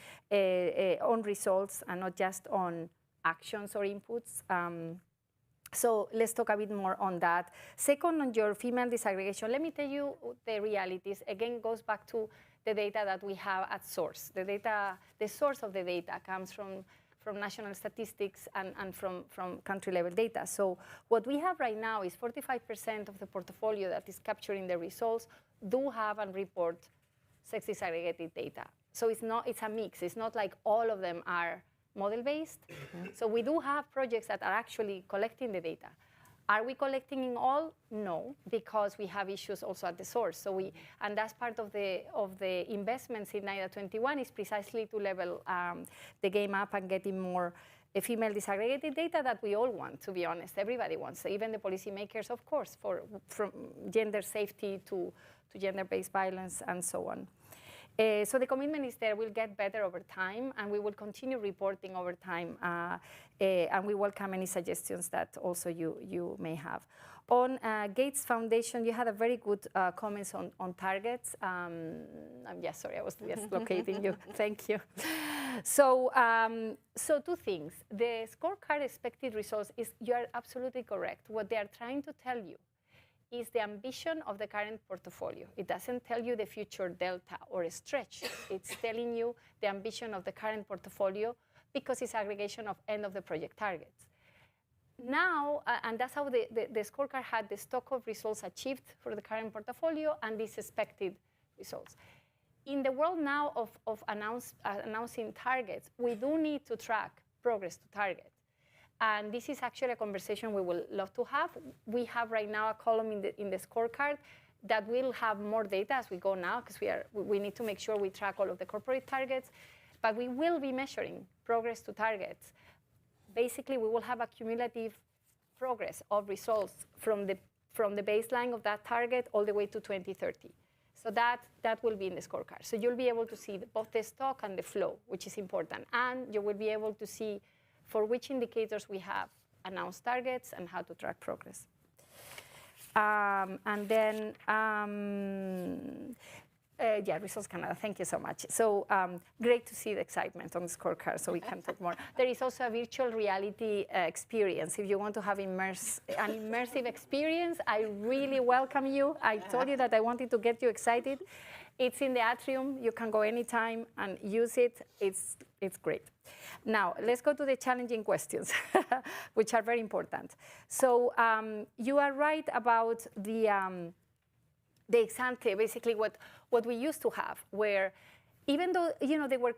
results and not just on actions or inputs. So let's talk a bit more on that. Second, on your female disaggregation, let me tell you the realities. Again, goes back to the data that we have at source. The source of the data comes from from national statistics and from country-level data. So what we have right now is 45% of the portfolio that is capturing the results do have and report sex disaggregated data. So it's a mix. It's not like all of them are model-based. So we do have projects that are actually collecting the data. Are we collecting in all? No, because we have issues also at the source. And that's part of the investments in NIDA 21 is precisely to level the game up and getting more female disaggregated data that we all want, to be honest. Everybody wants, even the policymakers, of course, from gender safety to gender-based violence and so on. So the commitment is there. We'll get better over time, and we will continue reporting over time. And we welcome any suggestions that also you may have. On Gates Foundation, you had a very good comments on targets. Sorry, I was just locating you. Thank you. So two things. The scorecard expected results you are absolutely correct. What they are trying to tell you is the ambition of the current portfolio. It doesn't tell you the future delta or a stretch. It's telling you the ambition of the current portfolio because it's aggregation of end of the project targets. Now, and that's how the scorecard had the stock of results achieved for the current portfolio and these expected results. In the world now of announcing targets, we do need to track progress to target. And this is actually a conversation we will love to have. We have right now a column in the scorecard that will have more data as we go now, because we need to make sure we track all of the corporate targets. But we will be measuring progress to targets. Basically, we will have a cumulative progress of results from the baseline of that target all the way to 2030. So that will be in the scorecard. So you'll be able to see both the stock and the flow, which is important. And you will be able to see for which indicators we have announced targets and how to track progress. Results Canada, thank you so much. So great to see the excitement on the scorecard, so we can talk more. There is also a virtual reality experience. If you want to have an immersive experience, I really welcome you. I told you that I wanted to get you excited. It's in the atrium. You can go anytime and use it. It's great. Now, let's go to the challenging questions, which are very important. So you are right about the ex-ante, basically what we used to have, where even though they were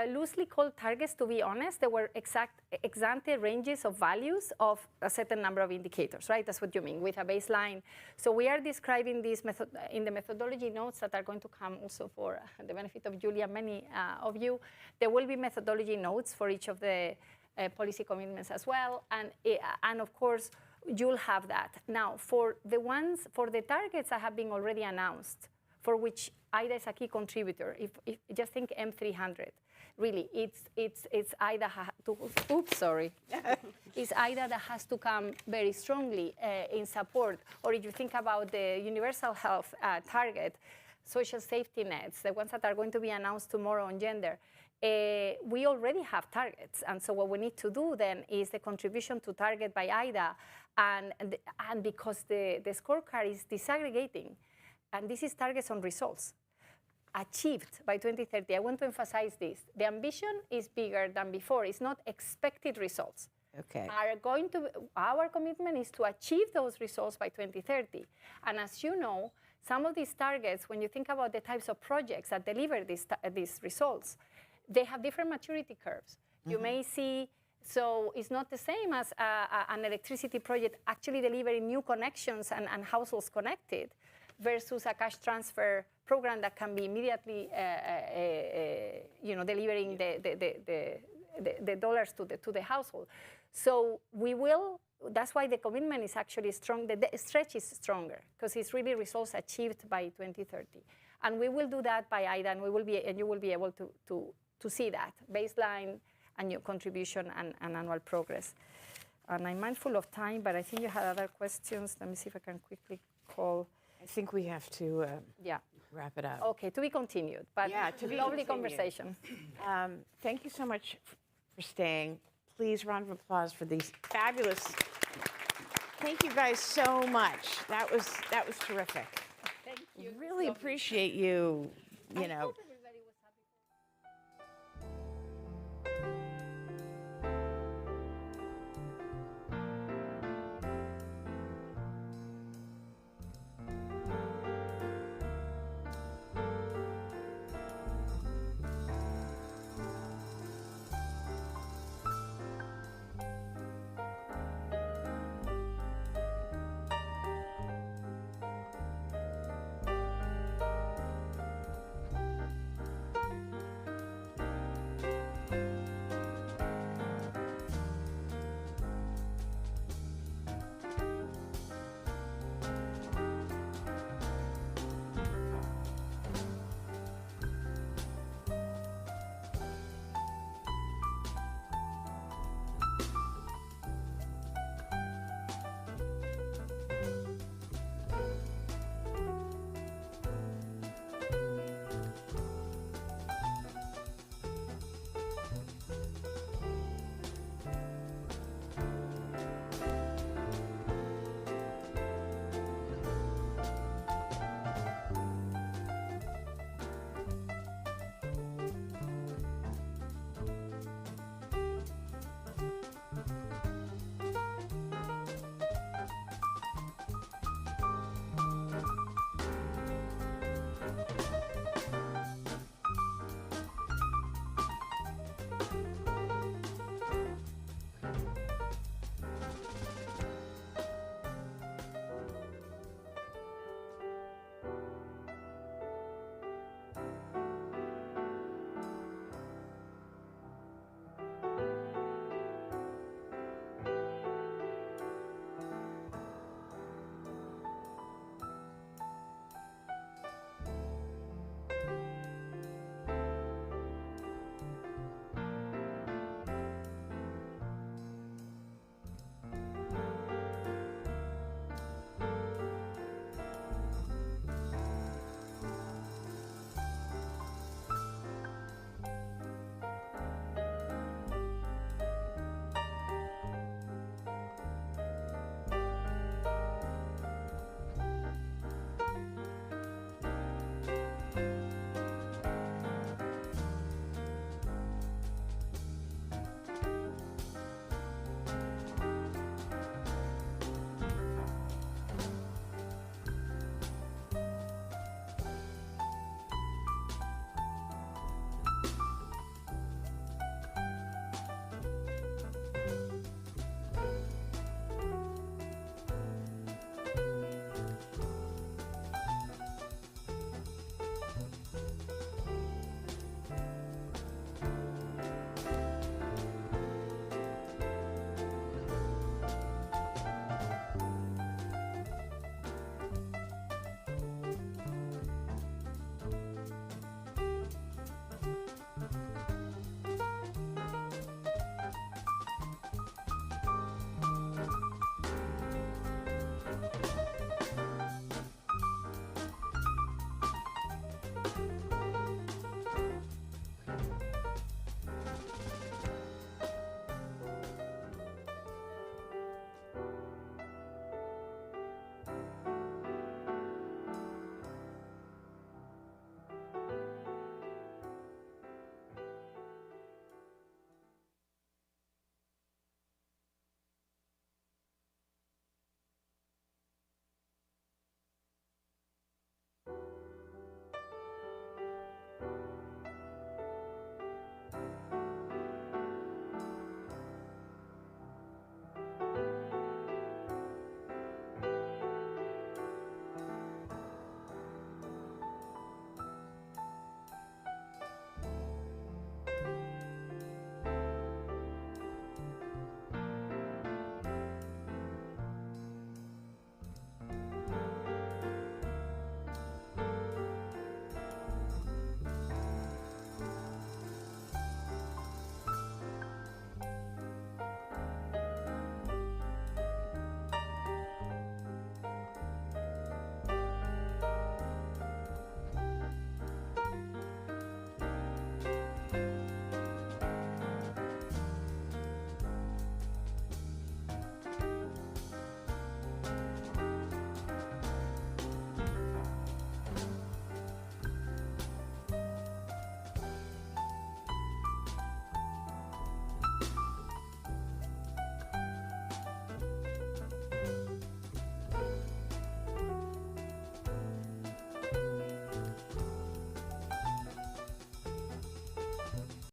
loosely called targets, to be honest, there were ex-ante ranges of values of a certain number of indicators, right? That's what you mean with a baseline. So we are describing this method in the methodology notes that are going to come also for the benefit of Julia, many of you. There will be methodology notes for each of the policy commitments as well, and of course you'll have that. Now, for the targets that have been already announced, for which IDA is a key contributor, if just think M300. Really, it's IDA it's IDA that has to come very strongly in support. Or if you think about the universal health target, social safety nets, the ones that are going to be announced tomorrow on gender, we already have targets. And so what we need to do then is the contribution to target by IDA, and because the scorecard is disaggregating, and this is targets on results achieved by 2030. I want to emphasize this. The ambition is bigger than before. It's not expected results. Okay. Our commitment is to achieve those results by 2030. And as you know, some of these targets, when you think about the types of projects that deliver these results, they have different maturity curves. Mm-hmm. You may see, so it's not the same as an electricity project actually delivering new connections and households connected versus a cash transfer program that can be immediately, delivering the dollars to the household. So we will. That's why the commitment is actually strong. The stretch is stronger because it's really results achieved by 2030, and we will do that by IDA, and you will be able to see that baseline and your contribution and annual progress. And I'm mindful of time, but I think you had other questions. Let me see if I can quickly call. I think we have to wrap it up. Okay, to be continued, but lovely conversation. Thank you so much for staying. Please, round of applause for these fabulous. Thank you guys so much. That was terrific. Thank you. Really appreciate you.